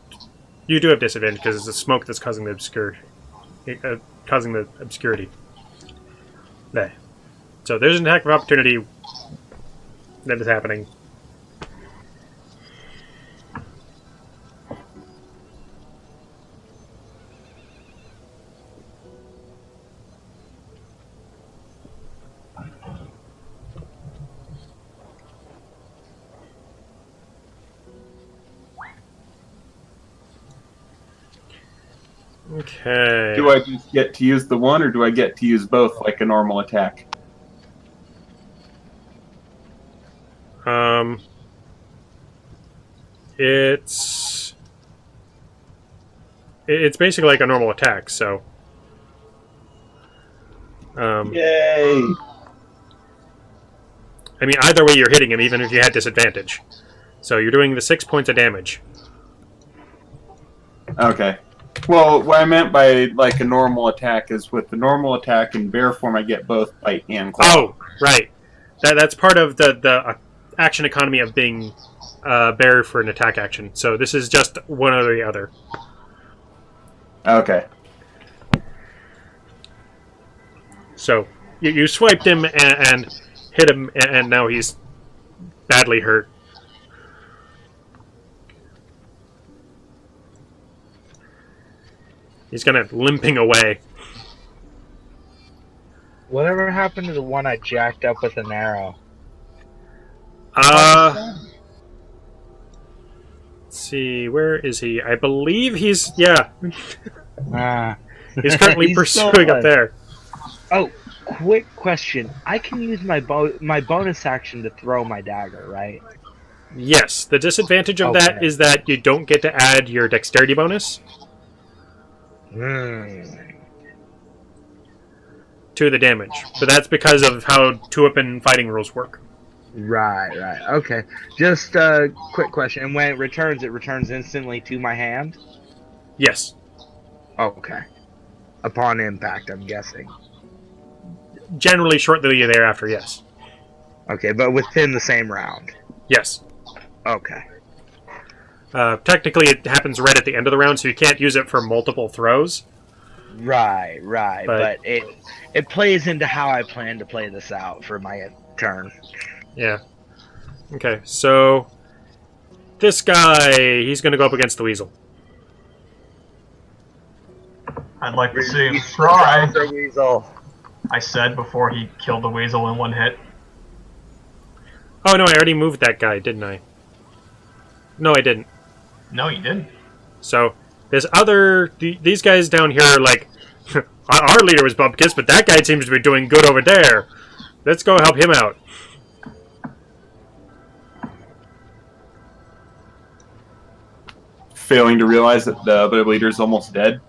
S1: You do have disadvantage because it's the smoke that's causing the obscurity. There. So there's an attack of opportunity that is happening. Okay.
S3: Do I just get to use the one, or do I get to use both like a normal attack?
S1: It's basically like a normal attack, so...
S3: Yay!
S1: I mean, either way you're hitting him, even if you had disadvantage. So you're doing the 6 points of damage.
S3: Okay. Well, what I meant by like a normal attack is with the normal attack in bear form, I get both bite and claw.
S1: Oh, right. That's part of the action economy of being bear for an attack action. So this is just one or the other.
S3: Okay.
S1: So you swiped him and hit him, and now he's badly hurt. He's kind of limping away.
S4: Whatever happened to the one I jacked up with an arrow?
S1: Let's see, where is he? I believe he's, yeah. He's currently
S4: He's
S1: pursuing up there.
S4: Oh, quick question. I can use my bonus action to throw my dagger, right?
S1: Yes, the disadvantage of that is that you don't get to add your dexterity bonus to the damage. But that's because of how two-weapon fighting rules work.
S4: Right. Okay. Just a quick question. And when it returns instantly to my hand?
S1: Yes.
S4: Okay. Upon impact, I'm guessing.
S1: Generally shortly thereafter, yes.
S4: Okay, but within the same round?
S1: Yes.
S4: Okay.
S1: Technically, it happens right at the end of the round, so you can't use it for multiple throws.
S4: Right. But it plays into how I plan to play this out for my turn.
S1: Yeah. Okay, so this guy, he's going to go up against the weasel.
S6: I'd like to see him try.
S4: The weasel.
S6: I said before he killed the weasel in one hit.
S1: Oh no, I already moved that guy, didn't I? No, I didn't.
S6: No, you didn't.
S1: So this other, these guys down here are like, our leader was Bupkis, but that guy seems to be doing good over there. Let's go help him out.
S3: Failing to realize that the other leader's almost dead.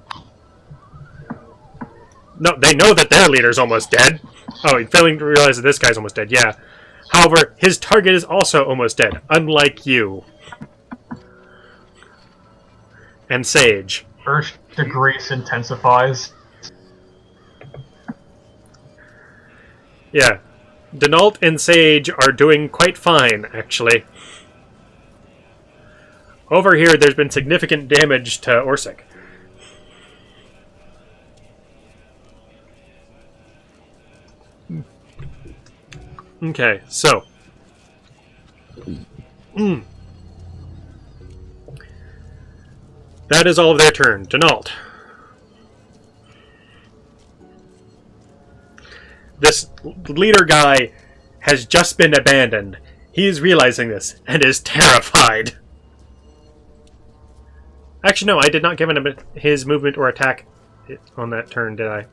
S1: No, they know that their leader's almost dead. Oh, failing to realize that this guy's almost dead, yeah. However, his target is also almost dead, unlike you. And Sage.
S6: Urge to grease intensifies.
S1: Yeah. Denault and Sage are doing quite fine, actually. Over here, there's been significant damage to Orsic. Okay, so. That is all of their turn. Denault. This leader guy has just been abandoned. He is realizing this and is terrified. Actually, no, I did not give him his movement or attack on that turn, did I?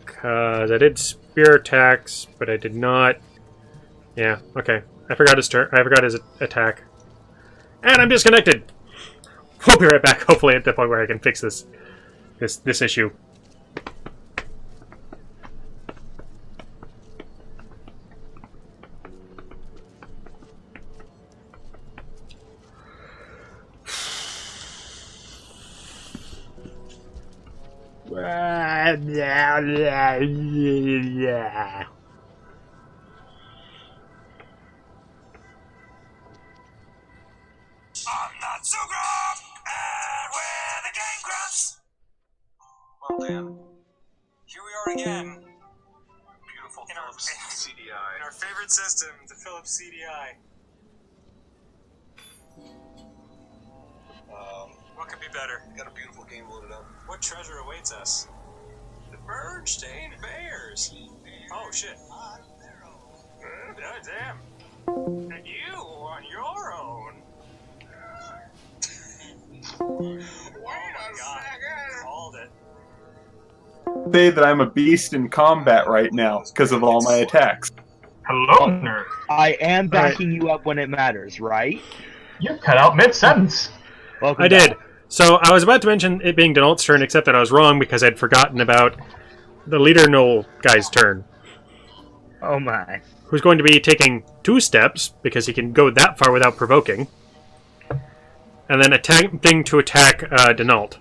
S1: Because I did spear attacks, but I did not. Yeah, okay. I forgot his turn. I forgot his attack. And I'm disconnected! We'll be right back, hopefully at the point where I can fix this issue.
S7: I'm not so gruff, and we're the Game Grumps. Well, Dan, here we are again. Beautiful Philips CDI. In our favorite system, the Philips CDI. What could be better? Got a beautiful game loaded up. What treasure awaits us? The Bernstein Bears. Oh shit. Damn. And you on your own. Oh my god, called it.
S3: Say that I'm a beast in combat right now because of all my attacks.
S6: Hello, nerd.
S4: I am backing you up when it matters, right?
S6: You cut out mid-sentence.
S4: Welcome
S1: I
S4: back.
S1: did. So I was about to mention it being Denault's turn, except that I was wrong because I'd forgotten about the leader Knoll guy's turn.
S4: Oh my.
S1: Who's going to be taking 2 steps, because he can go that far without provoking. And then attempting to attack Denault.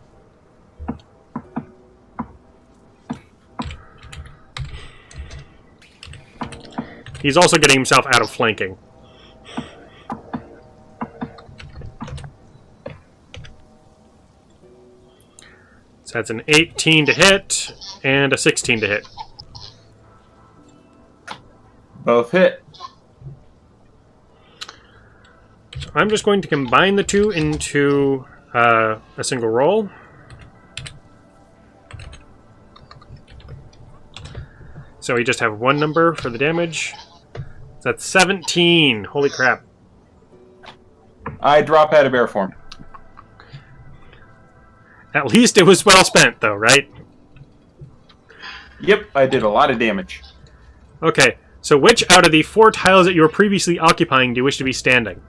S1: He's also getting himself out of flanking. So that's an 18 to hit, and a 16 to hit.
S3: Both hit.
S1: So I'm just going to combine the two into a single roll. So we just have one number for the damage. So that's 17. Holy crap.
S3: I drop out of bear form.
S1: At least it was well spent, though, right?
S3: Yep, I did a lot of damage.
S1: Okay, so which out of the 4 tiles that you were previously occupying do you wish to be standing?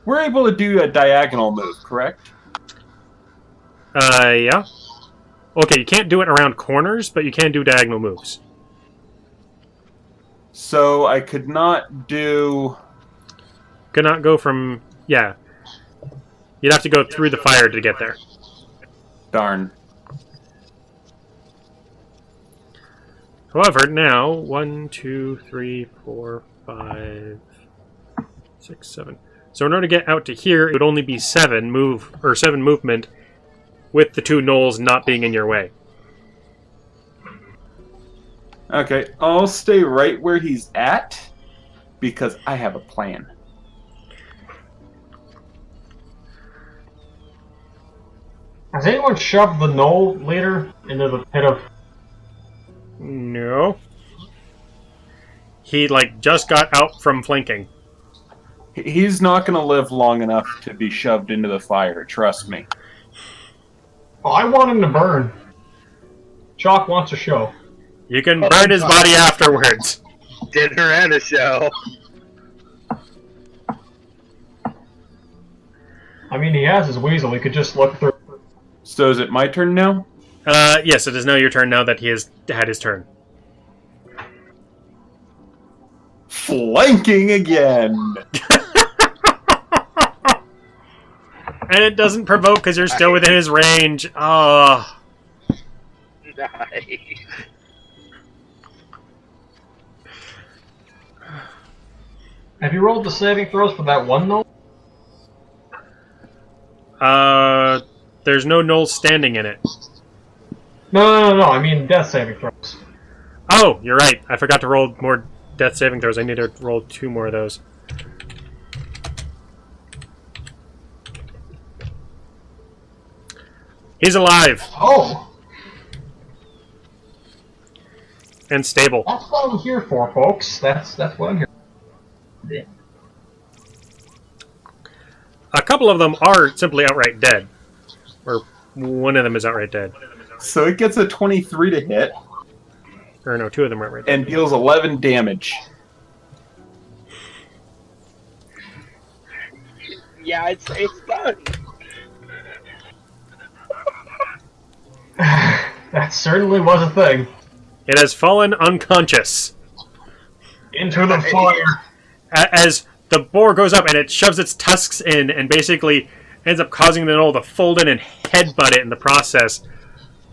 S3: We're able to do a diagonal move, correct?
S1: Yeah. Okay, you can't do it around corners, but you can do diagonal moves.
S3: So I could not do...
S1: Could not go from... Yeah. You'd have to go through the fire to get there.
S3: Darn.
S1: However, now, 1, 2, 3, 4, 5, 6, 7. So in order to get out to here, it would only be 7 movement, with the 2 gnolls not being in your way.
S3: Okay, I'll stay right where he's at because I have a plan.
S6: Has anyone shoved the Knoll leader into the pit of...
S1: No. He, just got out from flanking.
S3: He's not going to live long enough to be shoved into the fire, trust me.
S6: Oh, I want him to burn. Chok wants a show.
S1: You can burn his body afterwards.
S4: Dinner and a show.
S6: I mean, he has his weasel. He could just look through.
S3: So is it my turn now?
S1: Yes, it is now your turn now that he has had his turn.
S3: Flanking again!
S1: And it doesn't provoke because you're still within his range. Oh.
S4: Nice.
S6: Have you rolled the saving throws for that one Knoll?
S1: There's no Knoll standing in it.
S6: No. I mean death saving throws.
S1: Oh, you're right. I forgot to roll more death saving throws. I need to roll 2 more of those. He's alive.
S6: Oh!
S1: And stable.
S6: That's what I'm here for, folks. That's what I'm here for. Yeah.
S1: A couple of them are simply outright dead. Or one of them is outright dead.
S3: So it gets a 23 to hit
S1: Or no, 2 of them are outright dead.
S3: and deals 11 damage.
S4: Yeah, it's done.
S6: That certainly was a thing.
S1: It has fallen unconscious.
S6: Into the fire.
S1: As the boar goes up and it shoves its tusks in and basically ends up causing the Knoll to fold in and headbutt it in the process.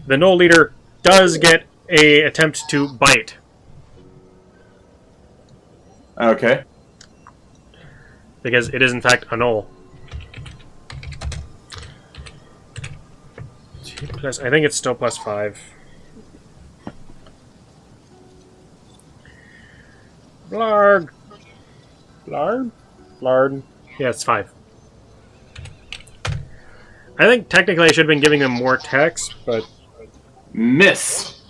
S1: The Knoll leader does get a attempt to bite.
S3: Okay.
S1: Because it is in fact a Knoll. I think it's still +5. Blarg. Lard. Yeah, it's 5. I think technically I should have been giving them more text, but
S3: Miss.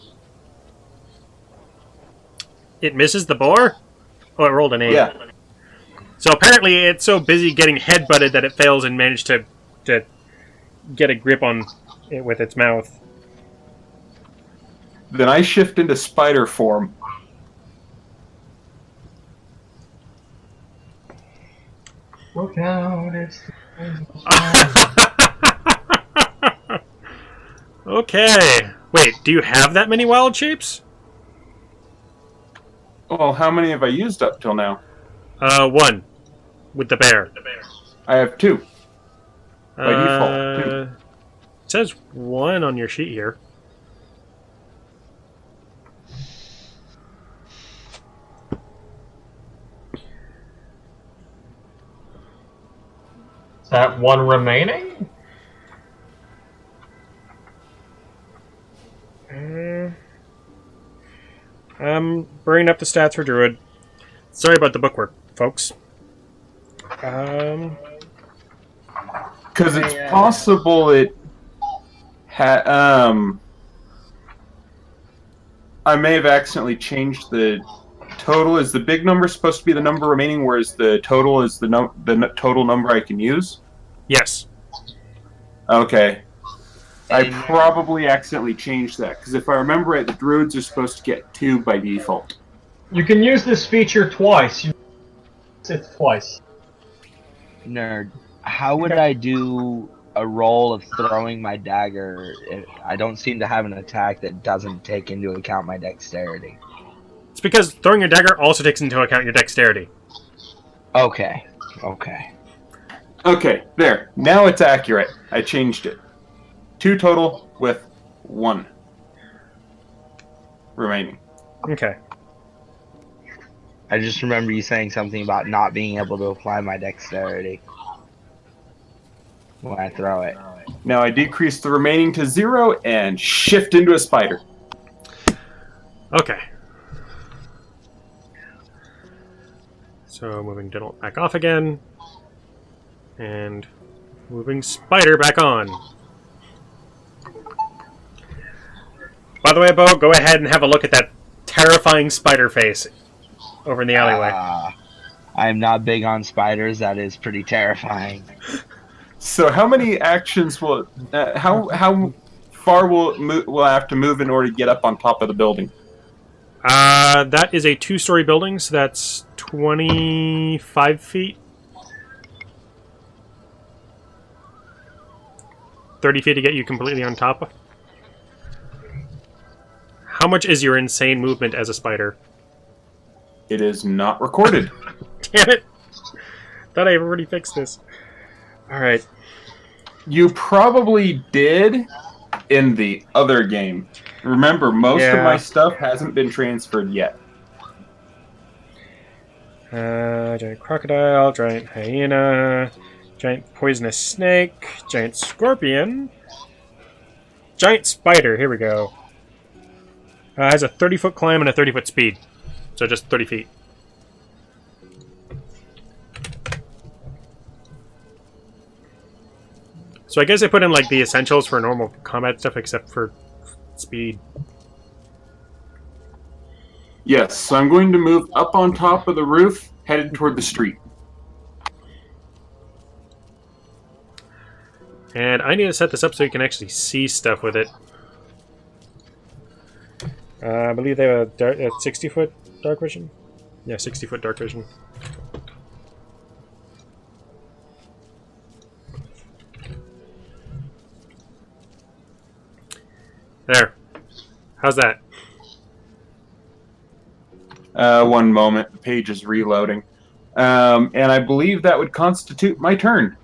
S1: it misses the boar? Oh, it rolled an 8.
S3: Yeah.
S1: So apparently it's so busy getting headbutted that it fails and managed to get a grip on it with its mouth.
S3: Then I shift into spider form.
S6: Look out, it's...
S1: Okay. Wait, do you have that many wild shapes?
S3: Well, how many have I used up till now?
S1: 1. With the bear.
S3: I have 2. By default, 2.
S1: It says 1 on your sheet here.
S6: Is that 1 remaining?
S1: I'm bringing up the stats for Druid. Sorry about the bookwork, folks.
S3: Because it's possible it I may have accidentally changed the total. Is the big number supposed to be the number remaining, whereas the total is the total number I can use?
S1: Yes.
S3: Okay. I probably accidentally changed that, because if I remember right, the druids are supposed to get 2 by default.
S6: You can use this feature twice. It's twice.
S4: Nerd. How would I do a roll of throwing my dagger if I don't seem to have an attack that doesn't take into account my dexterity?
S1: It's because throwing your dagger also takes into account your dexterity.
S4: Okay.
S3: Okay, there. Now it's accurate. I changed it. 2 total with 1 remaining.
S1: Okay.
S4: I just remember you saying something about not being able to apply my dexterity when I throw it.
S3: Now I decrease the remaining to 0 and shift into a spider.
S1: Okay. So moving Diddle back off again. And moving Spider back on. By the way, Beau, go ahead and have a look at that terrifying spider face over in the alleyway.
S4: I'm not big on spiders. That is pretty terrifying.
S3: So how many actions will... how far will I have to move in order to get up on top of the building?
S1: That is a 2-story building, so that's 25 feet. 30 feet to get you completely on top. How much is your insane movement as a spider?
S3: It is not recorded.
S1: Damn it! Thought I already fixed this. Alright.
S3: You probably did in the other game. Remember, most of my stuff hasn't been transferred yet.
S1: Giant crocodile, giant hyena, giant poisonous snake, giant scorpion, giant spider, here we go. Has a 30-foot climb and a 30-foot speed. So just 30 feet. So I guess I put in like the essentials for normal combat stuff except for speed.
S3: Yes, so I'm going to move up on top of the roof, headed toward the street.
S1: And I need to set this up so you can actually see stuff with it. I believe they have a 60-foot dark vision. Yeah, 60-foot dark vision. There. How's that?
S3: One moment. The page is reloading. And I believe that would constitute my turn.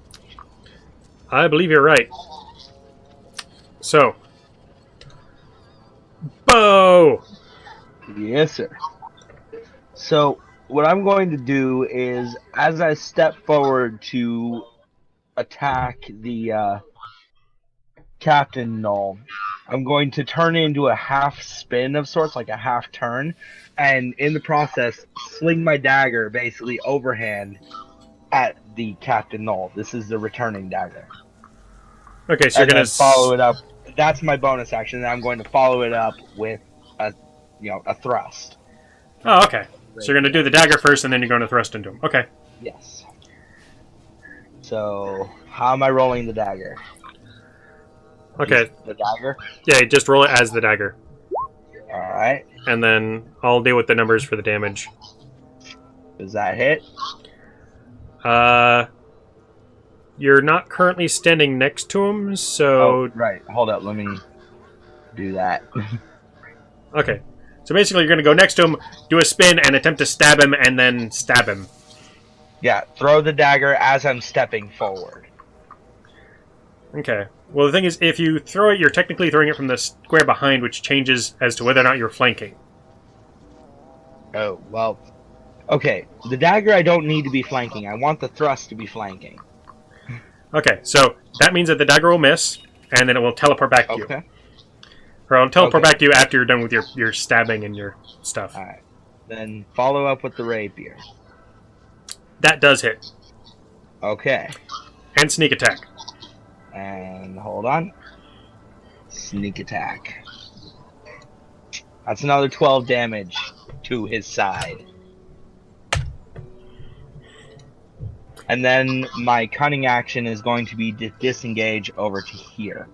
S1: I believe you're right. So. Beau!
S4: Yes, sir. So, what I'm going to do is, as I step forward to attack the Captain Null, I'm going to turn into a half spin of sorts, like a half turn, and in the process, sling my dagger basically overhand at the Captain Null. This is the returning dagger.
S1: Okay, so you're going to
S4: follow it up. That's my bonus action, and I'm going to follow it up with a thrust.
S1: Oh, okay. So you're going to do the dagger first, and then you're going to thrust into him. Okay.
S4: Yes. So, how am I rolling the dagger?
S1: Okay.
S4: The dagger?
S1: Yeah, just roll it as the dagger.
S4: Alright.
S1: And then I'll deal with the numbers for the damage.
S4: Does that hit?
S1: You're not currently standing next to him, so...
S4: Oh, right. Hold up. Let me do that.
S1: Okay. So basically you're going to go next to him, do a spin, and attempt to stab him, and then stab him.
S4: Yeah, throw the dagger as I'm stepping forward.
S1: Okay. Well, the thing is, if you throw it, you're technically throwing it from the square behind, which changes as to whether or not you're flanking.
S4: Oh, well... Okay, the dagger I don't need to be flanking. I want the thrust to be flanking.
S1: Okay, so that means that the dagger will miss, and then it will teleport back to you.
S4: Okay.
S1: Or it'll teleport back to you after you're done with your stabbing and your stuff.
S4: Alright. Then follow up with the rapier.
S1: That does hit.
S4: Okay.
S1: And sneak attack.
S4: And hold on. Sneak attack. That's another 12 damage to his side. And then my cunning action is going to be disengage over to here.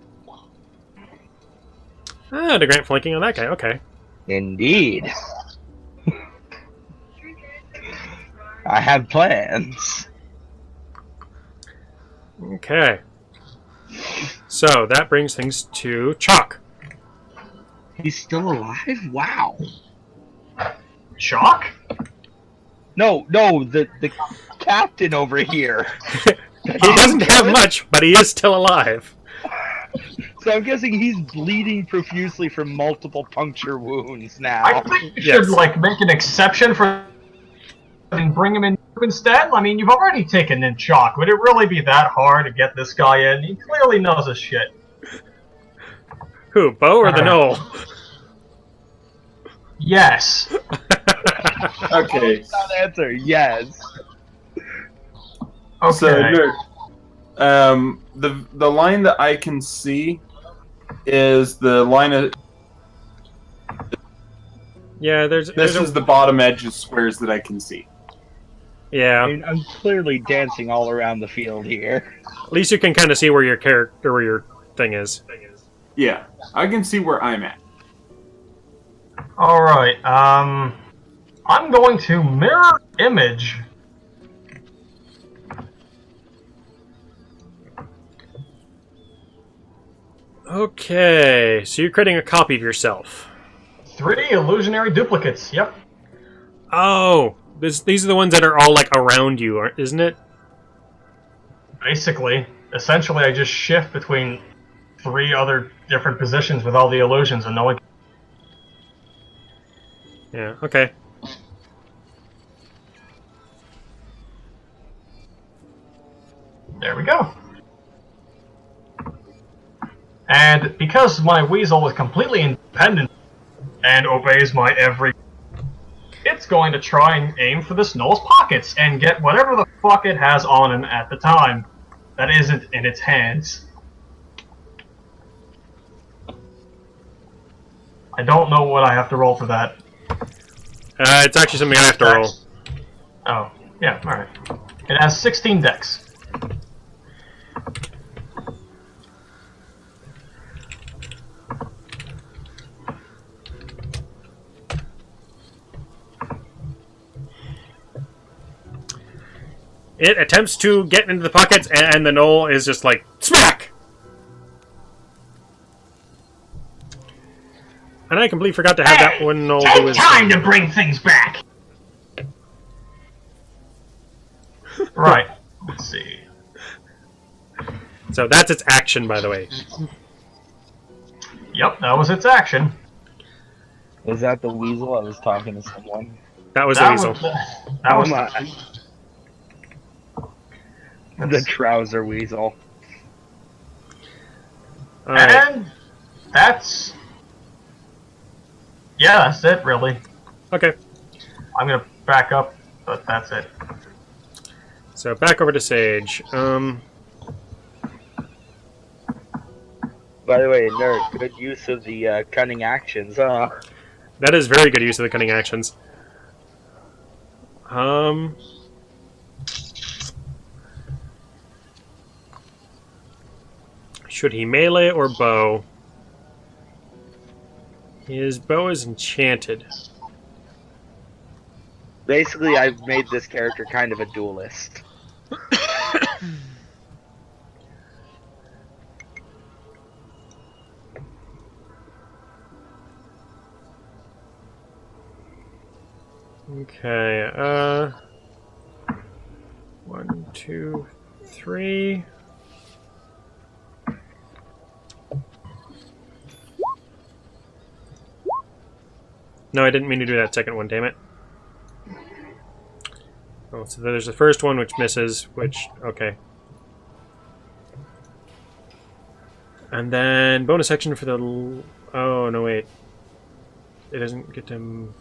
S1: Ah, the grant flanking on that guy. Okay.
S4: Indeed. I have plans.
S1: Okay. So that brings things to Chok.
S4: He's still alive? Wow.
S6: Chok?
S4: No, the captain over here.
S1: He doesn't have much, but he is still alive.
S4: So I'm guessing he's bleeding profusely from multiple puncture wounds now.
S6: I think you should make an exception for and bring him in instead. I mean, you've already taken in Chok. Would it really be that hard to get this guy in? He clearly knows his shit.
S1: Who, Beau or the Knoll?
S6: Yes.
S3: Okay.
S4: That answer, yes.
S6: Okay.
S3: So, the line that I can see is the line of.
S1: Yeah,
S3: This is the bottom edge of squares that I can see.
S1: Yeah.
S4: I mean, I'm clearly dancing all around the field here.
S1: At least you can kind of see where your character, where your thing is.
S3: Yeah, I can see where I'm at.
S6: Alright, I'm going to mirror image.
S1: Okay, so you're creating a copy of yourself.
S6: 3 illusionary duplicates, yep.
S1: Oh, these are the ones that are all like around you, isn't it?
S6: Basically, essentially I just shift between 3 other different positions with all the illusions and no one.
S1: Yeah, okay.
S6: There we go. And because my weasel is completely independent and obeys my every, it's going to try and aim for this gnoll's pockets and get whatever the fuck it has on him at the time that isn't in its hands. I don't know what I have to roll for that.
S1: It's actually something I have to roll.
S6: Oh, yeah, alright. It has 16 dex.
S1: It attempts to get into the pockets, and the gnoll is just like, smack! And I completely forgot to have that one gnoll do his
S6: Time to bring things back! Right, let's see.
S1: So that's its action, by the way.
S6: Yep, that was its action.
S4: Was that the weasel? I was talking to someone.
S1: That was the weasel.
S6: That was
S4: The trouser weasel.
S1: Alright.
S6: And that's... Yeah, that's it, really.
S1: Okay.
S6: I'm gonna back up, but that's it.
S1: So back over to Sage.
S4: By the way, nerd, good use of the cunning actions, huh?
S1: That is very good use of the cunning actions. Should he melee or bow? His bow is enchanted.
S4: Basically, I've made this character kind of a duelist.
S1: Okay, 1, 2, 3. No, I didn't mean to do that second one, damn it. Oh, so there's the first one which misses, which, okay. And then bonus action for the... Oh, no, wait. It doesn't get to...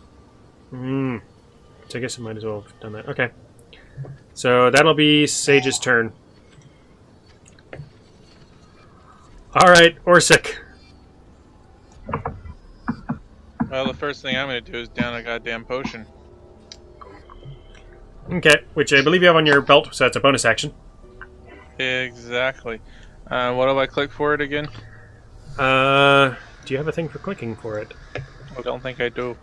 S1: So I guess I might as well have done that. Okay. So that'll be Sage's turn. Alright, Orsic.
S2: Well, the first thing I'm going to do is down a goddamn potion.
S1: Okay, which I believe you have on your belt, so that's a bonus action.
S2: Exactly. What do I click for it again?
S1: Do you have a thing for clicking for it?
S2: I don't think I do.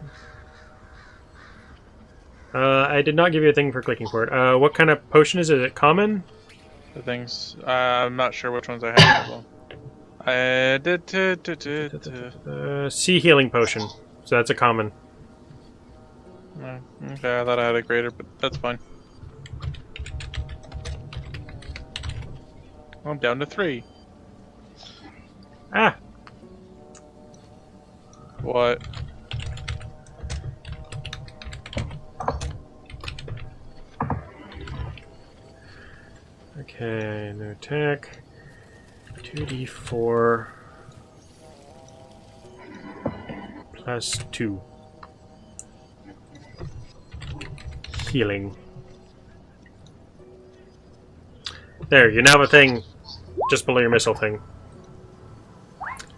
S1: I did not give you a thing for clicking for it. What kind of potion is it? Is it common?
S2: The things... I'm not sure which ones I have. I did...
S1: Sea healing potion. So that's a common.
S2: Okay, I thought I had a greater, but that's fine. I'm down to 3.
S1: Ah!
S2: What?
S1: Okay, no attack. 2d4 plus 2. Healing. There, you now have a thing just below your missile thing.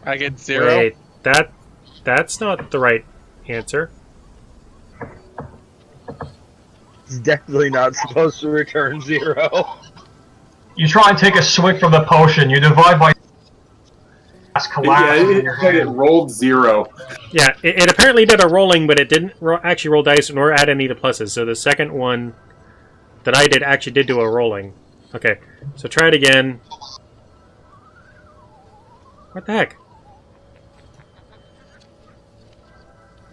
S2: I get 0.
S1: Wait, that's not the right answer.
S4: It's definitely not supposed to return 0.
S6: You try and take a swig from the potion. You divide by collapse.
S3: It rolled 0.
S1: Yeah, it apparently did a rolling, but it didn't actually roll dice nor add any to pluses. So the second one that I did actually did do a rolling. Okay, so try it again. What the heck?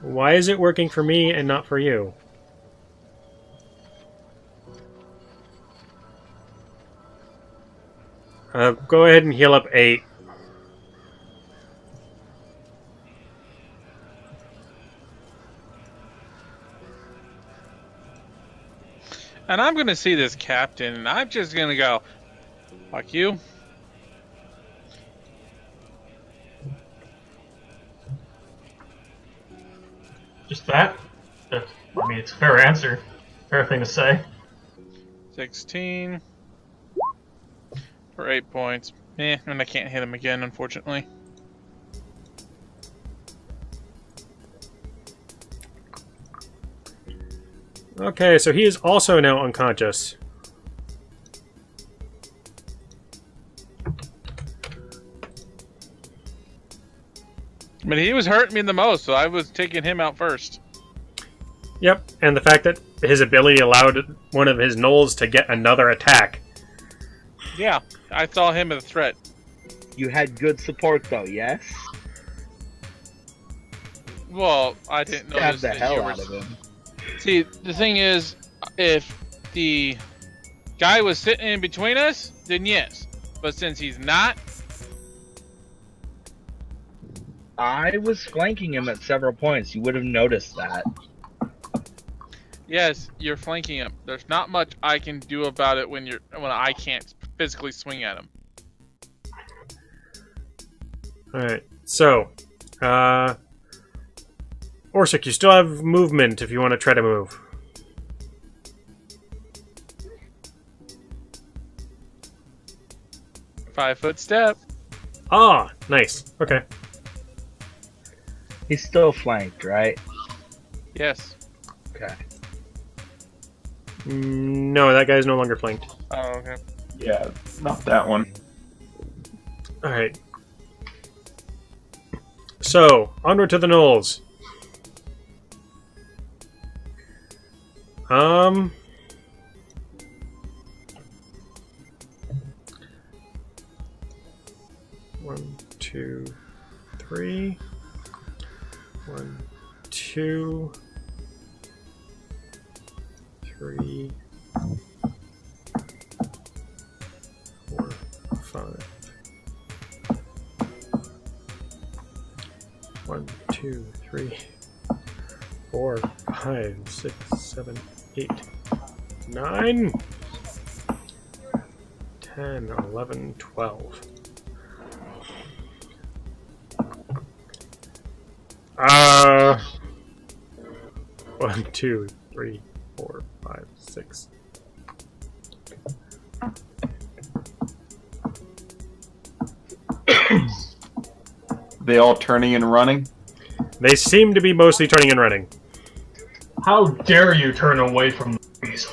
S1: Why is it working for me and not for you? Go ahead and heal up 8.
S2: And I'm gonna see this captain, and I'm just gonna go, fuck you.
S6: Just that? I mean, it's a fair answer. Fair thing to say.
S2: 16 for 8 points. And I can't hit him again, unfortunately.
S1: Okay, so he is also now unconscious.
S2: But he was hurting me the most, so I was taking him out first.
S1: Yep, and the fact that his ability allowed one of his gnolls to get another attack.
S2: Yeah, I saw him as a threat.
S4: You had good support though, yes?
S2: Well, I didn't know
S4: Stab the hell out of him.
S2: See, the thing is, if the guy was sitting in between us, then yes. But since he's not...
S4: I was flanking him at several points. You would have noticed that.
S2: Yes, you're flanking him. There's not much I can do about it when I can't physically swing at him.
S1: Alright, so... Orsic, you still have movement if you want to try to move.
S2: Five-foot step.
S1: Ah, nice. Okay.
S4: He's still flanked, right?
S2: Yes.
S4: Okay.
S1: No, that guy's no longer flanked.
S2: Oh, okay.
S3: Yeah, not that one.
S1: Alright. So, onward to the gnolls. One, two, three. 1, 2, 3, 4, 5. 1, 2, 3, 4, 5, 6, 7, 8, 9, 10, 11, 12. 1, 2, 3, 4, 5, 6.
S3: They all turning and running?
S1: They seem to be mostly turning and running.
S6: How dare you turn away from these?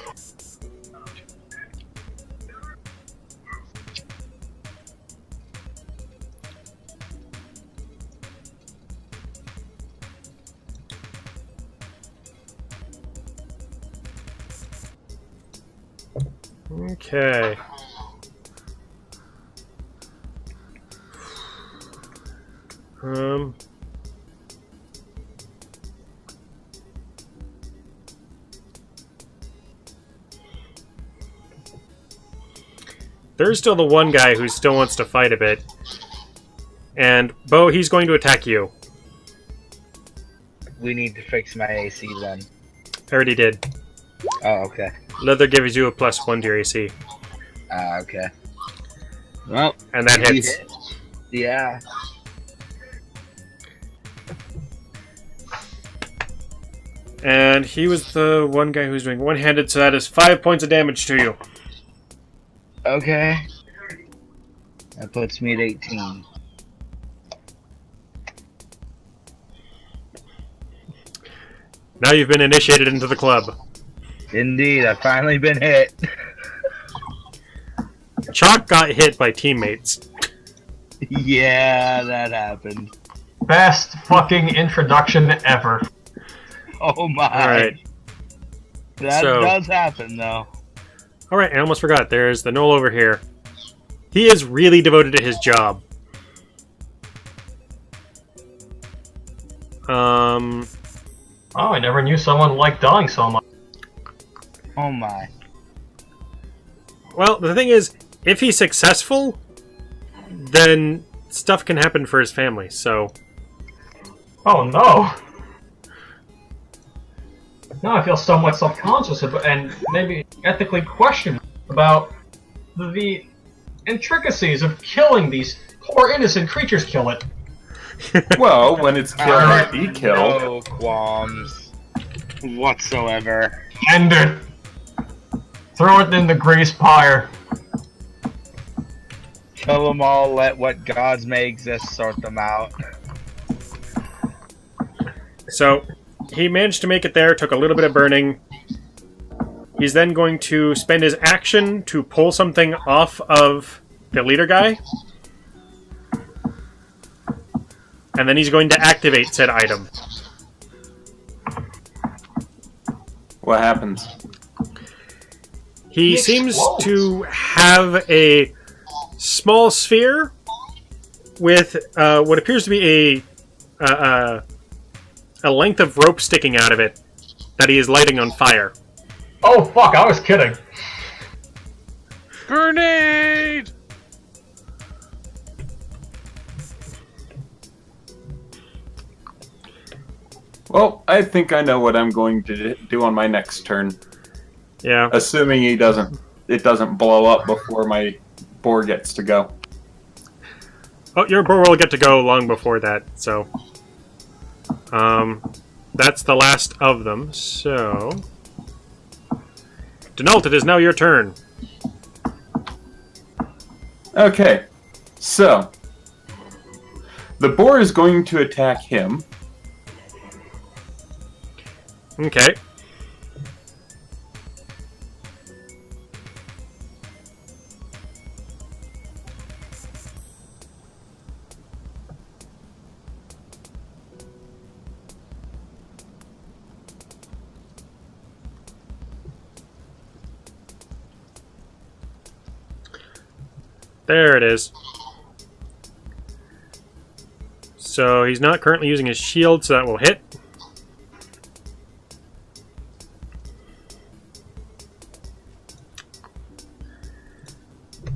S1: Okay. There's still the one guy who still wants to fight a bit. And, Beau, he's going to attack you.
S4: We need to fix my AC then.
S1: I already did.
S4: Oh, okay.
S1: Leather gives you a +1 to your AC.
S4: Okay. Well,
S1: And that
S4: you
S1: hits.
S4: hit. Yeah.
S1: And he was the one guy who's doing one-handed, so that is 5 points of damage to you.
S4: Okay. That puts me at 18.
S1: Now you've been initiated into the club.
S4: Indeed, I've finally been hit.
S1: Chok got hit by teammates.
S4: Yeah, that happened.
S6: Best fucking introduction ever.
S4: Oh my.
S1: Alright.
S4: That
S1: So-
S4: does happen, though.
S1: Alright, I almost forgot. There's the Knoll over here. He is really devoted to his job.
S6: Oh, I never knew someone liked dying so much.
S4: Oh my.
S1: Well, the thing is, if he's successful, then stuff can happen for his family, so...
S6: Oh no! Now I feel somewhat self-conscious and maybe ethically questioned about the intricacies of killing these poor innocent creatures. Kill it.
S3: Well, when it's killed,
S6: Alright.
S3: be killed.
S4: No qualms whatsoever.
S6: End it! Throw it in the grease pyre.
S4: Kill them all, let what gods may exist sort them out.
S1: So, he managed to make it there, took a little bit of burning. He's then going to spend his action to pull something off of the leader guy. And then he's going to activate said item.
S3: What happens?
S1: He
S6: He
S1: seems
S6: explodes.
S1: to have a small sphere with what appears to be a length of rope sticking out of it that he is lighting on fire.
S6: Oh fuck, I was kidding.
S2: Grenade!
S3: Well, I think I know what I'm going to do on my next turn.
S1: Yeah.
S3: Assuming it doesn't blow up before my boar gets to go.
S1: Oh, your boar will get to go long before that, so... that's the last of them, so... Denault, it is now your turn.
S3: Okay, so the boar is going to attack him.
S1: Okay. There it is. So he's not currently using his shield, so that will hit.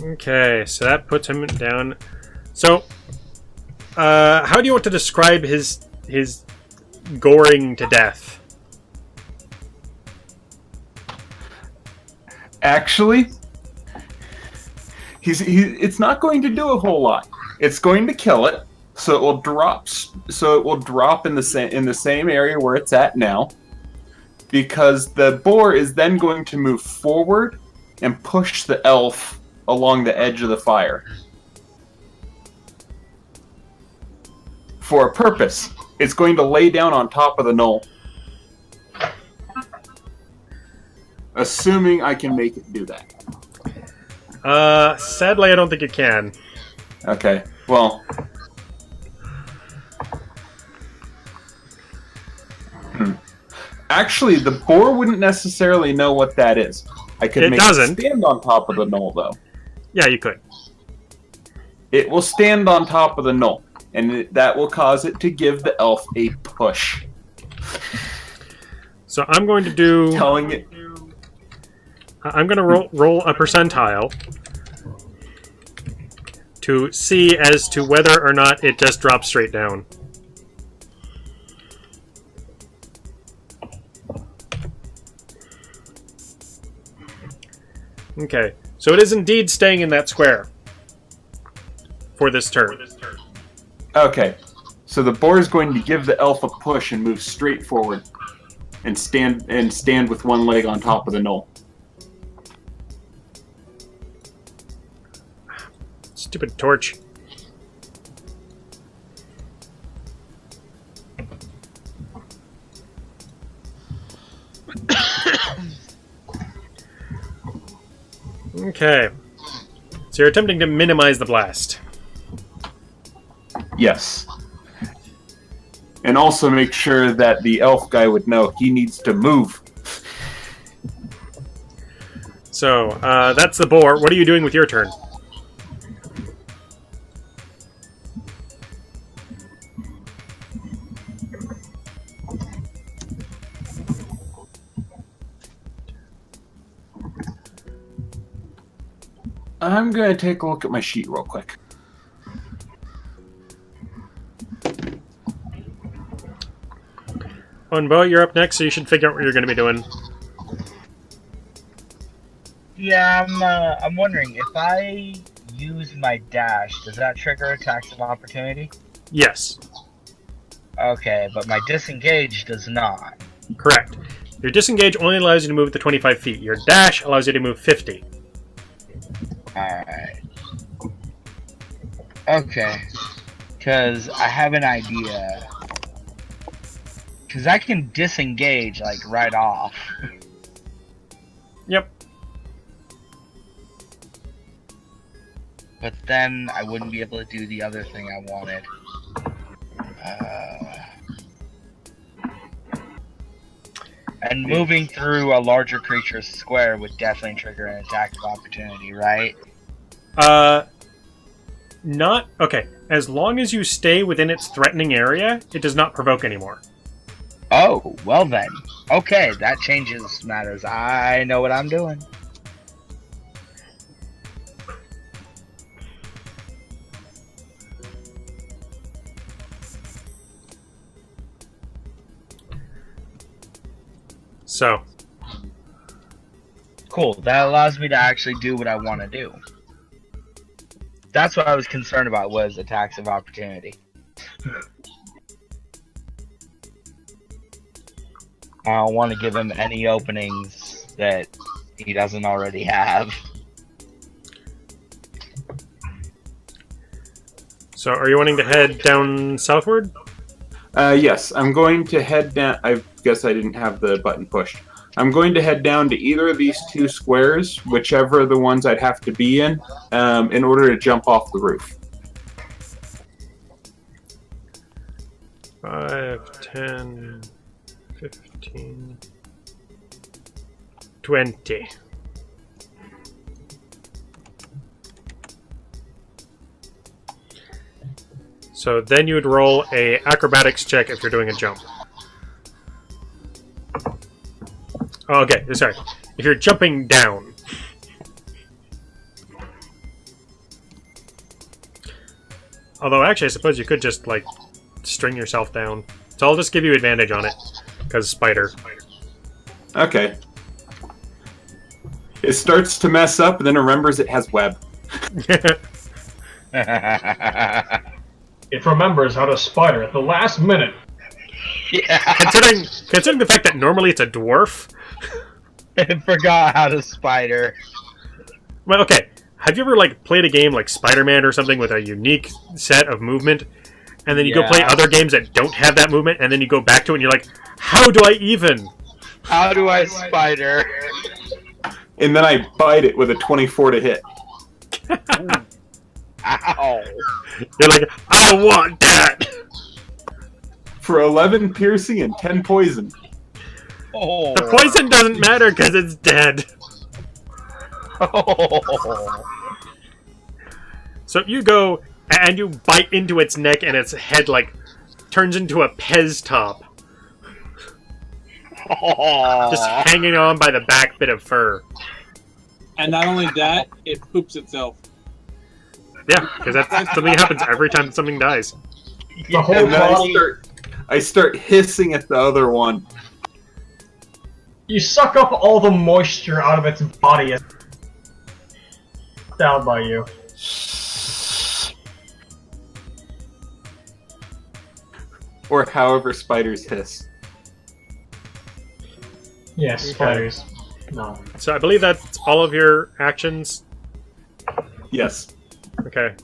S1: Okay, so that puts him down. So, how do you want to describe his goring to death?
S3: Actually, it's not going to do a whole lot. It's going to kill it, so it will drop. So it will drop in the same area where it's at now, because the boar is then going to move forward and push the elf along the edge of the fire for a purpose. It's going to lay down on top of the knoll, assuming I can make it do that.
S1: Sadly, I don't think you can.
S3: Okay, well... Actually, the boar wouldn't necessarily know what that is. I could
S1: It
S3: make
S1: doesn't.
S3: it stand on top of the knoll, though.
S1: Yeah, you could.
S3: It will stand on top of the knoll, and that will cause it to give the elf a push.
S1: So I'm going to do...
S3: Telling it...
S1: I'm going to roll a percentile to see as to whether or not it just drops straight down. Okay, so it is indeed staying in that square for this turn.
S3: Okay, so the boar is going to give the elf a push and move straight forward, and stand with one leg on top of the knoll.
S1: Stupid torch. Okay. So you're attempting to minimize the blast.
S3: Yes. And also make sure that the elf guy would know he needs to move.
S1: So, that's the boar. What are you doing with your turn?
S3: I'm going to take a look at my sheet real quick.
S1: Oh, and Beau, you're up next, so you should figure out what you're going to be doing.
S4: Yeah, I'm wondering if I use my dash, does that trigger attacks of opportunity?
S1: Yes.
S4: Okay, but my disengage does not.
S1: Correct. Your disengage only allows you to move the 25 feet. Your dash allows you to move 50.
S4: Alright. Okay. Because I have an idea. Because I can disengage, like, right off.
S1: Yep.
S4: But then I wouldn't be able to do the other thing I wanted. And moving through a larger creature's square would definitely trigger an attack of opportunity, right?
S1: Not... Okay. As long as you stay within its threatening area, it does not provoke anymore.
S4: Oh, well then. Okay, that changes matters. I know what I'm doing.
S1: So...
S4: Cool, that allows me to actually do what I want to do. That's what I was concerned about, was attacks of opportunity. I don't want to give him any openings that he doesn't already have.
S1: So, are you wanting to head down southward?
S3: Yes, I'm going to head down. I guess I didn't have the button pushed. I'm going to head down to either of these two squares, whichever of the ones I'd have to be in order to jump off the roof.
S1: 5, 10, 15, 20. So then you would roll a acrobatics check if you're doing a jump. Oh, okay, sorry. If you're jumping down. Although, actually, I suppose you could just, like, string yourself down. So I'll just give you advantage on it, because spider.
S3: Okay. It starts to mess up, and then remembers it has web.
S6: It remembers how to spider at the last minute.
S4: Yeah,
S1: Considering the fact that normally it's a dwarf.
S4: I forgot how to spider.
S1: Well, okay. Have you ever like played a game like Spider-Man or something with a unique set of movement, and then you go play other games that don't have that movement, and then you go back to it and you're like, how do I even?
S4: How do I spider?
S3: And then I bite it with a 24 to hit.
S4: Ow.
S1: You're like, I want that!
S3: For 11 piercing and 10 poison.
S4: Oh.
S1: The poison doesn't matter because it's dead.
S4: Oh.
S1: So you go and you bite into its neck and its head like turns into a Pez top. Just hanging on by the back bit of fur.
S8: And not only that, it poops itself.
S1: Yeah, because that's something happens every time something dies.
S6: The whole
S3: And then
S6: body.
S3: I start hissing at the other one.
S6: You suck up all the moisture out of its body and down by you.
S3: Or however spiders hiss.
S6: Yes, spiders. No.
S1: So I believe that's all of your actions.
S3: Yes.
S1: Okay.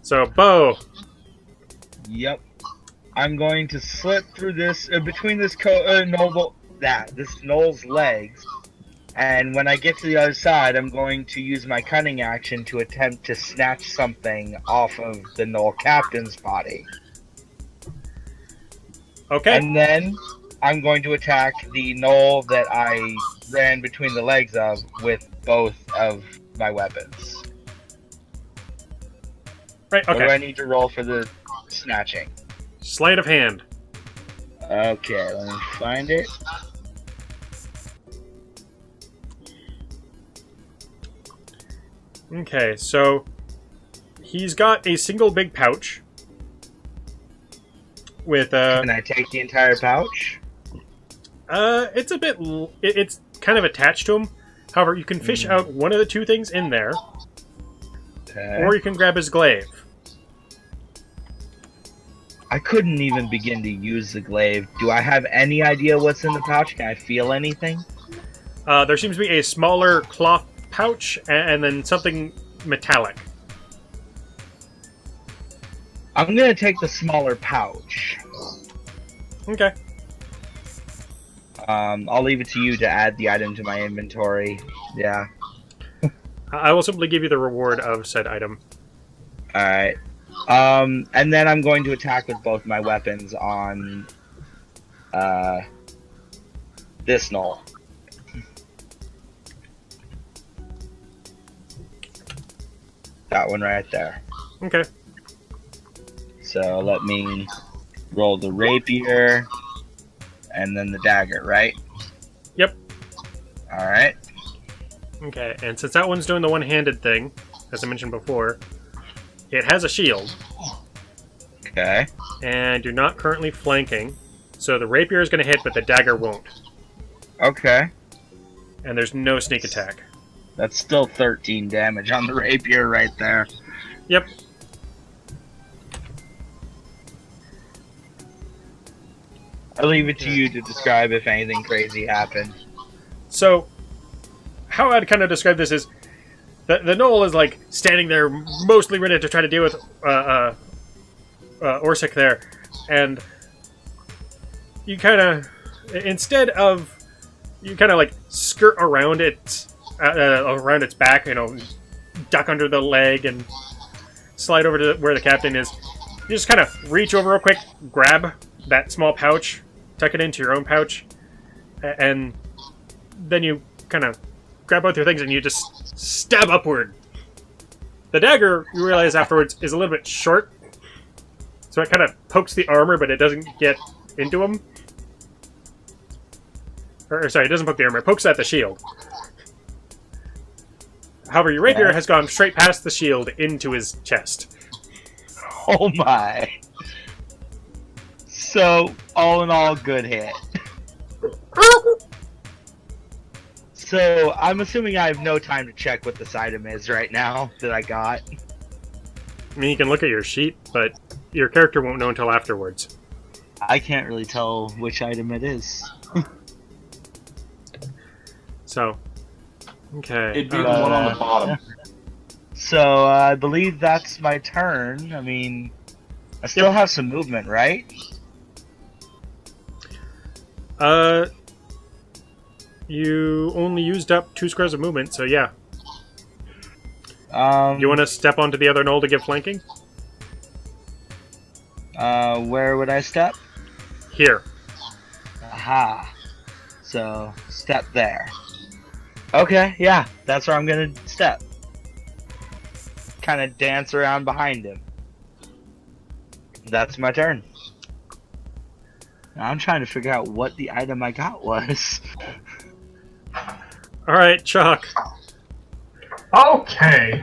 S1: So, Beau.
S4: Yep. I'm going to slip through this between this this knoll's legs, and when I get to the other side, I'm going to use my cunning action to attempt to snatch something off of the knoll captain's body.
S1: Okay.
S4: And then I'm going to attack the knoll that I ran between the legs of with both of my weapons.
S1: Right,
S4: What do I
S1: okay.
S4: need to roll for the snatching?
S1: Sleight of hand.
S4: Okay, let me find it.
S1: Okay, so he's got a single big pouch with
S4: Can I take the entire pouch?
S1: it's a bit it's kind of attached to him. However, you can fish out one of the two things in there,
S4: Okay.
S1: or you can grab his glaive.
S4: I couldn't even begin to use the glaive. Do I have any idea what's in the pouch? Can I feel anything?
S1: There seems to be a smaller cloth pouch and then something metallic.
S4: I'm gonna take the smaller pouch.
S1: Okay.
S4: I'll leave it to you to add the item to my inventory. Yeah.
S1: I will simply give you the reward of said item.
S4: Alright. And then I'm going to attack with both my weapons on this knoll. That one right there.
S1: Okay.
S4: So let me roll the rapier and then the dagger, right?
S1: Yep.
S4: Alright.
S1: Okay, and since that one's doing the one-handed thing, as I mentioned before, it has a shield,
S4: Okay.
S1: and you're not currently flanking, so the rapier is going to hit, but the dagger won't.
S4: Okay.
S1: And there's no sneak attack.
S4: That's still 13 damage on the rapier right there.
S1: Yep.
S4: I'll leave it to you to describe if anything crazy happened.
S1: So, how I'd kind of describe this is, the knoll is like standing there, mostly ready to try to deal with Orsic there, and you kind of, instead of, you kind of like skirt around its back, you know, duck under the leg and slide over to where the captain is. You just kind of reach over real quick, grab that small pouch, tuck it into your own pouch, and then you kind of grab both your things and you just stab upward. The dagger, you realize afterwards, is a little bit short, so it kind of pokes the armor, but it doesn't get into him. Or sorry, it doesn't poke the armor, it pokes at the shield. However, your rapier has gone straight past the shield into his chest.
S4: Oh my. So, all in all, good hit. So, I'm assuming I have no time to check what this item is right now that I got.
S1: I mean, you can look at your sheet, but your character won't know until afterwards.
S4: I can't really tell which item it is.
S1: So, okay.
S3: It'd be the one on the bottom.
S4: So, I believe that's my turn. I mean, I still have some movement, right?
S1: You only used up 2 squares of movement, so yeah.
S4: You
S1: You want to step onto the other knoll to give flanking?
S4: Where would I step?
S1: Here.
S4: Aha. So, step there. Okay, yeah, that's where I'm gonna step. Kind of dance around behind him. That's my turn. Now I'm trying to figure out what the item I got was.
S1: Alright, Chok.
S6: Okay.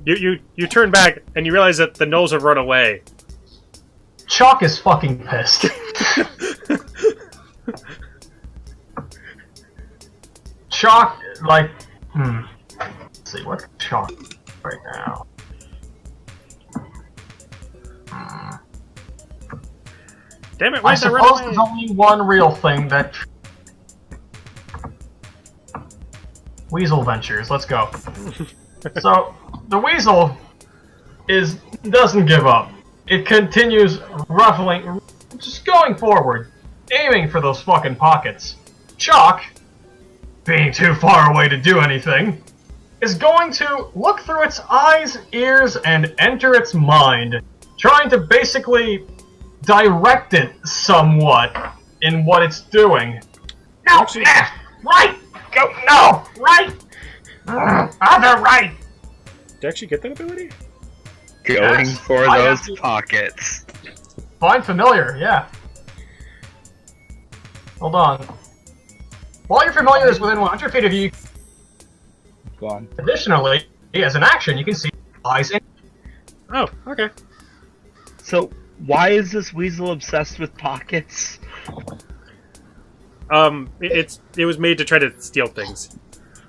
S1: You turn back, and you realize that the gnolls have run away.
S6: Chok is fucking pissed. Chok, like, let's see, what's Chok right now?
S1: Damn it,
S6: I
S1: why'd they run
S6: suppose
S1: away?
S6: there's only one real thing that... Weasel Ventures, let's go. So, the Weasel doesn't give up. It continues ruffling, just going forward, aiming for those fucking pockets. Chok, being too far away to do anything, is going to look through its eyes, ears, and enter its mind, trying to basically direct it somewhat in what it's doing. No, left, right, go, no, right, other right.
S1: Did you actually get that ability?
S4: Going
S6: Yes,
S4: for
S6: I
S4: those
S6: have-
S4: pockets.
S6: Find familiar, yeah. Hold on. While your familiar is within 100 feet of you,
S4: Go on.
S6: additionally, as an action, you can see eyes in.
S1: Oh, okay.
S4: So, why is this weasel obsessed with pockets?
S1: It was made to try to steal things.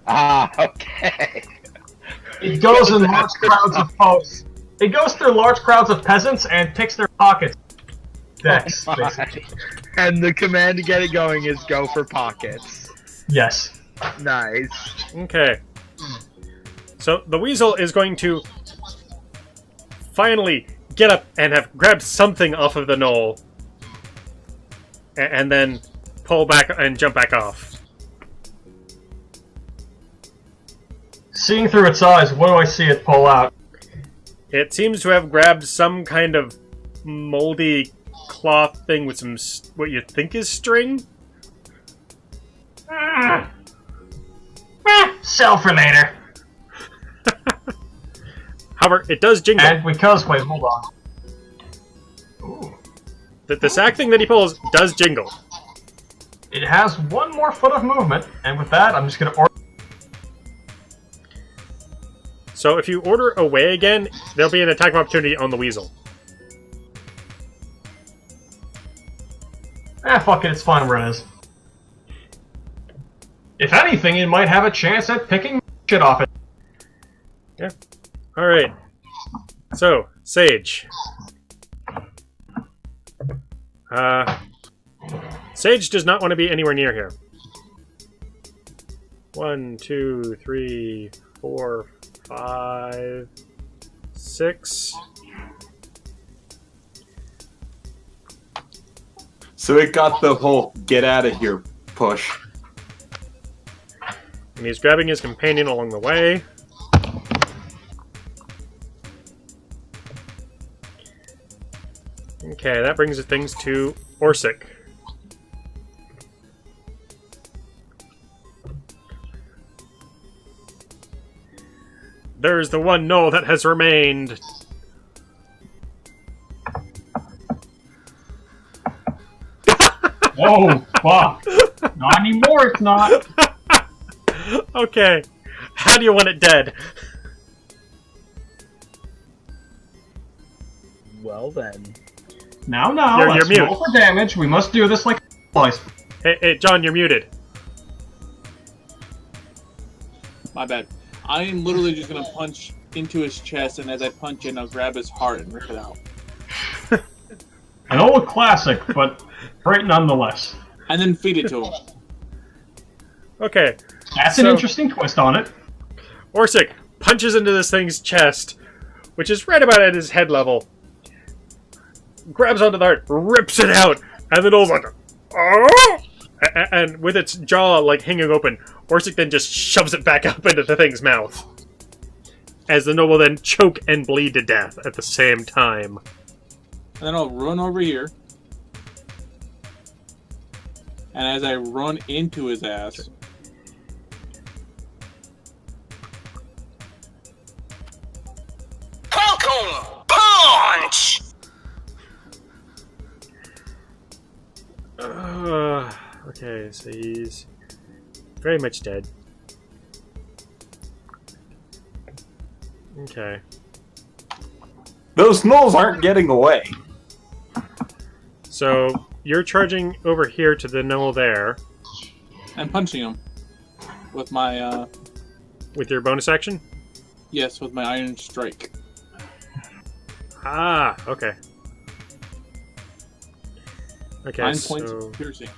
S4: Ah, okay.
S6: It goes in large crowds of folks. It goes through large crowds of peasants and picks their pockets. Dex,
S4: Oh my.
S6: basically.
S4: And the command to get it going is go for pockets.
S6: Yes.
S4: Nice.
S1: Okay. So the weasel is going to finally get up and have grabbed something off of the knoll, and then pull back and jump back off.
S6: Seeing through its eyes, what do I see it pull out?
S1: It seems to have grabbed some kind of moldy cloth thing with some what you think is string.
S6: Sell for later.
S1: However, it does jingle.
S6: And because, wait, hold on. Ooh.
S1: The sack thing that he pulls does jingle.
S6: It has one more foot of movement, and with that, I'm just gonna order.
S1: So if you order away again, there'll be an attack of opportunity on the weasel.
S6: Fuck it, it's fine where it is. If anything, it might have a chance at picking shit off it.
S1: Yeah. Alright. So, Sage. Sage does not want to be anywhere near here. 1, 2, 3, 4, 5, 6.
S3: So it got the whole get out of here push.
S1: And he's grabbing his companion along the way. Okay, that brings things to Orsic. There's the one knoll that has remained.
S6: Whoa, fuck. Not anymore, it's not.
S1: Okay, how do you want it dead?
S4: Well then.
S6: Now,
S1: You're
S6: let's
S1: mute.
S6: roll for damage. We must do this like twice.
S1: Hey, John, you're muted.
S8: My bad. I am literally just gonna punch into his chest, and as I punch in, I'll grab his heart and rip it out.
S6: An old classic, but great nonetheless.
S8: And then feed it to him.
S1: Okay,
S6: That's an
S1: So-
S6: interesting twist on it.
S1: Orsic punches into this thing's chest, which is right about at his head level. Grabs onto the heart, rips it out, and the knoll's like, "Oh!" And with its jaw like hanging open, Orsic then just shoves it back up into the thing's mouth. As the knoll will then choke and bleed to death at the same time.
S8: And then I'll run over here. And as I run into his ass,
S7: Falcon Punch!
S1: Okay, so he's very much dead. Okay.
S3: Those gnolls aren't getting away.
S1: So you're charging over here to the knoll there
S8: I'm punching him with my
S1: with your bonus action?
S8: yes, with my iron strike.
S1: Ah, okay. Okay,
S8: 9 points
S1: so...
S8: of piercing.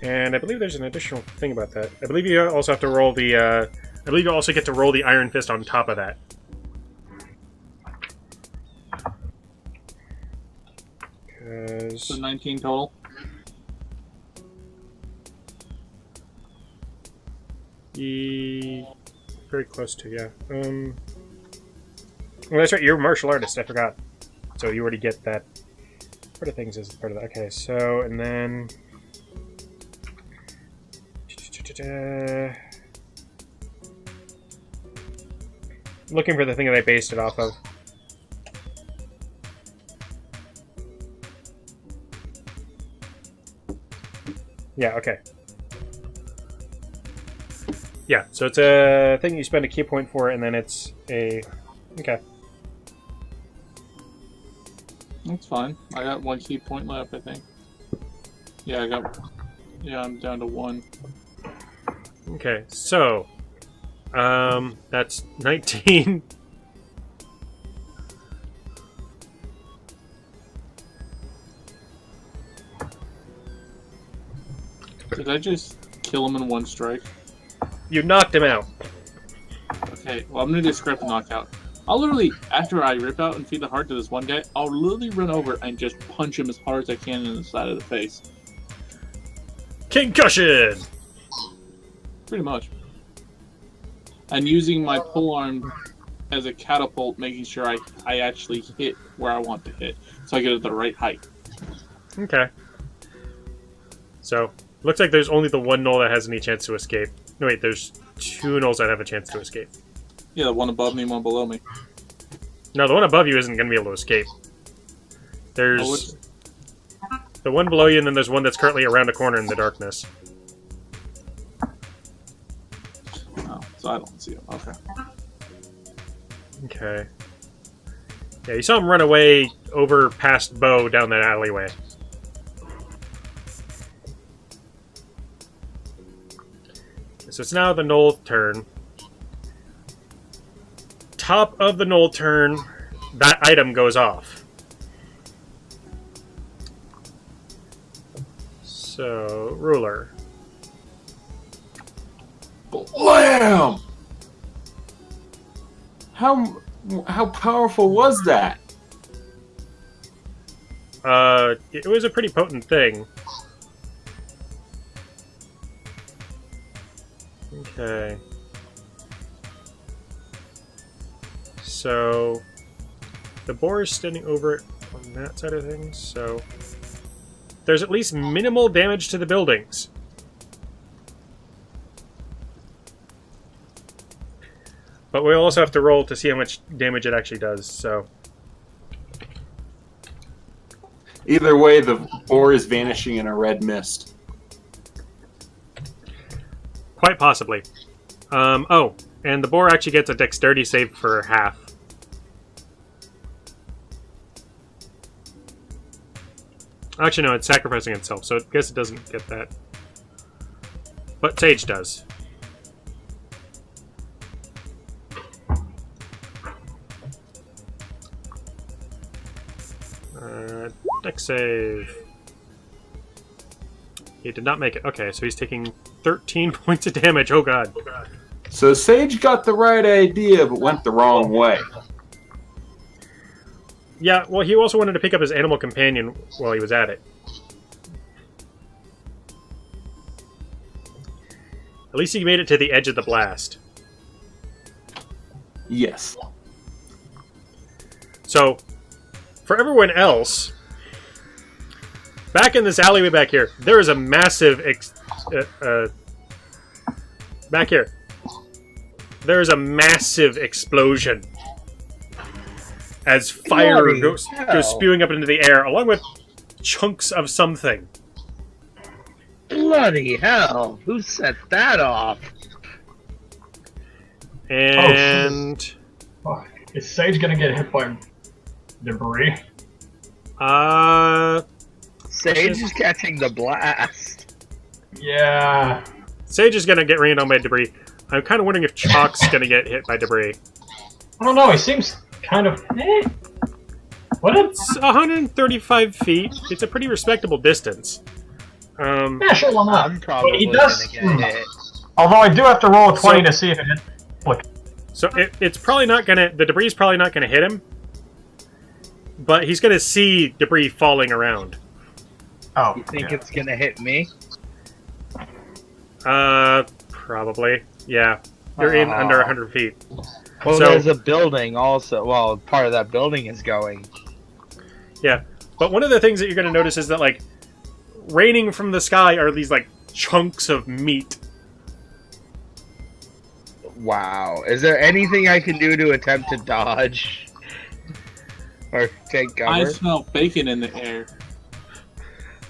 S1: And I believe there's an additional thing about that. I believe you also have to roll the, I believe you also get to roll the Iron Fist on top of that. is...
S8: So 19 total.
S1: Very close to, yeah. Well, that's right, you're a martial artist, I forgot. So you already get that part of things as part of that. Okay, so, and then... Looking for the thing that I based it off of. Yeah, okay. Yeah, so it's a thing you spend a key point for, and then it's a... Okay.
S8: That's fine. I got 1 key point left, I think. Yeah, I'm down to 1.
S1: Okay, so... that's 19...
S8: Did I just kill him in 1 strike?
S1: You knocked him out.
S8: Okay, well I'm gonna do script knockout. I'll literally, after I rip out and feed the heart to this one guy, I'll literally run over and just punch him as hard as I can in the side of the face.
S1: Concussion!
S8: Pretty much. And using my pole arm as a catapult, making sure I actually hit where I want to hit, so I get it the right height.
S1: Okay. So, looks like there's only the one gnoll that has any chance to escape. No, wait, there's 2 gnolls that have a chance to escape.
S8: Yeah, the one above me, one below me.
S1: No, the one above you isn't going to be able to escape. There's the one below you, and then there's one that's currently around a corner in the darkness.
S8: Oh, so I don't see him. Okay.
S1: Okay. Yeah, you saw him run away over past Beau down that alleyway. So it's now the gnoll turn. Top of the gnoll turn, that item goes off. So, ruler.
S3: Blam! How powerful was that?
S1: It was a pretty potent thing. Okay. So, the boar is standing over it on that side of things, so... There's at least minimal damage to the buildings. But we also have to roll to see how much damage it actually does, so...
S3: Either way, the boar is vanishing in a red mist.
S1: Quite possibly. Oh, and the boar actually gets a dexterity save for half. Actually, no, it's sacrificing itself, so I guess it doesn't get that. But Sage does. Dex save. He did not make it. Okay, so he's taking 13 points of damage. Oh god.
S3: So Sage got the right idea, but went the wrong way.
S1: Yeah, well, he also wanted to pick up his animal companion while he was at it. At least he made it to the edge of the blast.
S3: Yes.
S1: So, for everyone else, back in this alleyway back here, there is a massive... back here. There is a massive explosion. As fire goes spewing up into the air, along with chunks of something.
S4: Bloody hell! Who set that off?
S1: And...
S6: Oh, is Sage gonna get hit by debris?
S4: Sage is catching the blast.
S6: Yeah.
S1: Sage is gonna get rained on by debris. I'm kind of wondering if Chok's gonna get hit by debris.
S6: I don't know, he seems kind of... What?
S1: It's 135 feet. It's a pretty respectable distance.
S6: Yeah, sure, why not?
S4: I'm probably
S6: But he does...
S4: gonna get hit.
S6: Although I do have to roll a 20 to see if it hits.
S1: So it's probably not gonna... The debris is probably not gonna hit him. But he's gonna see debris falling around.
S6: Oh,
S4: You think
S6: yeah.
S4: it's gonna hit me?
S1: Probably. Yeah. You're in under 100 feet.
S4: Well,
S1: So-
S4: there's a building also. Well, part of that building is going.
S1: Yeah. But one of the things that you're going to notice is that, like, raining from the sky are these, like, chunks of meat.
S4: Wow. Is there anything I can do to attempt to dodge? Or take
S8: I
S4: cover?
S8: smell bacon in the air.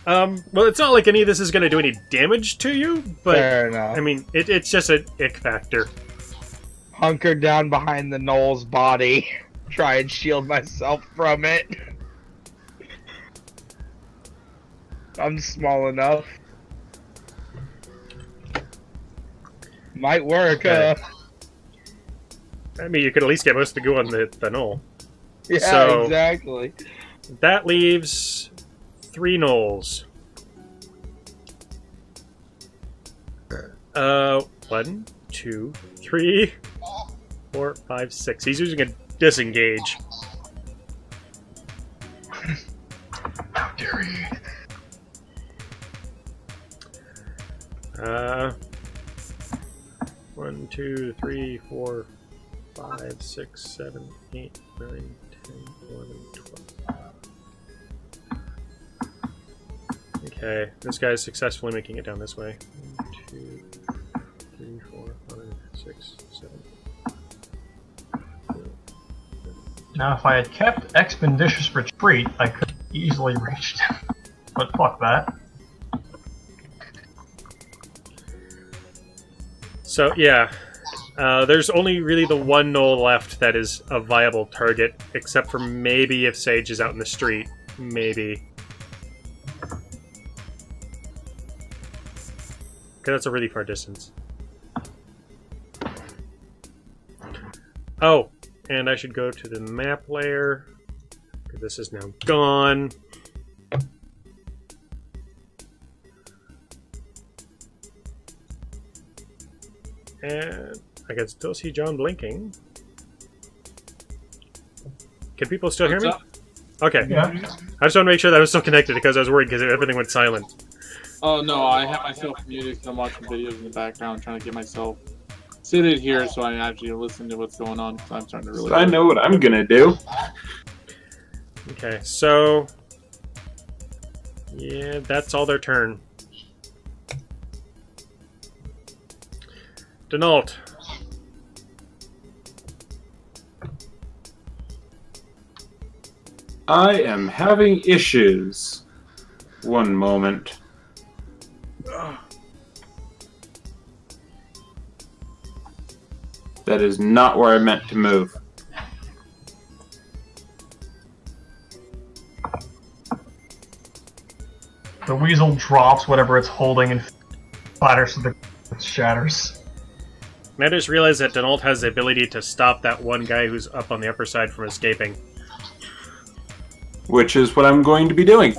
S1: Well, it's not like any of this is going to do any damage to you, but,
S4: Fair enough.
S1: I mean, it's just an ick factor.
S4: Hunker down behind the Knoll's body. Try and shield myself from it. I'm small enough. Might work,
S1: Okay. I mean, you could at least get most of the goo on the knoll.
S4: Yeah,
S1: So-
S4: exactly.
S1: That leaves 3 gnolls. 1, 2, 3, 4, 5, 6. He's using a disengage.
S6: How dare you?
S1: 1, 2, 3, 4, 5, 6, 7, 8, 9, 10, 11, 12. Okay, this guy's successfully making it down this way. 1, 2, 3, 4, 5, 6, 7.
S6: Now, if I had kept Expeditious Retreat, I could have easily reached him. But fuck that.
S1: So, yeah. There's only really the one gnoll left that is a viable target, except for maybe if Sage is out in the street. Maybe. Okay, that's a really far distance. Oh, and I should go to the map layer. This is now gone. And I can still see John blinking. Can people still hear me?
S8: What's up?
S1: Okay.
S6: Yeah.
S1: I just want to make sure that I was still connected because I was worried because everything went silent.
S8: Oh no, I have myself muted because I'm watching videos in the background trying to get myself seated here so I actually listen to what's going on because I'm starting to really.
S3: I know what I'm gonna do.
S1: Okay, so... Yeah, that's all their turn. Denault.
S3: I am having issues. One moment. That is not where I meant to move.
S6: The weasel drops whatever it's holding and splatters to the it shatters.
S1: I just realized that Denault has the ability to stop that one guy who's up on the upper side from escaping.
S3: Which is what I'm going to be doing.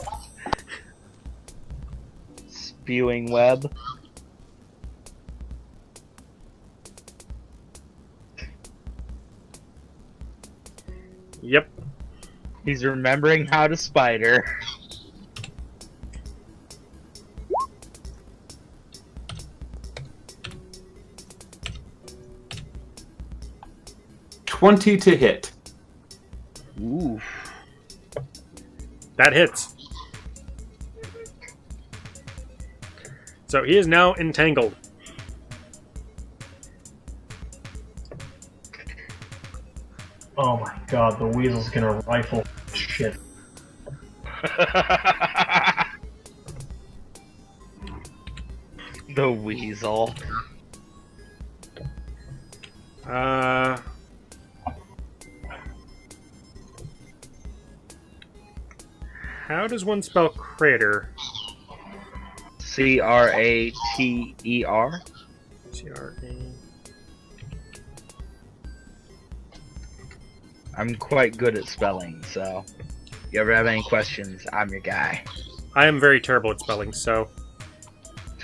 S4: Spewing web.
S1: Yep.
S4: He's remembering how to spider.
S3: $20 to hit.
S4: Ooh.
S1: That hits. So he is now entangled.
S6: Oh my god, the weasel's gonna rifle shit.
S4: The weasel.
S1: How does one spell crater?
S4: Crater.
S1: C-R-A...
S4: I'm quite good at spelling, so if you ever have any questions, I'm your guy.
S1: I am very terrible at spelling, so...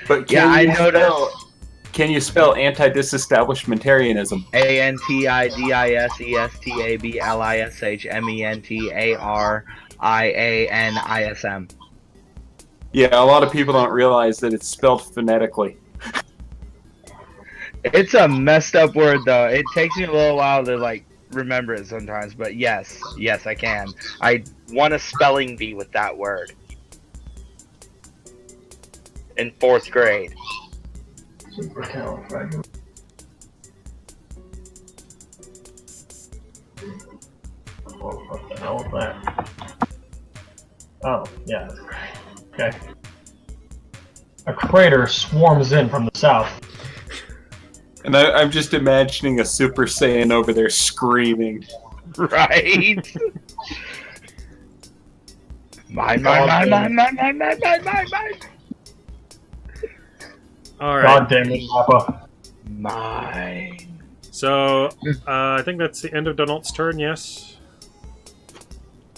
S3: But
S4: Yeah, I noticed.
S3: Can you spell anti-disestablishmentarianism?
S4: ANTIDISESTABLISHMENTARIANISM.
S3: Yeah, a lot of people don't realize that it's spelled phonetically.
S4: It's a messed up word, though. It takes me a little while to, like, remember it sometimes, but yes, I can. I won a spelling bee with that word. In 4th grade.
S6: Supercalifragilistic. Oh, what the hell is that? Oh, yeah, that's great. Okay. A crater swarms in from the south.
S3: And I'm just imagining a Super Saiyan over there screaming.
S4: Right? Mine.
S1: All right.
S6: God damn it, Papa.
S4: Mine.
S1: So, I think that's the end of Donald's turn, yes?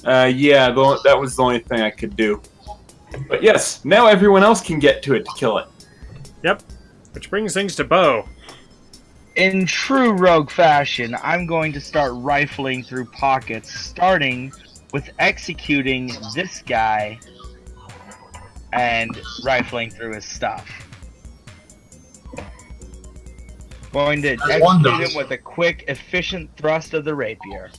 S3: Yeah, that was the only thing I could do. But yes, now everyone else can get to it to kill it.
S1: Yep. Which brings things to Beau.
S4: In true rogue fashion, I'm going to start rifling through pockets, starting with executing this guy and rifling through his stuff. Going to execute him with a quick, efficient thrust of the rapier.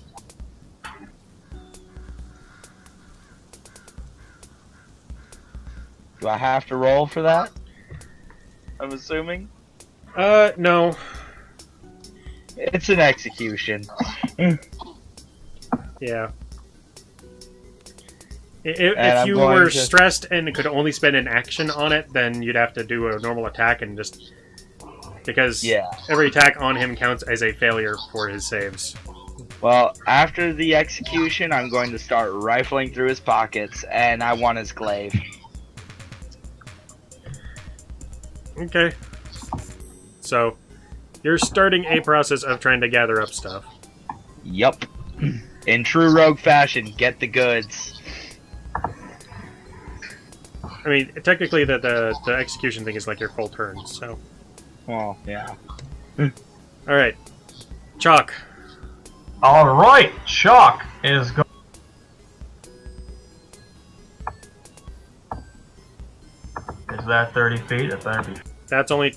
S4: Do I have to roll for that? I'm assuming?
S1: No.
S4: It's an execution.
S1: Yeah. If you were stressed and could only spend an action on it, then you'd have to do a normal attack and just... Because every attack on him counts as a failure for his saves.
S4: Well, after the execution, I'm going to start rifling through his pockets, and I want his glaive.
S1: Okay. So, you're starting a process of trying to gather up stuff.
S4: Yup. In true rogue fashion, get the goods.
S1: I mean, technically the execution thing is like your full turn, so...
S4: Well, yeah.
S1: Alright. Chok.
S6: Alright, Chok is going. Is that 30 feet? That's 30 feet.
S1: That's only...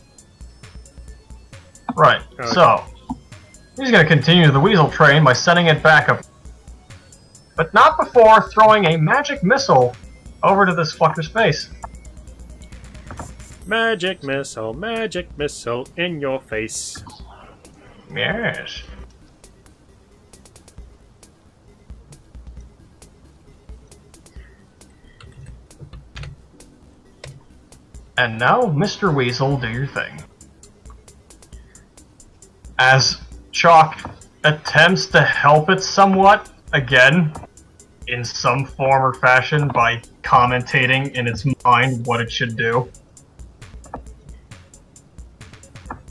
S6: Right,
S1: Okay.
S6: So he's going to continue the weasel train by sending it back up. But not before throwing a magic missile over to this fucker's face.
S1: Magic missile in your face.
S6: Yes. And now, Mr. Weasel, do your thing. As Chok attempts to help it somewhat, again, in some form or fashion, by commentating in its mind what it should do.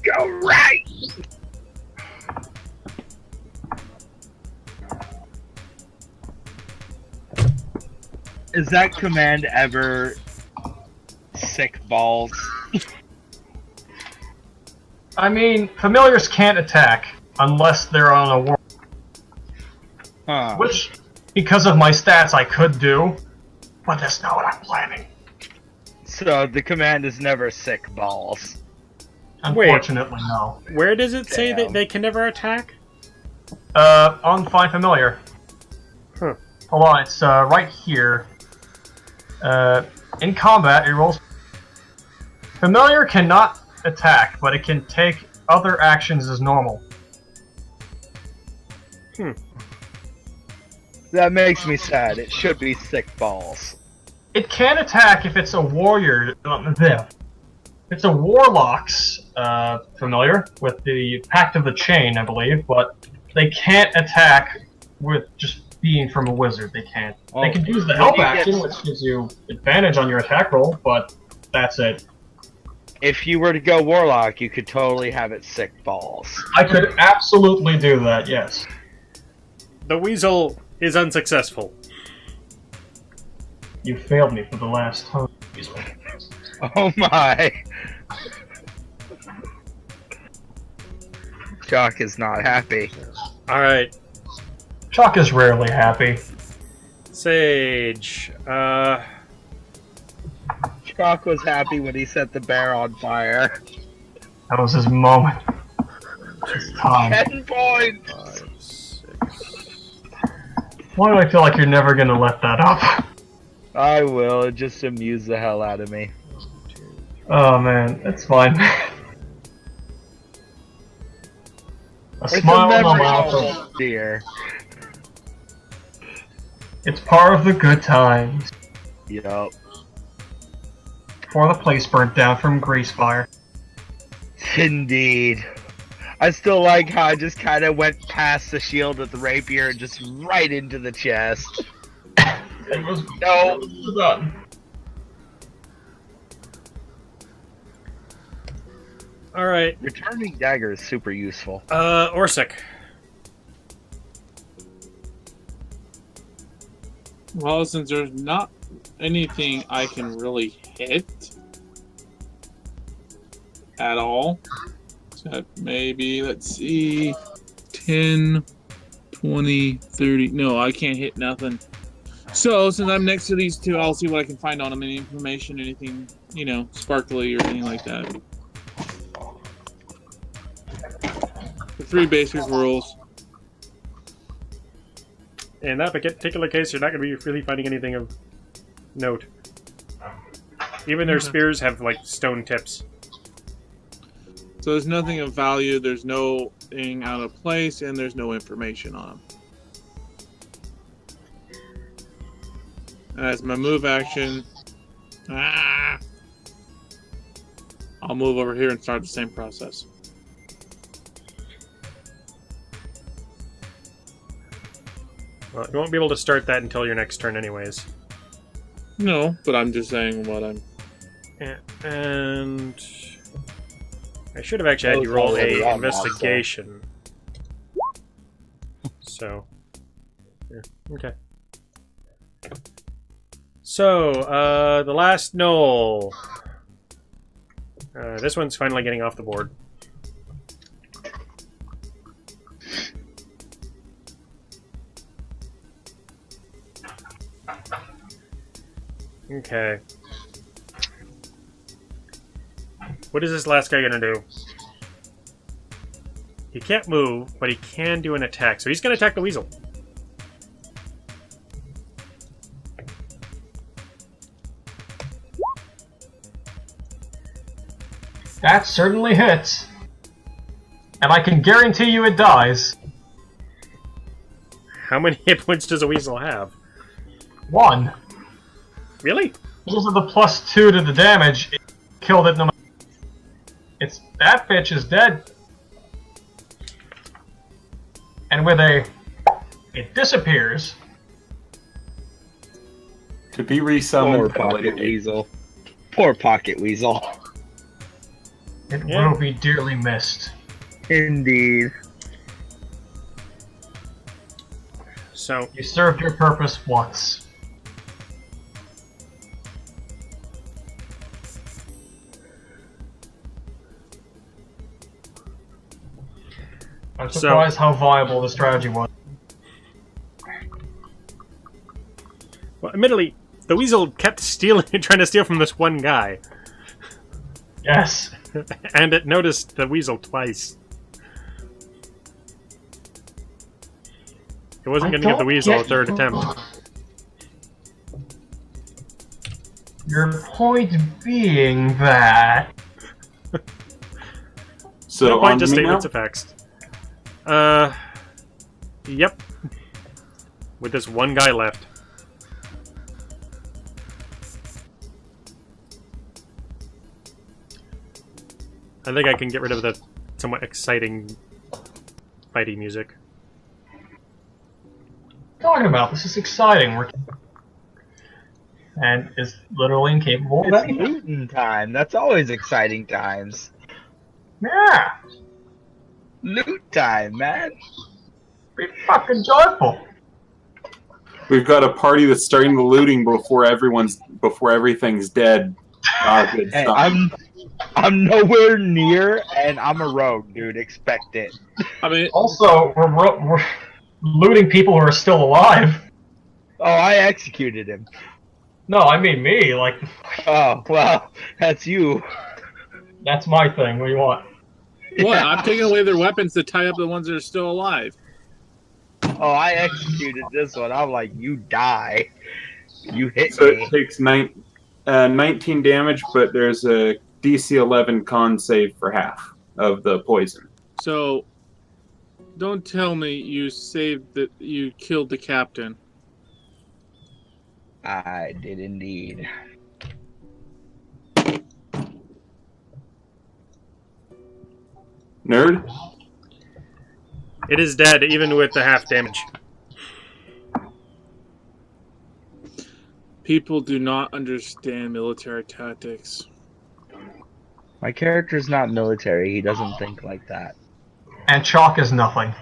S4: Go right! Is that command ever sick balls?
S6: I mean, familiars can't attack unless they're on a war.
S4: Huh.
S6: Which, because of my stats, I could do, but that's not what I'm planning.
S4: So the command is never sick balls.
S6: Unfortunately, no.
S1: Where does it say that
S4: Damn.
S1: they can never attack?
S6: On Find Familiar.
S1: Huh.
S6: Hold on, it's right here. In combat, it rolls. Familiar cannot attack, but it can take other actions as normal.
S4: That makes me sad. It should be sick balls.
S6: It can attack if it's a warrior. It's a warlock's familiar with the Pact of the Chain, I believe, but they can't attack with just being from a wizard. They can't. They can use the help action, which gives you advantage on your attack roll, but that's it.
S4: If you were to go warlock, you could totally have it sick balls.
S6: I could absolutely do that, yes.
S1: The weasel is unsuccessful.
S6: You failed me for the last time.
S4: Oh my! Chok is not happy.
S1: Alright.
S6: Chok is rarely happy.
S1: Sage.
S4: Chok was happy when he set the bear on fire.
S6: That was his moment. It's time.
S4: 10 points!
S1: 5, 6.
S6: Why do I feel like you're never gonna let that up?
S4: I will, it just amuse the hell out of me.
S6: Oh man, that's fine. A
S4: It's
S6: smile
S4: a
S6: on the
S4: memory
S6: mouth.
S4: hole, dear.
S6: It's part of the good times.
S4: Yup.
S6: Before the place burnt down from grease fire.
S4: Indeed. I still like how I just kind of went past the shield with the rapier and just right into the chest.
S6: It was
S4: No.
S6: done.
S1: Alright.
S4: Returning dagger is super useful.
S1: Orsic.
S8: Well, since there's not anything I can really hit at all, except maybe, let's see, 10, 20, 30. No, I can't hit nothing. So, since I'm next to these two, I'll see what I can find on them. Any information, anything, you know, sparkly or anything like that. The 3 basic rules.
S1: In that particular case, you're not going to be really finding anything of note. Even their spears have, like, stone tips.
S8: So there's nothing of value, there's no thing out of place, and there's no information on them. As my move action, I'll move over here and start the same process.
S1: Well, you won't be able to start that until your next turn anyways.
S8: No, but I'm just saying what I'm...
S1: And... I should have actually had you roll a investigation. So... yeah, okay. So, the last knoll. This one's finally getting off the board. Okay. What is this last guy gonna do? He can't move, but he can do an attack. So he's gonna attack the weasel.
S6: That certainly hits. And I can guarantee you it dies.
S1: How many hit points does a weasel have?
S6: 1.
S1: Really?
S6: Because of the +2 to the damage, it killed it no matter. It's that bitch is dead. And with a it disappears.
S3: To be resummoned.
S4: Poor pocket weasel. Poor pocket weasel.
S6: It will be dearly missed.
S4: Indeed.
S1: So
S6: You served your purpose once. I'm surprised how viable the strategy was.
S1: well, admittedly, the weasel kept stealing, trying to steal from this one guy,
S6: Yes.
S1: and it noticed the weasel twice. It wasn't going to give the weasel a third attempt.
S6: Your point being that...
S3: So
S1: No
S3: on
S1: point, just
S3: to me now?
S1: statements of facts. Yep. With this one guy left. I think I can get rid of the somewhat exciting fighting music.
S6: Talking about this is exciting. And is literally incapable of
S4: It's
S6: anything.
S4: looting time. That's always exciting times.
S6: Yeah.
S4: Loot time, man.
S6: Be fucking joyful.
S3: We've got a party that's starting the looting before everything's dead. Ah, good
S4: Hey,
S3: stuff.
S4: I'm nowhere near, and I'm a rogue, dude. Expect it.
S8: I mean,
S6: Also, we're looting people who are still alive.
S4: Oh, I executed him.
S6: No, I mean me. Like,
S4: Oh, well, that's you.
S6: that's my thing. What do you want?
S8: What? I'm taking away their weapons to tie up the ones that are still alive.
S4: Oh, I executed this one. I'm like, you die. You hit
S3: So
S4: me.
S3: it takes 19 damage, but there's a DC 11 con save for half of the poison.
S8: So, don't tell me you killed the captain.
S4: I did indeed.
S3: Nerd?
S1: It is dead, even with the half damage.
S8: People do not understand military tactics.
S4: My character's not military. He doesn't think like that.
S6: And Chok is nothing.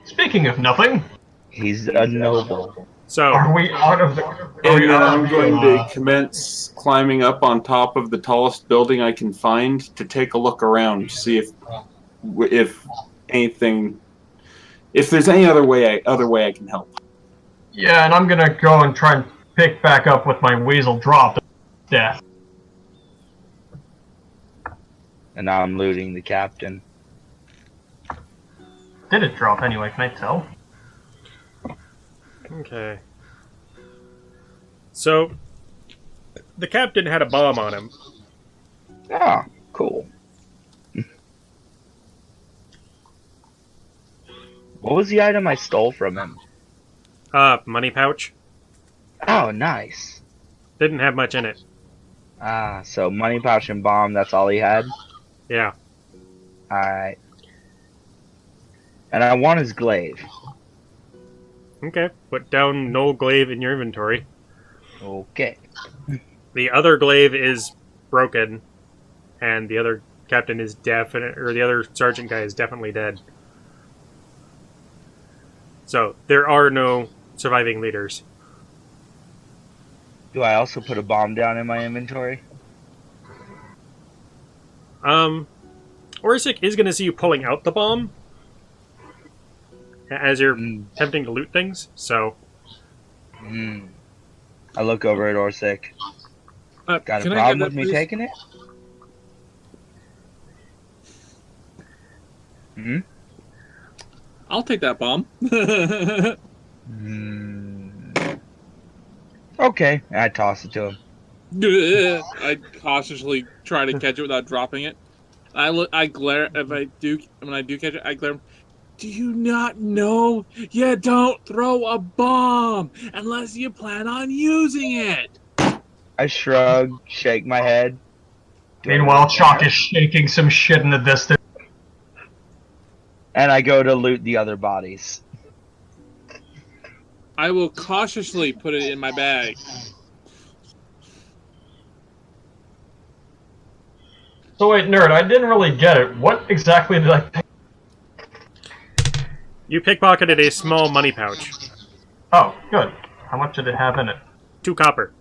S6: Speaking of nothing,
S4: He's a noble.
S1: So,
S6: are we out of the?
S3: And then I'm going to commence climbing up on top of the tallest building I can find to take a look around, to see if anything, if there's any other way I can help.
S6: Yeah, and I'm gonna go and try and pick back up with my weasel dropped. Death.
S4: And now I'm looting the captain.
S6: Did it drop anyway? Can I tell?
S1: okay. So, the captain had a bomb on him.
S4: Ah, cool. What was the item I stole from him?
S1: Money pouch.
S4: Oh, nice.
S1: Didn't have much in it.
S4: Ah, so money pouch and bomb, that's all he had?
S1: Yeah.
S4: Alright. And I want his glaive.
S1: Okay. Put down no glaive in your inventory.
S4: Okay.
S1: The other glaive is broken, and the other captain is the other sergeant guy is definitely dead. So, there are no surviving leaders.
S4: Do I also put a bomb down in my inventory?
S1: Orsic is going to see you pulling out the bomb as you're attempting to loot things, so...
S4: I look over at Orsic. Got a
S8: Can I
S4: problem
S8: get
S4: with
S8: that,
S4: me
S8: please?
S4: taking it?
S8: I'll take that bomb.
S4: Okay, I toss it to him.
S8: I cautiously try to catch it without dropping it. I glare when I do catch it. I glare. Do you not know? You don't throw a bomb unless you plan on using it.
S4: I shrug, shake my head.
S6: Meanwhile, Chok is shaking some shit in the distance.
S4: And I go to loot the other bodies.
S8: I will cautiously put it in my bag.
S6: So wait, nerd, I didn't really get it. What exactly did I pick?
S1: You pickpocketed a small money pouch.
S6: Oh, good. How much did it have in it?
S1: 2 copper.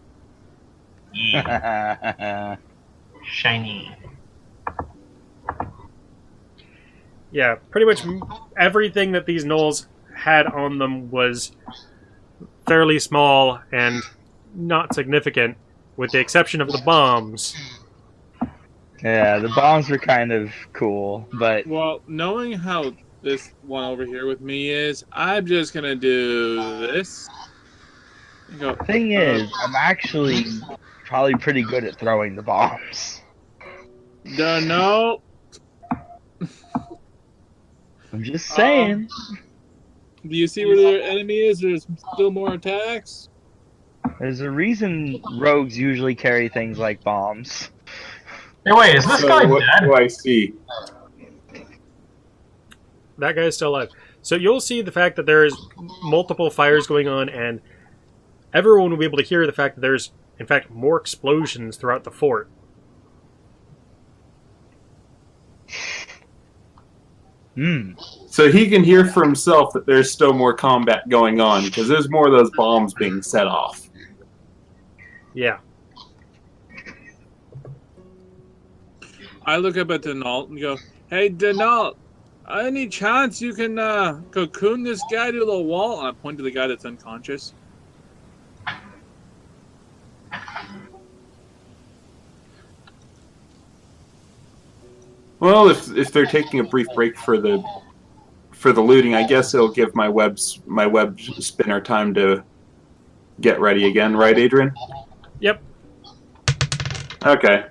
S6: Shiny.
S1: Yeah, pretty much everything that these gnolls had on them was fairly small and not significant, with the exception of the bombs.
S4: Yeah, the bombs were kind of cool, but...
S8: Well, knowing how this one over here with me is, I'm just gonna do this. Go.
S4: Thing is, I'm actually probably pretty good at throwing the bombs.
S8: No.
S4: I'm just saying.
S8: Do you see where their enemy is? There's still more attacks.
S4: There's a reason rogues usually carry things like bombs.
S6: Hey, wait, is this guy
S3: what
S6: dead?
S3: do I see?
S1: That guy's still alive. So you'll see the fact that there's multiple fires going on, and everyone will be able to hear the fact that there's, in fact, more explosions throughout the fort.
S3: So he can hear for himself that there's still more combat going on, because there's more of those bombs being set off.
S1: Yeah.
S8: I look up at Denault and go, "Hey, Denault, Any chance you can cocoon this guy to the wall? And I point to the guy that's unconscious.
S3: Well, if they're taking a brief break for the looting, I guess it'll give my web spinner time to get ready again, right, Adrian?
S1: Yep.
S3: Okay.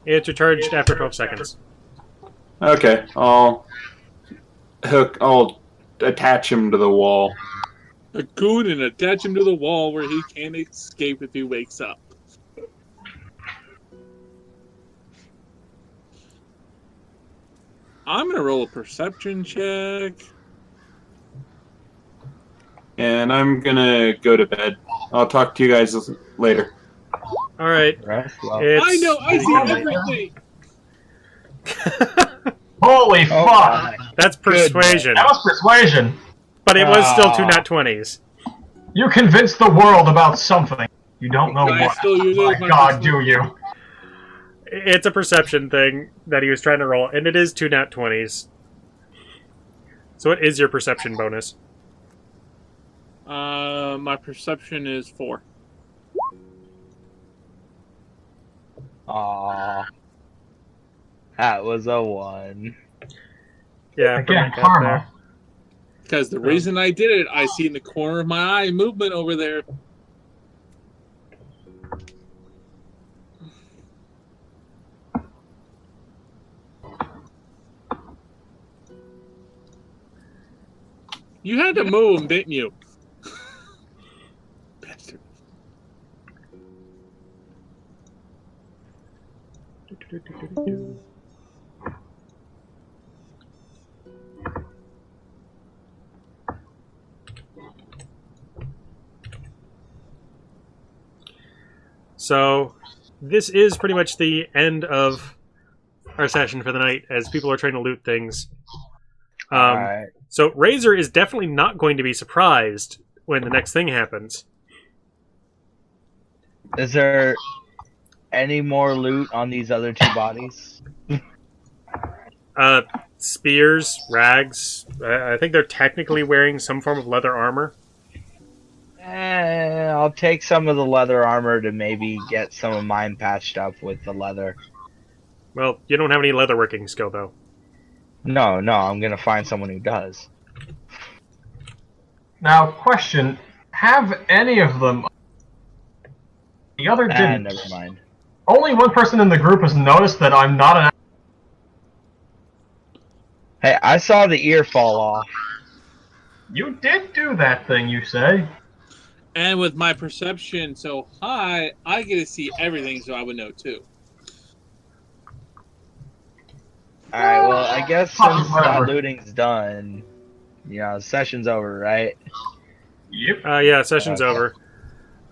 S1: It's recharged after 12 seconds.
S3: Okay. I'll attach him to the wall.
S8: Cocoon and attach him to the wall where he can't escape if he wakes up. I'm gonna roll a perception check.
S3: And I'm gonna go to bed. I'll talk to you guys later.
S1: All right.
S4: Right? Well,
S8: I know, I see everything.
S6: Holy fuck!
S1: That's persuasion.
S6: That was persuasion.
S1: But it was still 2 nat 20s.
S6: You convinced the world about something. You don't know
S8: Can I
S6: what.
S8: still use it
S6: Oh
S8: as
S6: my
S8: my
S6: God,
S8: persuasion?
S6: do you?
S1: It's a perception thing that he was trying to roll, and it is 2 nat 20s. So what is your perception bonus?
S8: My perception is 4.
S4: Aw. That was a 1.
S1: Yeah,
S6: Again,
S1: put that
S6: karma.
S1: there.
S8: Because the reason I did it, I see in the corner of my eye movement over there. You had to move him, didn't you? Bastard.
S1: So, this is pretty much the end of our session for the night, as people are trying to loot things.
S4: Alright.
S1: So, Razor is definitely not going to be surprised when the next thing happens.
S4: Is there any more loot on these other 2 bodies?
S1: Spears, rags. I think they're technically wearing some form of leather armor.
S4: I'll take some of the leather armor to maybe get some of mine patched up with the leather.
S1: Well, you don't have any leatherworking skill, though.
S4: No, I'm gonna find someone who does.
S6: Now, question: have any of them? The other didn't.
S4: Never mind.
S6: Only one person in the group has noticed that I'm not an.
S4: Hey, I saw the ear fall off.
S6: You did do that thing, you say?
S8: And with my perception so high, I get to see everything, so I would know too.
S4: Alright, well, I guess since
S6: Whatever.
S4: that looting's done, session's over, right?
S6: Yep.
S1: Yeah, session's
S4: Okay.
S1: over.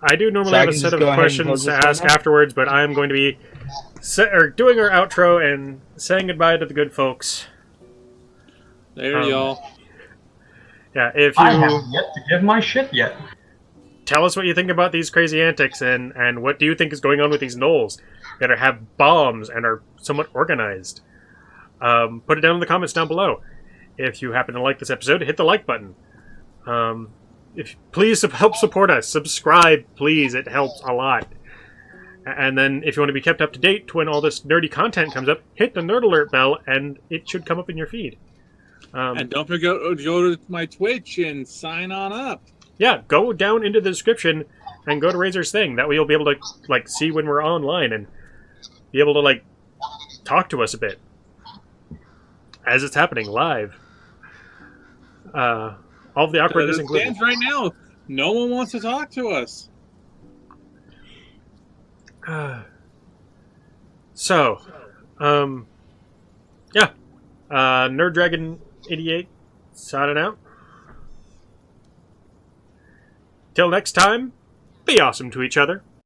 S1: I do normally
S4: So I
S1: have a
S4: can
S1: set
S4: just
S1: of
S4: go ahead and
S1: questions
S4: close
S1: to
S4: this
S1: ask
S4: one up?
S1: afterwards, but I am going to be doing our outro and saying goodbye to the good folks.
S8: There, y'all.
S1: Yeah, if
S6: I
S1: you
S6: haven't yet to give my shit yet.
S1: tell us what you think about these crazy antics, and what do you think is going on with these gnolls that have bombs and are somewhat organized. Put it down in the comments down below. If you happen to like this episode, hit the like button. Please help support us. Subscribe, please. It helps a lot. And then if you want to be kept up to date when all this nerdy content comes up, hit the nerd alert bell, and it should come up in your feed.
S8: And don't forget to go to my Twitch and sign on up.
S1: Yeah, go down into the description and go to Razor's thing. That way you'll be able to see when we're online and be able to talk to us a bit as it's happening live. All of the awkwardness
S8: As it
S1: included.
S8: stands right now, no one wants to talk to us.
S1: So, yeah. Nerd Dragon 88 signing out. Till next time, be awesome to each other.